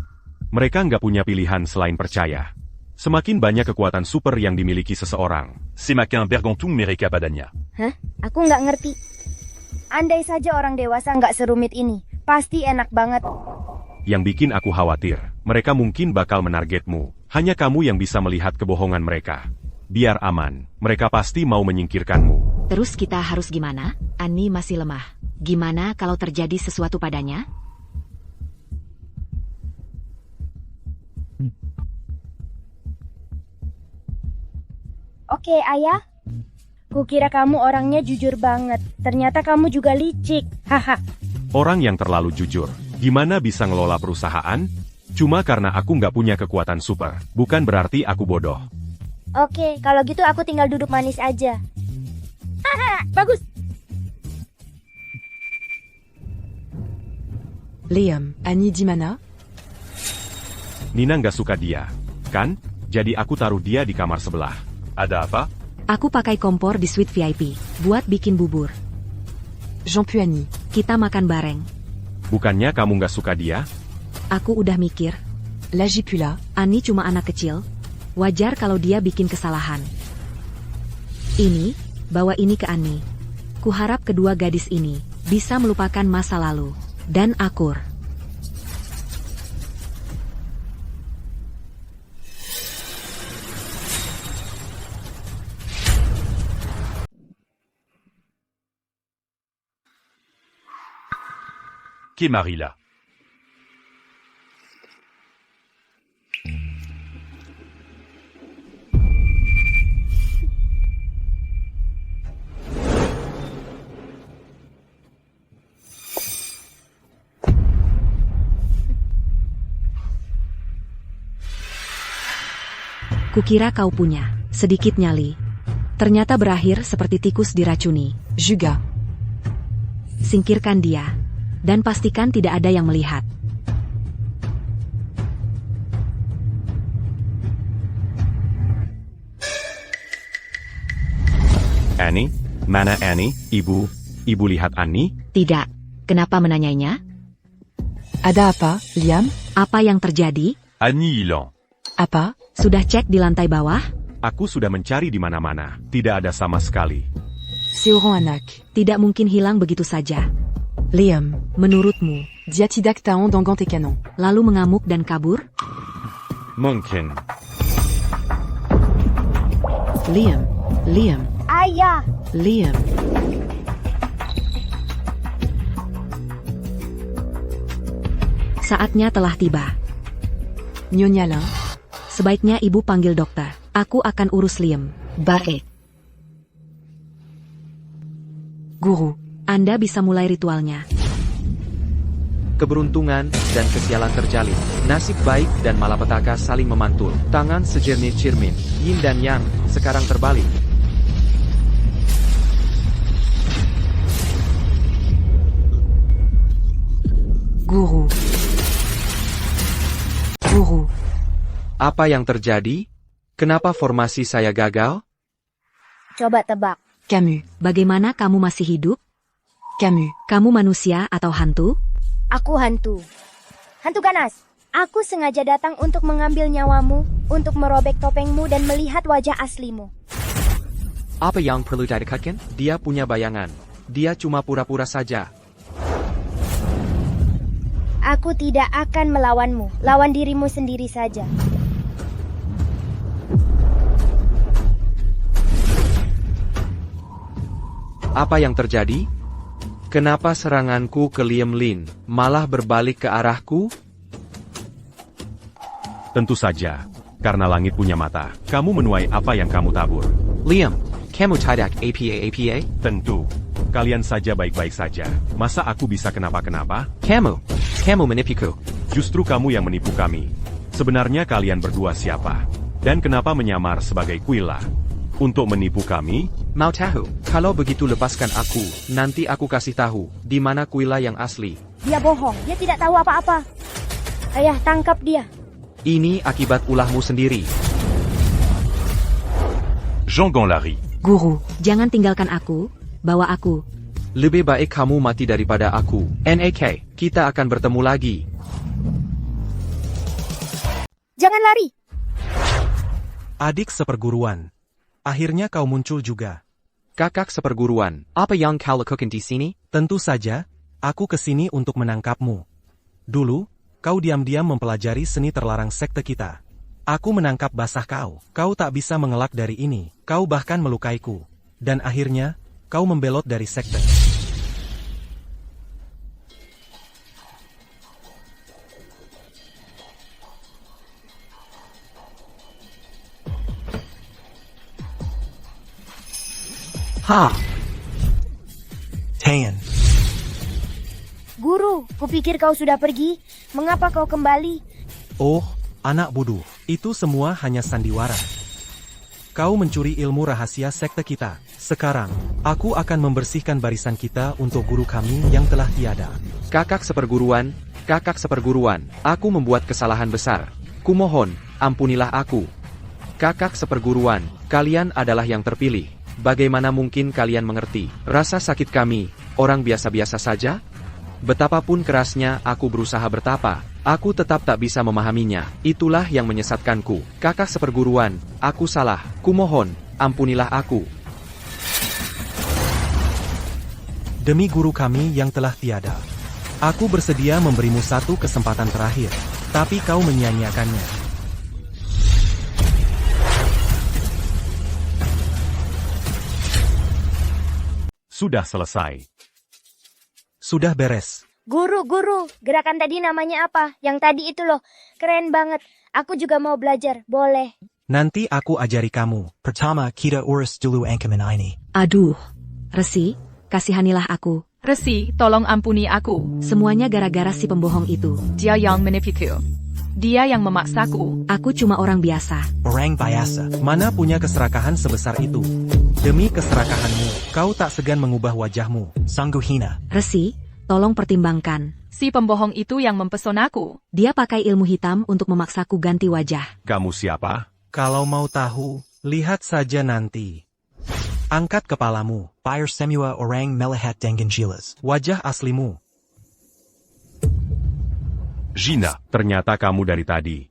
Mereka nggak punya pilihan selain percaya. Semakin banyak kekuatan super yang dimiliki seseorang.
Semakin bergantung mereka padanya.
Hah? Aku nggak ngerti. Andai saja orang dewasa nggak serumit ini, pasti enak banget.
Yang bikin aku khawatir, mereka mungkin bakal menargetmu. Hanya kamu yang bisa melihat kebohongan mereka. Biar aman, mereka pasti mau menyingkirkanmu.
Terus kita harus gimana? Annie masih lemah. Gimana kalau terjadi sesuatu padanya?
Oke, Ayah. Kukira kamu orangnya jujur banget. Ternyata kamu juga licik. Haha.
Orang yang terlalu jujur, gimana bisa ngelola perusahaan? Cuma karena aku nggak punya kekuatan super, bukan berarti aku bodoh.
Oke, kalau gitu aku tinggal duduk manis aja. Haha, bagus.
Liam, Annie Dimana?
Nina nggak suka dia, kan? Jadi aku taruh dia di kamar sebelah.
Ada apa?
Aku pakai kompor di suite VIP, buat bikin bubur.
Jean puis Annie.
Kita makan bareng.
Bukannya kamu nggak suka dia?
Aku udah mikir.
Lagi pula.
Annie cuma anak kecil. Wajar kalau dia bikin kesalahan. Ini, bawa ini ke Annie. Kuharap kedua gadis ini bisa melupakan masa lalu dan akur.
Qui est Marie là?
Kukira kau punya sedikit nyali. Ternyata berakhir seperti tikus diracuni.
Juga.
Singkirkan dia. Dan pastikan tidak ada yang melihat.
Annie? Mana Annie? Ibu lihat Annie?
Tidak. Kenapa menanyainya?
Ada apa, Liam?
Apa yang terjadi?
Annie hilang.
Apa?
Sudah cek di lantai bawah?
Aku sudah mencari di mana-mana. Tidak ada sama sekali.
C'est orang anak.
Tidak mungkin hilang begitu saja.
Liam,
menurutmu,
dia tidak tahu dengan tes canon.
Lalu mengamuk dan kabur?
Mungkin.
Liam.
Ayah.
Liam.
Saatnya telah tiba.
Nyonya Lin.
Sebaiknya ibu panggil dokter. Aku akan urus Liam. Baik.
Guru.
Anda bisa mulai ritualnya.
Keberuntungan dan kesialan terjalin. Nasib baik dan malapetaka saling memantul. Tangan sejernih cermin. Yin dan Yang sekarang terbalik.
Guru.
Apa yang terjadi? Kenapa formasi saya gagal?
Coba tebak.
Camus.
Bagaimana kamu masih hidup?
Camus.
Kamu manusia atau hantu?
Aku hantu. Hantu ganas. Aku sengaja datang untuk mengambil nyawamu, untuk merobek topengmu dan melihat wajah aslimu.
Apa yang perlu didekatkan? Dia punya bayangan. Dia cuma pura-pura saja.
Aku tidak akan melawanmu. Lawan dirimu sendiri saja.
Apa yang terjadi? Kenapa seranganku ke Liam Lin malah berbalik ke arahku?
Tentu saja, karena langit punya mata. Kamu menuai apa yang kamu tabur.
Liam, kamu tidak apa?
Tentu. Kalian saja baik-baik saja. Masa aku bisa kenapa-kenapa?
Kamu menipuku.
Justru kamu yang menipu kami. Sebenarnya kalian berdua siapa? Dan kenapa menyamar sebagai Quilla? Untuk menipu kami?
Mau tahu? Kalau begitu lepaskan aku. Nanti aku kasih tahu di mana Quilla yang asli.
Dia bohong. Dia tidak tahu apa-apa. Ayah, tangkap dia.
Ini akibat ulahmu sendiri.
Jean Gonlari.
Guru.
Jangan tinggalkan aku. Bawa aku.
Lebih baik kamu mati daripada aku. NAK, kita akan bertemu lagi.
Jangan lari.
Adik seperguruan. Akhirnya kau muncul juga.
Kakak seperguruan, apa yang kau lakukan di sini?
Tentu saja, aku kesini untuk menangkapmu. Dulu, kau diam-diam mempelajari seni terlarang sekte kita. Aku menangkap basah kau. Kau tak bisa mengelak dari ini. Kau bahkan melukaiku. Dan akhirnya, kau membelot dari sekte. Tan.
Guru, kupikir kau sudah pergi. Mengapa kau kembali?
Oh, anak bodoh. Itu semua hanya sandiwara. Kau mencuri ilmu rahasia sekte kita. Sekarang, aku akan membersihkan barisan kita untuk guru kami yang telah tiada.
Kakak seperguruan, Kakak seperguruan, aku membuat kesalahan besar. Kumohon, ampunilah aku. Kakak seperguruan, kalian adalah yang terpilih. Bagaimana mungkin kalian mengerti rasa sakit kami, orang biasa-biasa saja? Betapapun kerasnya aku berusaha bertapa, aku tetap tak bisa memahaminya. Itulah yang menyesatkanku. Kakak seperguruan, aku salah. Kumohon, ampunilah aku.
Demi guru kami yang telah tiada, aku bersedia memberimu satu kesempatan terakhir, tapi kau menyia-nyiakannya.
Sudah selesai.
Sudah beres.
Guru, gerakan tadi namanya apa? Yang tadi itu loh, keren banget. Aku juga mau belajar, boleh?
Nanti aku ajari kamu.
Pertama, kita urus dulu ancaman ini.
Aduh, Resi, kasihanilah aku.
Resi, tolong ampuni aku.
Semuanya gara-gara si pembohong itu.
Dia yang menipuku. Dia yang memaksaku.
Aku cuma orang biasa.
Orang biasa.
Mana punya keserakahan sebesar itu? Demi keserakahanmu, kau tak segan mengubah wajahmu.
Sungguh hina.
Resi, tolong pertimbangkan.
Si pembohong itu yang mempesonaku.
Dia pakai ilmu hitam untuk memaksaku ganti wajah.
Kamu siapa?
Kalau mau tahu, lihat saja nanti. Angkat kepalamu.
Buyer semua orang melihat dengan jelas.
Wajah aslimu.
Gina, ternyata kamu dari tadi.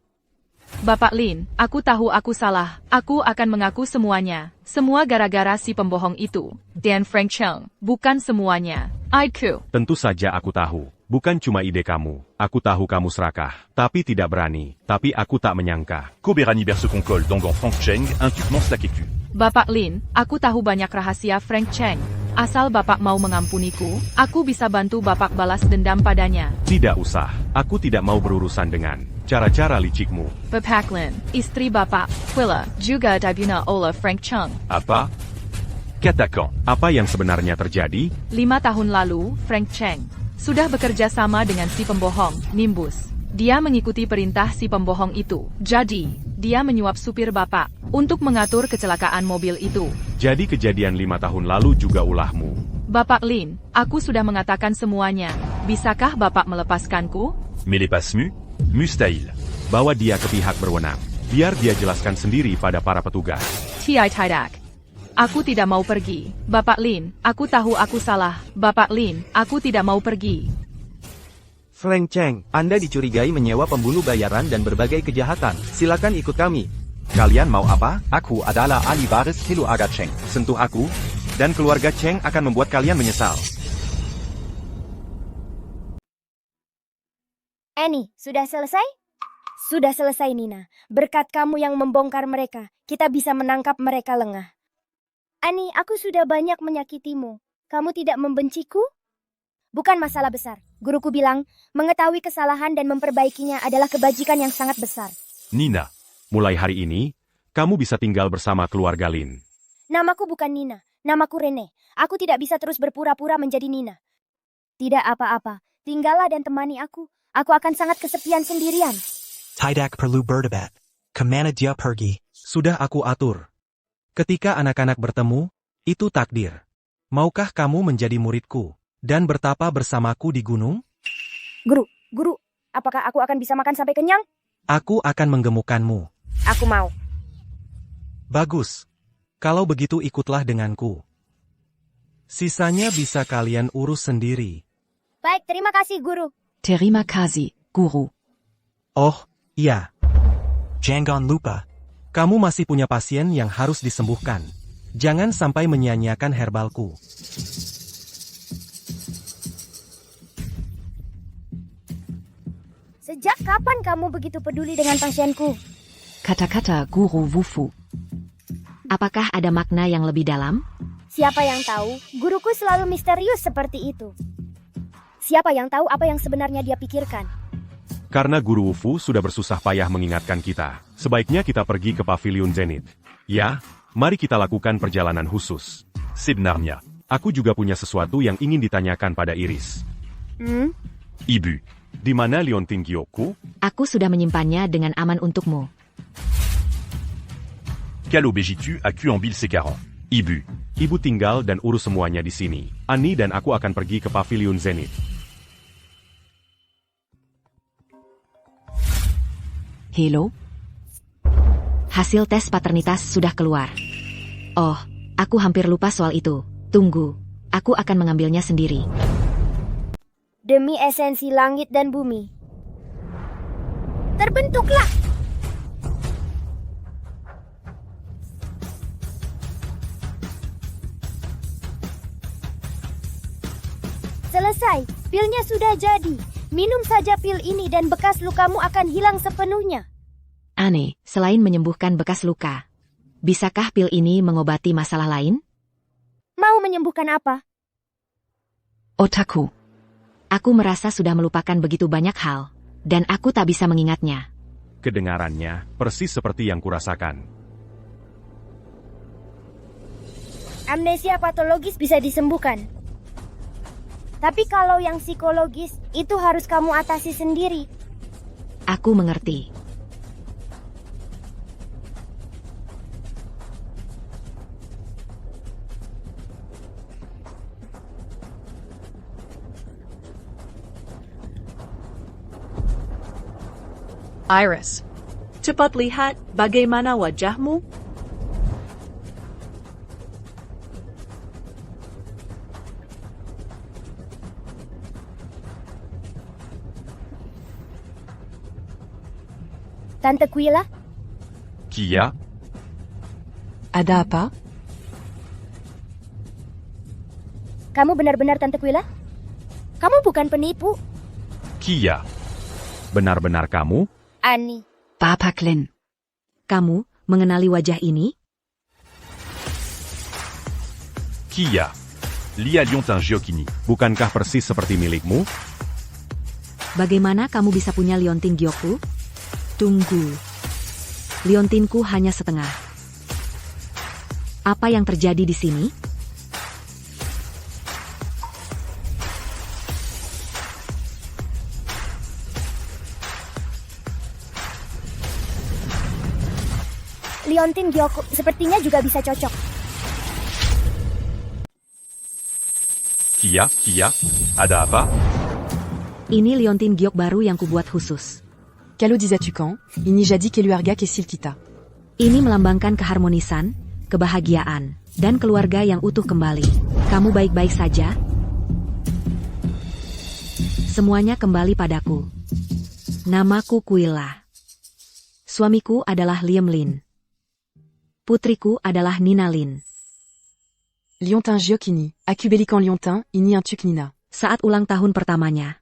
Bapak Lin, aku tahu aku salah. Aku akan mengaku semuanya. Semua gara-gara si pembohong itu. Dan Frank Cheng. Bukan semuanya. Aiku.
Tentu saja aku tahu. Bukan cuma ide kamu. Aku tahu kamu serakah. Tapi tidak berani. Tapi aku tak menyangka.
Koberani Berse-Concol Dangan Frank Cheng, un tutement slakeku.
Bapak Lin, aku tahu banyak rahasia Frank Cheng. Asal Bapak mau mengampuniku, aku bisa bantu Bapak balas dendam padanya.
Tidak usah. Aku tidak mau berurusan dengan cara-cara licikmu.
Bapak Lin, istri Bapak, Quilla, juga dibuna oleh Frank Cheng.
Apa? Katakan, apa yang sebenarnya terjadi?
5 tahun lalu, Frank Cheng sudah bekerja sama dengan si pembohong, Nimbus. Dia mengikuti perintah si pembohong itu. Jadi, dia menyuap supir Bapak untuk mengatur kecelakaan mobil itu.
Jadi kejadian 5 tahun lalu juga ulahmu.
Bapak Lin, aku sudah mengatakan semuanya. Bisakah Bapak melepaskanku?
Mais les passe-mu? Mustahil.
Bawa dia ke pihak berwenang. Biar dia jelaskan sendiri pada para petugas.
Tidak. Aku tidak mau pergi. Bapak Lin, aku tahu aku salah. Bapak Lin, aku tidak mau pergi.
Frank Cheng, Anda dicurigai menyewa pembunuh bayaran dan berbagai kejahatan. Silakan ikut kami.
Kalian mau apa?
Aku adalah ahli waris keluarga Cheng.
Sentuh aku, dan keluarga Cheng akan membuat kalian menyesal.
Annie, sudah selesai? Sudah selesai, Nina. Berkat kamu yang membongkar mereka, kita bisa menangkap mereka lengah. Annie, aku sudah banyak menyakitimu. Kamu tidak membenciku? Bukan masalah besar. Guruku bilang, mengetahui kesalahan dan memperbaikinya adalah kebajikan yang sangat besar.
Nina, mulai hari ini, kamu bisa tinggal bersama keluarga Lin.
Namaku bukan Nina, namaku Rene. Aku tidak bisa terus berpura-pura menjadi Nina. Tidak apa-apa, tinggallah dan temani aku. Aku akan sangat kesepian sendirian.
Tidak perlu berdebat. Kemana dia pergi?
Sudah aku atur. Ketika anak-anak bertemu, itu takdir. Maukah kamu menjadi muridku dan bertapa bersamaku di gunung?
Guru, apakah aku akan bisa makan sampai kenyang?
Aku akan menggemukkanmu.
Aku mau.
Bagus. Kalau begitu ikutlah denganku. Sisanya bisa kalian urus sendiri.
Baik, terima kasih, Guru.
Terima kasih, Guru.
Oh, iya.
Jangan lupa.
Kamu masih punya pasien yang harus disembuhkan. Jangan sampai menyia-nyiakan herbalku.
Sejak kapan kamu begitu peduli dengan pasienku?
Kata-kata Guru Wufu.
Apakah ada makna yang lebih dalam?
Siapa yang tahu? Guruku selalu misterius seperti itu. Siapa yang tahu apa yang sebenarnya dia pikirkan?
Karena Guru Wufu sudah bersusah payah mengingatkan kita, sebaiknya kita pergi ke Pavilion Zenith. Ya, mari kita lakukan perjalanan khusus.
Sebenarnya,
aku juga punya sesuatu yang ingin ditanyakan pada Iris.
Ibu,
di mana Lionting Gyoku?
Aku sudah menyimpannya dengan aman untukmu.
Kalo Bejitu a ambil sekarang. Ibu.
Ibu tinggal dan urus semuanya di sini. Annie dan aku akan pergi ke Pavilion Zenith.
Hello?
Hasil tes paternitas sudah keluar. Oh, aku hampir lupa soal itu. Tunggu, aku akan mengambilnya sendiri.
Demi esensi langit dan bumi. Terbentuklah. Selesai, pilnya sudah jadi. Minum saja pil ini dan bekas lukamu akan hilang sepenuhnya.
Aneh, selain menyembuhkan bekas luka, bisakah pil ini mengobati masalah lain?
Mau menyembuhkan apa?
Otaku.
Aku merasa sudah melupakan begitu banyak hal, dan aku tak bisa mengingatnya.
Kedengarannya persis seperti yang kurasakan.
Amnesia patologis bisa disembuhkan. Tapi kalau yang psikologis, itu harus kamu atasi sendiri.
Aku mengerti.
Iris, cepat lihat bagaimana wajahmu.
Tante Quilla,
Kia,
Ada apa?
kamu benar-benar Tante Quilla? Kamu bukan penipu.
Kia. Benar-benar kamu?
Annie.
Papa Glenn.
Kamu mengenali wajah ini?
Kia. Lia Liontin Giocchini.
Bukankah persis seperti milikmu?
Bagaimana kamu bisa punya liontin Gyoku? Tunggu. Liontinku hanya setengah. Apa yang terjadi di sini?
Liontin Gyoku sepertinya juga bisa cocok.
Kia, ada apa?
Ini liontin Gyok baru yang kubuat khusus.
Kalo disais-tu quand? Ini jadi keluarga kesil kita.
Ini melambangkan keharmonisan, kebahagiaan, dan keluarga yang utuh kembali. Kamu baik-baik saja? Semuanya kembali padaku. Namaku Quilla. Suamiku adalah Liam Lin. Putriku adalah Nina Lin.
Liontin Giocchini, Acubelican Liontin, ini un tuk Nina.
Saat ulang tahun pertamanya.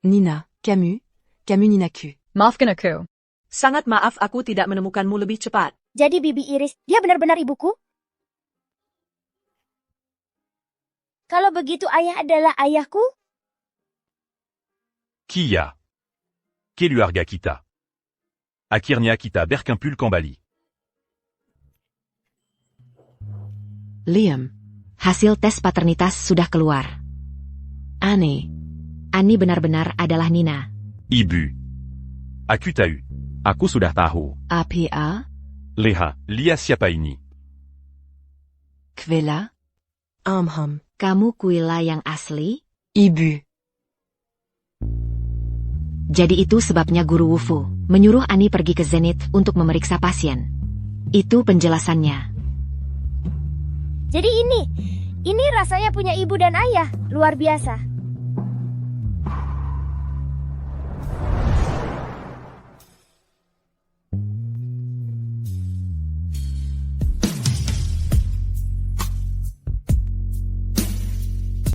Nina, Camus Ninaku.
Maafkan aku.
Sangat maaf aku tidak menemukanmu lebih cepat.
Jadi Bibi Iris, dia benar-benar ibuku? Kalau begitu ayah adalah ayahku?
Kia. Keluarga kita. Akhirnya kita berkumpul kembali.
Liam.
Hasil tes paternitas sudah keluar. Annie benar-benar adalah Nina.
Ibu. Aku tahu.
Aku sudah tahu.
APA.
Leha, Lia siapa ini?
Quilla.
Kamu Quilla yang asli?
Ibu.
Jadi itu sebabnya Guru Wufu menyuruh Annie pergi ke Zenith untuk memeriksa pasien. Itu penjelasannya.
Jadi ini rasanya punya ibu dan ayah. Luar biasa.